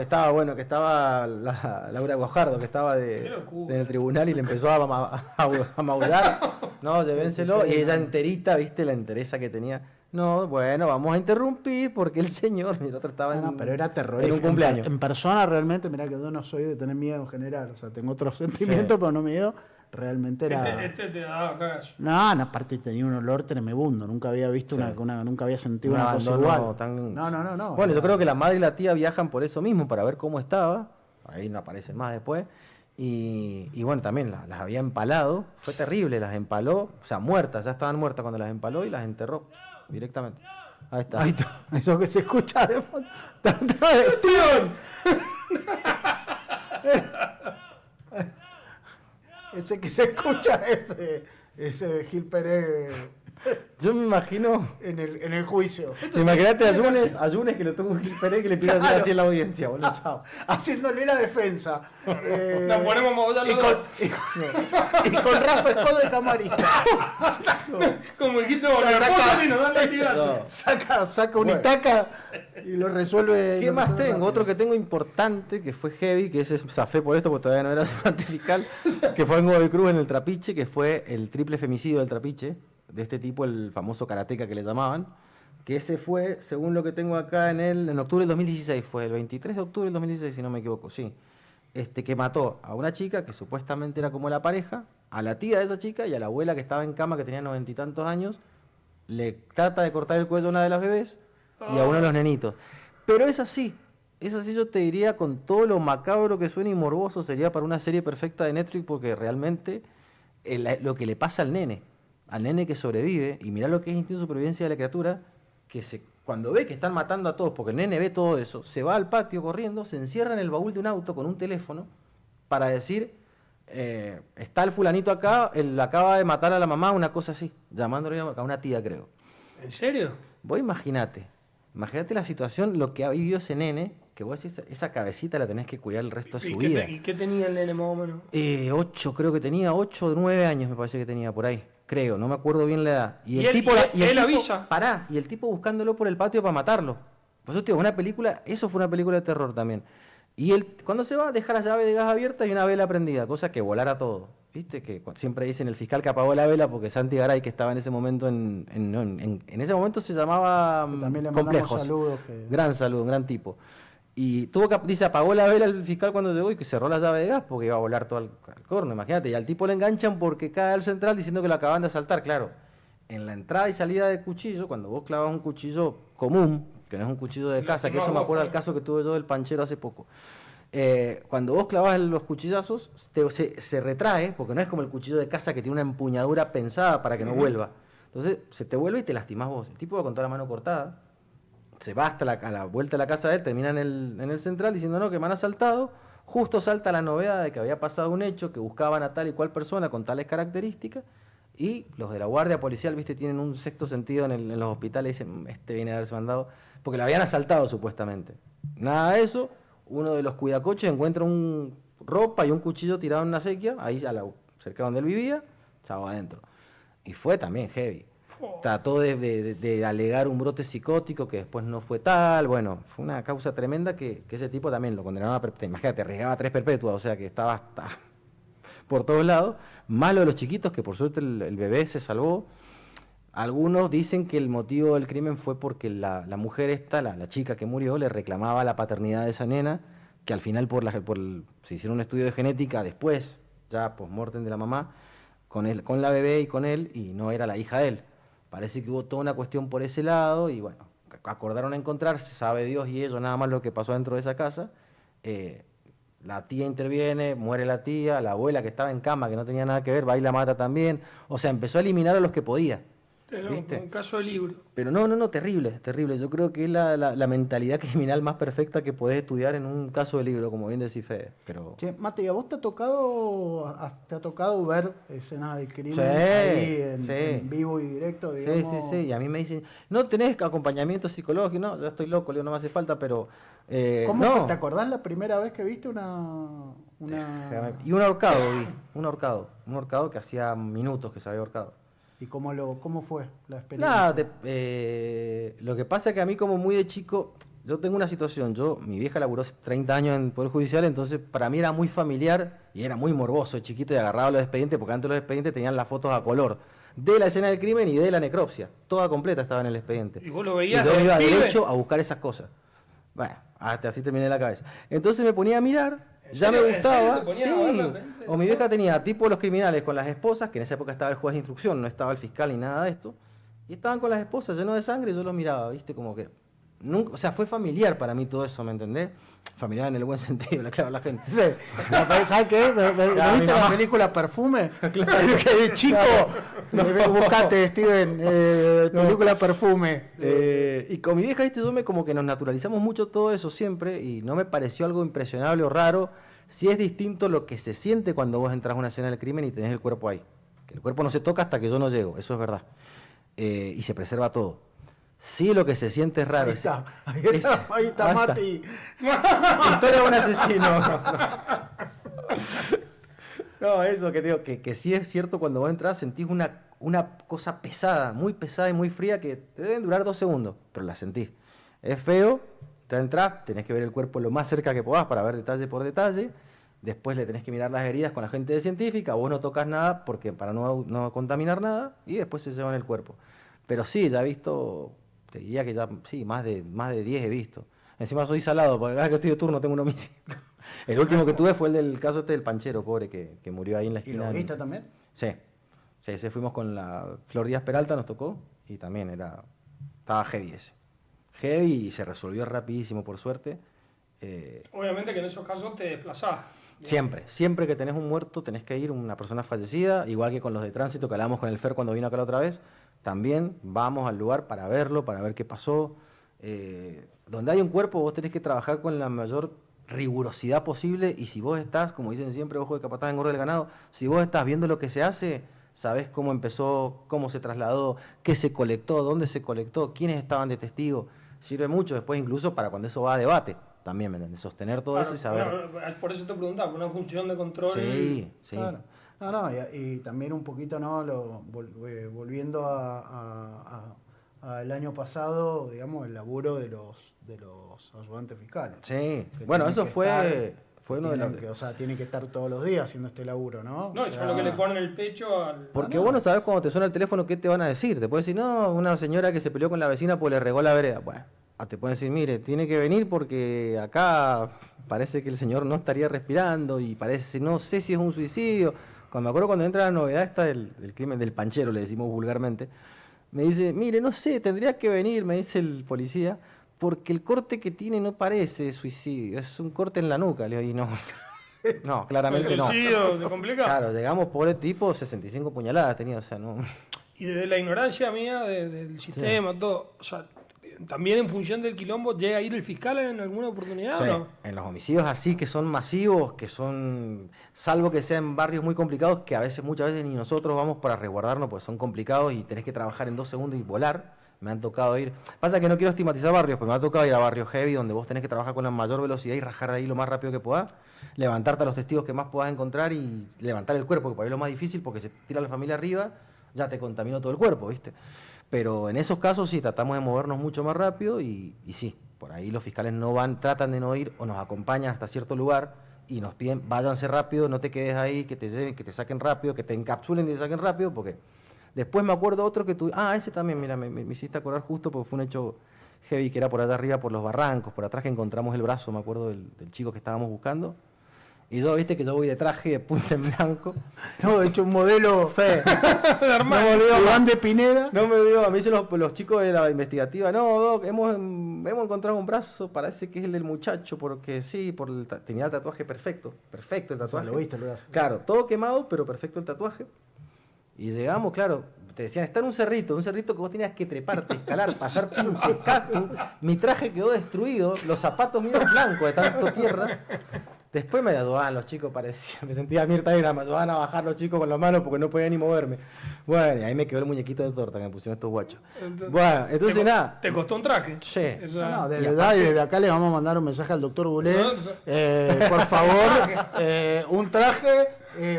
que estaba Laura Guajardo, que estaba Qué locura. en el tribunal y le empezó a maullar. No, llévenselo. Y ella enterita, viste la entereza que tenía. No, bueno, vamos a interrumpir porque el señor, y el otro estaba pero era terrorífico. en un cumpleaños. En persona realmente, mirá que yo no soy de tener miedo en general, o sea, tengo otros sentimientos, pero no miedo. Realmente era... Este te daba cagazo. No, aparte tenía un olor tremebundo, nunca había visto nunca había sentido Un una cosa abandono igual. tan- No. Bueno, yo creo que la madre y la tía viajan por eso mismo, para ver cómo estaba. Ahí no aparecen más después. Y bueno, también las había empalado. Fue terrible, las empaló. O sea, muertas, ya estaban muertas cuando las empaló y las enterró directamente. Ahí está. Ahí está, eso que se escucha de fondo. ¡Steven! Ese que se escucha, ese de Gil Perec Yo me imagino... en el juicio. Imagínate a Yunes que lo tuvo un Pérez que le pide hacer así en la audiencia, boludo. Chao. Haciéndole la defensa. Nos ponemos a maullar los dos. Y con Rafa Escodo de camarista. Como dijiste vos, la esposa y nos da latigazo. Saca un itaca y lo resuelve. ¿Qué más tengo? Otro que tengo importante, que fue heavy, que ese zafé por esto, porque todavía no era santifical, que fue en Godoy Cruz en el Trapiche, que fue el triple femicidio del Trapiche. de este tipo, el famoso karateca que le llamaban, que ese fue, según lo que tengo acá, en octubre del 2016, fue el 23 de octubre del 2016, si no me equivoco, sí. Que mató a una chica que supuestamente era como la pareja, a la tía de esa chica y a la abuela que estaba en cama, que tenía 90 y tantos años, le trata de cortar el cuello a una de las bebés y a uno de los nenitos. Pero es así yo te diría, con todo lo macabro que suena y morboso, sería para una serie perfecta de Netflix, porque realmente lo que le pasa al nene que sobrevive, y mirá lo que es instinto de supervivencia de la criatura, que cuando ve que están matando a todos, porque el nene ve todo eso, se va al patio corriendo, se encierra en el baúl de un auto con un teléfono para decir, está el fulanito acá, él acaba de matar a la mamá, una cosa así, llamándole a una tía, creo. ¿En serio? Vos imagínate la situación, lo que ha vivido ese nene, que vos decís, esa cabecita la tenés que cuidar el resto de su vida. ¿Y qué tenía el nene más o menos? 8, creo que tenía, 8 o 9 años me parece que tenía por ahí. Creo, no me acuerdo bien la edad. ¿Y él avisa? Pará, y el tipo buscándolo por el patio para matarlo. Pues eso, tío, eso fue una película de terror también. Y él, cuando se va, deja la llave de gas abierta y una vela prendida, cosa que volara todo. ¿Viste? Que siempre dicen el fiscal que apagó la vela porque Santi Garay, que estaba en ese momento en ese momento se llamaba también le Complejos. Saludos, Gran saludo, un gran tipo. Y dice, apagó la vela el fiscal cuando llegó y que cerró la llave de gas porque iba a volar todo al corno, imagínate. Y al tipo le enganchan porque cae al central diciendo que lo acaban de asaltar. Claro, en la entrada y salida de cuchillo, cuando vos clavas un cuchillo común, que no es un cuchillo de casa, que eso me acuerda del caso que tuve yo del panchero hace poco. Cuando vos clavas los cuchillazos, se retrae, porque no es como el cuchillo de casa que tiene una empuñadura pensada para que no vuelva. Entonces se te vuelve y te lastimás vos. El tipo va con toda la mano cortada, se va hasta a la vuelta de la casa de él, termina en el central diciendo no, que me han asaltado. Justo salta la novedad de que había pasado un hecho, que buscaban a tal y cual persona con tales características, y los de la guardia policial, viste, tienen un sexto sentido en los hospitales, dicen, viene a haberse mandado, porque lo habían asaltado supuestamente. Nada de eso. Uno de los cuidacoches encuentra ropa y un cuchillo tirado en una acequia, ahí cerca donde él vivía, chavo adentro. Y fue también heavy. Trató de alegar un brote psicótico que después no fue tal. Bueno, fue una causa tremenda que ese tipo también lo condenaron a perpetua. Imagínate, arriesgaba 3 perpetuas, o sea que estaba hasta por todos lados. Más lo de los chiquitos, que por suerte el bebé se salvó. Algunos dicen que el motivo del crimen fue porque la mujer esta, la chica que murió, le reclamaba la paternidad de esa nena, que al final se hicieron un estudio de genética después, ya post-mortem de la mamá, con la bebé y con él, y no era la hija de él. Parece que hubo toda una cuestión por ese lado, y bueno, acordaron a encontrarse, sabe Dios y ellos nada más lo que pasó dentro de esa casa. La tía interviene, muere la tía, la abuela que estaba en cama, que no tenía nada que ver, va y la mata también. O sea, empezó a eliminar a los que podía. ¿Viste? Un caso de libro. Pero no, terrible. Yo creo que es la mentalidad criminal más perfecta que podés estudiar en un caso de libro, como bien decís, Fede. Pero... Che, Mate, ¿a vos te ha tocado ver escenas de crimen Sí, ahí sí. en vivo y directo, digamos? Sí. Y a mí me dicen, ¿no tenés acompañamiento psicológico? No, ya estoy loco, no me hace falta, pero... ¿Cómo no. fue? ¿Te acordás la primera vez que viste Y un ahorcado vi, un ahorcado que hacía minutos que se había ahorcado. ¿Y cómo fue la experiencia? Nada, lo que pasa es que a mí como muy de chico, yo tengo una situación, mi vieja laburó 30 años en el Poder Judicial, entonces para mí era muy familiar y era muy morboso de chiquito y agarraba los expedientes, porque antes los expedientes tenían las fotos a color de la escena del crimen y de la necropsia, toda completa estaba en el expediente. ¿Y vos lo veías? Y yo me iba pibe? derecho a buscar esas cosas. Bueno, hasta así terminé la cabeza. Entonces me ponía a mirar, ya me gustaba. ¿En serio te ponías a verlo? Sí. O mi vieja tenía tipo los criminales con las esposas, que en esa época estaba el juez de instrucción, no estaba el fiscal ni nada de esto. Y estaban con las esposas llenos de sangre y yo los miraba, ¿viste? Como que... Nunca, o sea, fue familiar para mí todo eso, ¿me entendés? Familiar en el buen sentido, claro, la gente. Sí. ¿Sabes qué? ¿Me viste la película Perfume? Claro. Que de chico, buscate, Steven, película Perfume. Y con mi vieja, ¿viste? Como que nos naturalizamos mucho todo eso siempre y no me pareció algo impresionable o raro. Sí es distinto lo que se siente cuando vos entras a una escena del crimen y tenés el cuerpo ahí. Que el cuerpo no se toca hasta que yo no llego, eso es verdad. Y se preserva todo. Sí, lo que se siente es raro. Ahí está Mati. Historia de un asesino. No, eso que digo, que sí es cierto, cuando vos entras sentís una cosa pesada, muy pesada y muy fría, que te deben durar 2 segundos, pero la sentís. Es feo, te entras, tenés que ver el cuerpo lo más cerca que podás para ver detalle por detalle, después le tenés que mirar las heridas con la gente de científica, vos no tocas nada porque para no contaminar nada, y después se llevan el cuerpo. Pero sí, ya he visto, te diría que ya, sí, más de 10 he visto. Encima soy salado, porque cada vez que estoy de turno tengo un homicidio. El último que tuve fue el del caso del Panchero, pobre, que murió ahí en la ¿Y esquina. lo viste también? Sí, ese fuimos con la Flor Díaz Peralta, nos tocó, y también estaba heavy ese. Heavy y se resolvió rapidísimo, por suerte. Obviamente que en esos casos te desplazás. Siempre que tenés un muerto tenés que ir, una persona fallecida, igual que con los de tránsito que hablamos con el Fer cuando vino acá la otra vez, también vamos al lugar para verlo, para ver qué pasó. Donde hay un cuerpo vos tenés que trabajar con la mayor rigurosidad posible, y si vos estás, como dicen siempre, ojo de capataz engorda el ganado, si vos estás viendo lo que se hace, sabés cómo empezó, cómo se trasladó, qué se colectó, dónde se colectó, quiénes estaban de testigo, sirve mucho después incluso para cuando eso va a debate, también, ¿me entiendes? Sostener todo eso y saber. Bueno, por eso te preguntaba, una función de control. Sí. Claro. No, y también un poquito, ¿no? Volviendo al año pasado, digamos, el laburo de los ayudantes fiscales. Sí, Que bueno, tienen eso que fue uno de los... O sea, tienen que estar todos los días haciendo este laburo, ¿no? No, O eso sea, es lo que le ponen el pecho al... Porque vos no sabés cuando te suena el teléfono qué te van a decir. Te pueden decir, no, una señora que se peleó con la vecina porque le regó la vereda. Bueno, te pueden decir, mire, tiene que venir porque acá parece que el señor no estaría respirando y parece, no sé si es un suicidio. Me acuerdo cuando entra la novedad esta del crimen del Panchero, le decimos vulgarmente, me dice, mire, no sé, tendría que venir, me dice el policía, porque el corte que tiene no parece suicidio, es un corte en la nuca. Le digo, y no, no, claramente no. Suicidio, ¿te complica? Claro, llegamos, pobre tipo, 65 puñaladas tenía, o sea, no... Y desde la ignorancia mía del sistema, todo, o sea, también en función del quilombo, ¿llega a ir el fiscal en alguna oportunidad Sí, o no? en los homicidios así que son masivos, que son, salvo que sean barrios muy complicados, que muchas veces ni nosotros vamos para resguardarnos, porque son complicados y tenés que trabajar en 2 segundos y volar. Me han tocado ir, pasa que no quiero estigmatizar barrios, pero me ha tocado ir a barrios heavy donde vos tenés que trabajar con la mayor velocidad y rajar de ahí lo más rápido que podás, levantarte a los testigos que más podás encontrar y levantar el cuerpo, que por ahí es lo más difícil porque se tira la familia arriba, ya te contaminó todo el cuerpo, ¿viste? Pero en esos casos sí, tratamos de movernos mucho más rápido y sí, por ahí los fiscales no van, tratan de no ir o nos acompañan hasta cierto lugar y nos piden, váyanse rápido, no te quedes ahí, que te lleven, que te saquen rápido, que te encapsulen y te saquen rápido, porque después me acuerdo otro que ese también, mira, me hiciste acordar justo porque fue un hecho heavy que era por allá arriba, por los barrancos, por atrás que encontramos el brazo, me acuerdo del chico que estábamos buscando. Y yo, viste que yo voy de traje de punta en blanco. Todo hecho un modelo Iván de Pineda. No me olvido, me dicen los chicos de la investigativa, no, Doc, hemos encontrado un brazo, parece que es el del muchacho, porque sí, tenía el tatuaje perfecto el tatuaje. O sea, lo viste el brazo. Claro, todo quemado, pero perfecto el tatuaje. Y llegamos, claro, te decían, está en un cerrito que vos tenías que treparte, escalar, pasar pinches, cactus. Mi traje quedó destruido, los zapatos míos blancos de tanto tierra. Después me ayudaban los chicos, me sentía Mirta Era, me ayudaban a bajar los chicos con las manos porque no podía ni moverme. Bueno, y ahí me quedó el muñequito de torta que me pusieron estos guachos. Bueno, entonces nada. ¿Te costó un traje? Sí. Esa... Desde acá le vamos a mandar un mensaje al doctor Boulet. Por favor, un traje,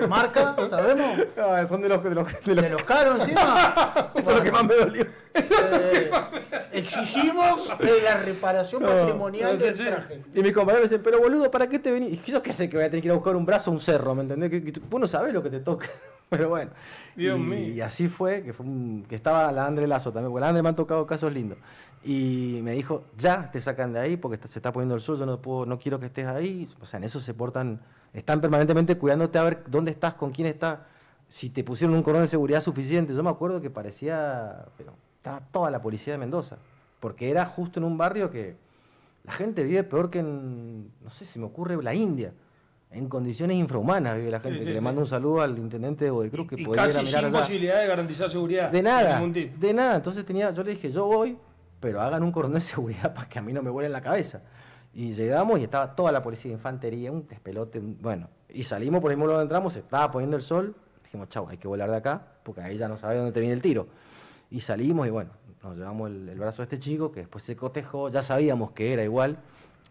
marca, ¿sabemos? No, son de los caros encima. Eso es lo que más me dolió. Exigimos la reparación patrimonial del traje. Y mis compañeros me dicen, pero boludo, ¿para qué te venís? Y yo qué sé que voy a tener que ir a buscar un brazo o un cerro, ¿me entendés? Que vos no sabés lo que te toca. Pero bueno. Dios mío. Y así fue, que estaba la Andre Lazo también, porque la Andre me han tocado casos lindos. Y me dijo, ya te sacan de ahí porque se está poniendo el sol, yo no quiero que estés ahí. O sea, en eso se portan, están permanentemente cuidándote a ver dónde estás, con quién estás, si te pusieron un cordón de seguridad suficiente. Yo me acuerdo que parecía, pero estaba toda la policía de Mendoza, porque era justo en un barrio que la gente vive peor que en, no sé, se me ocurre, la India. En condiciones infrahumanas vive la gente. Sí, que le mando un saludo al intendente de Godecruz que y podría ir a casi mirar sin allá. posibilidad de garantizar seguridad. De nada, ningún tipo. de nada. Entonces yo le dije, yo voy, pero hagan un cordón de seguridad para que a mí no me vuelen la cabeza. Y llegamos y estaba toda la policía de infantería, un despelote, bueno. Y salimos por el mismo lado donde entramos, se estaba poniendo el sol. Dijimos, chau, hay que volar de acá, porque ahí ya no sabés dónde te viene el tiro. Y salimos y bueno, nos llevamos el brazo de este chico, que después se cotejó, ya sabíamos que era igual.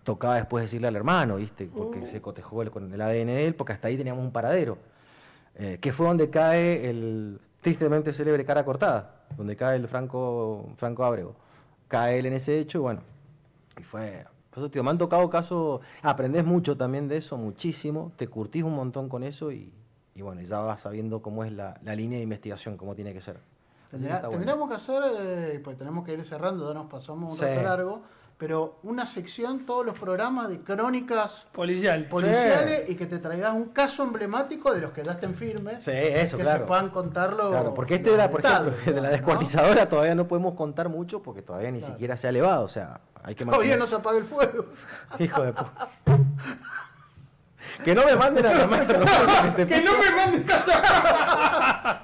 Tocaba después decirle al hermano, ¿viste? Porque se cotejó con el ADN de él, porque hasta ahí teníamos un paradero. Que fue donde cae el tristemente célebre Cara Cortada, donde cae el Franco Ábrego. Cae él en ese hecho, y bueno, y fue Por eso, tío, me han tocado casos, aprendés mucho también de eso, muchísimo, te curtís un montón con eso y bueno, ya vas sabiendo cómo es la línea de investigación, cómo tiene que ser. Así que está bueno. Tendríamos que hacer, pues tenemos que ir cerrando, ya nos pasamos un rato largo, pero una sección, todos los programas de crónicas policiales y que te traigas un caso emblemático de los que ya estén firmes. Sí, eso, que claro. se puedan contarlo. Claro, porque este era, por ejemplo, de la descuartizadora todavía no podemos contar mucho porque todavía ni siquiera se ha elevado, o sea, hay que todavía no se apaga el fuego. Hijo de puta. Que no me manden a llamar. Que no me manden a llamar.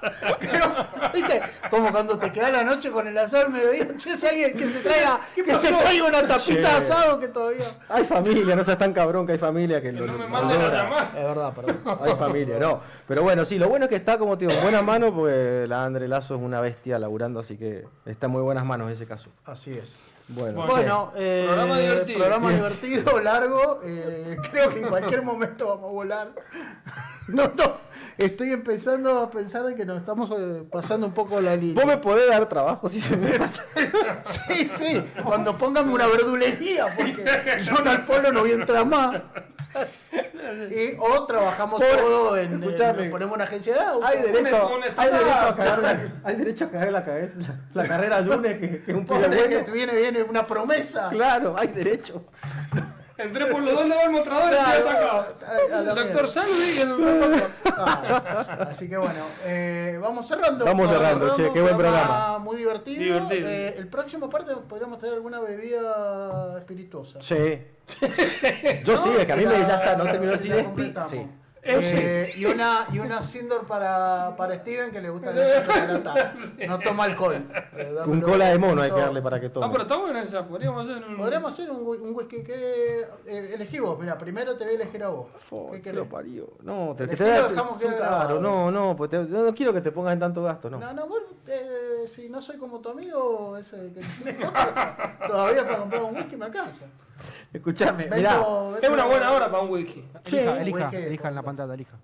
¿Viste? Como cuando te queda la noche con el asado al mediodía, che, es alguien que se traiga una tapita de asado que todavía. Hay familia, no seas tan cabrón que hay familia que no lo me manden a llamar. Es verdad, perdón. Hay familia, no. Pero bueno, sí, lo bueno es que está, como te digo, en buenas manos, porque la André Lazo es una bestia laburando, así que está en muy buenas manos en ese caso. Así es. Bueno, programa divertido, largo. Creo que en cualquier momento vamos a volar. No, estoy empezando a pensar de que nos estamos pasando un poco la línea. ¿Vos me podés dar trabajo si se me pasa? Sí, cuando pongan una verdulería, porque yo al pueblo no voy a entrar más. O trabajamos todo ponemos una agencia de auto. Hay derecho a cagar la carrera Yune, que es un pibe bueno. Que viene una promesa. Claro, hay derecho. Entré por los dos lados del mostrador y estoy atacado. El doctor Salvi y el doctor. Así que bueno, vamos cerrando. Che, qué buen programa. Muy divertido. El próximo parte podríamos tener alguna bebida espirituosa. Sí. Yo sí, es que a mí ya está, no terminó de decir sí. Y una Sindor para Steven, que le gusta el chocolate. No toma alcohol. Un cola de mono hay que darle para que tome. Ah, pero está buena esa. Podríamos hacer un whisky que elegí vos. Mira, primero te voy a elegir a vos. ¿Qué querés? Lo parió. No, te dejamos que claro, no, pues no quiero que te pongas en tanto gasto, no. No, bueno, si no soy como tu amigo, ese que tiene todavía para comprar un whisky me alcanza. Escuchame, mirá. Es una buena hora para un whisky. Elija en la pantalla, elija.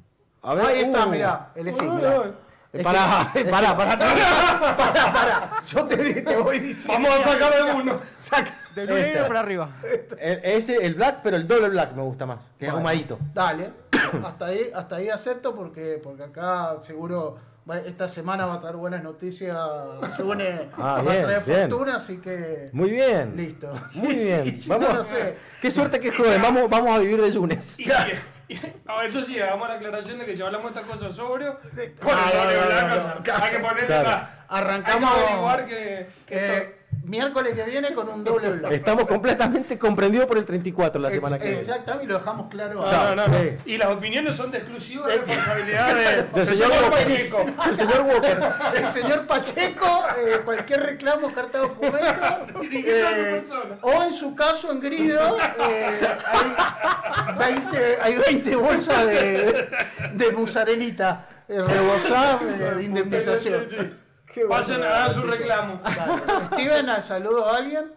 A ver, ahí está, mirá, elegí, mirá. Pará. Yo te voy diciendo. Vamos a sacar de uno. De negro para arriba. El black, pero el doble black me gusta más, que es ahumadito. Dale, hasta ahí acepto porque acá seguro esta semana va a traer buenas noticias. Sune va a traer fortuna, así que. Muy bien. Listo. Muy bien. Vamos, no sé. Qué suerte que joden, vamos a vivir de Yunes. Eso sí, hagamos la aclaración de que si hablamos de estas cosas sobrio, con el doble blanco, hay que ponerle arrancamos hay que averiguar que miércoles que viene con un doble blanco. Estamos completamente comprendidos por el 34 la semana que viene. Exactamente, y lo dejamos claro. No. Y las opiniones son de exclusiva responsabilidad del señor Pacheco. El señor Walker. El señor Pacheco, cualquier reclamo, carta de documento. O en su caso, en Grido, hay 20 bolsas de mozzarellita rebosada de indemnización. Pasen a dar su reclamo. Steven, saludos a alguien.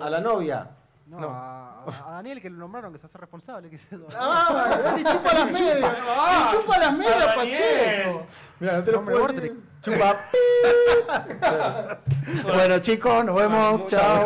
A la novia. No. A Daniel, que lo nombraron, que se hace responsable. Que se... le chupa las medias. Le chupa las medias, Pacheco. Mira, no te lo puedo decir. Chupa. Bueno, chicos, nos vemos. Chao.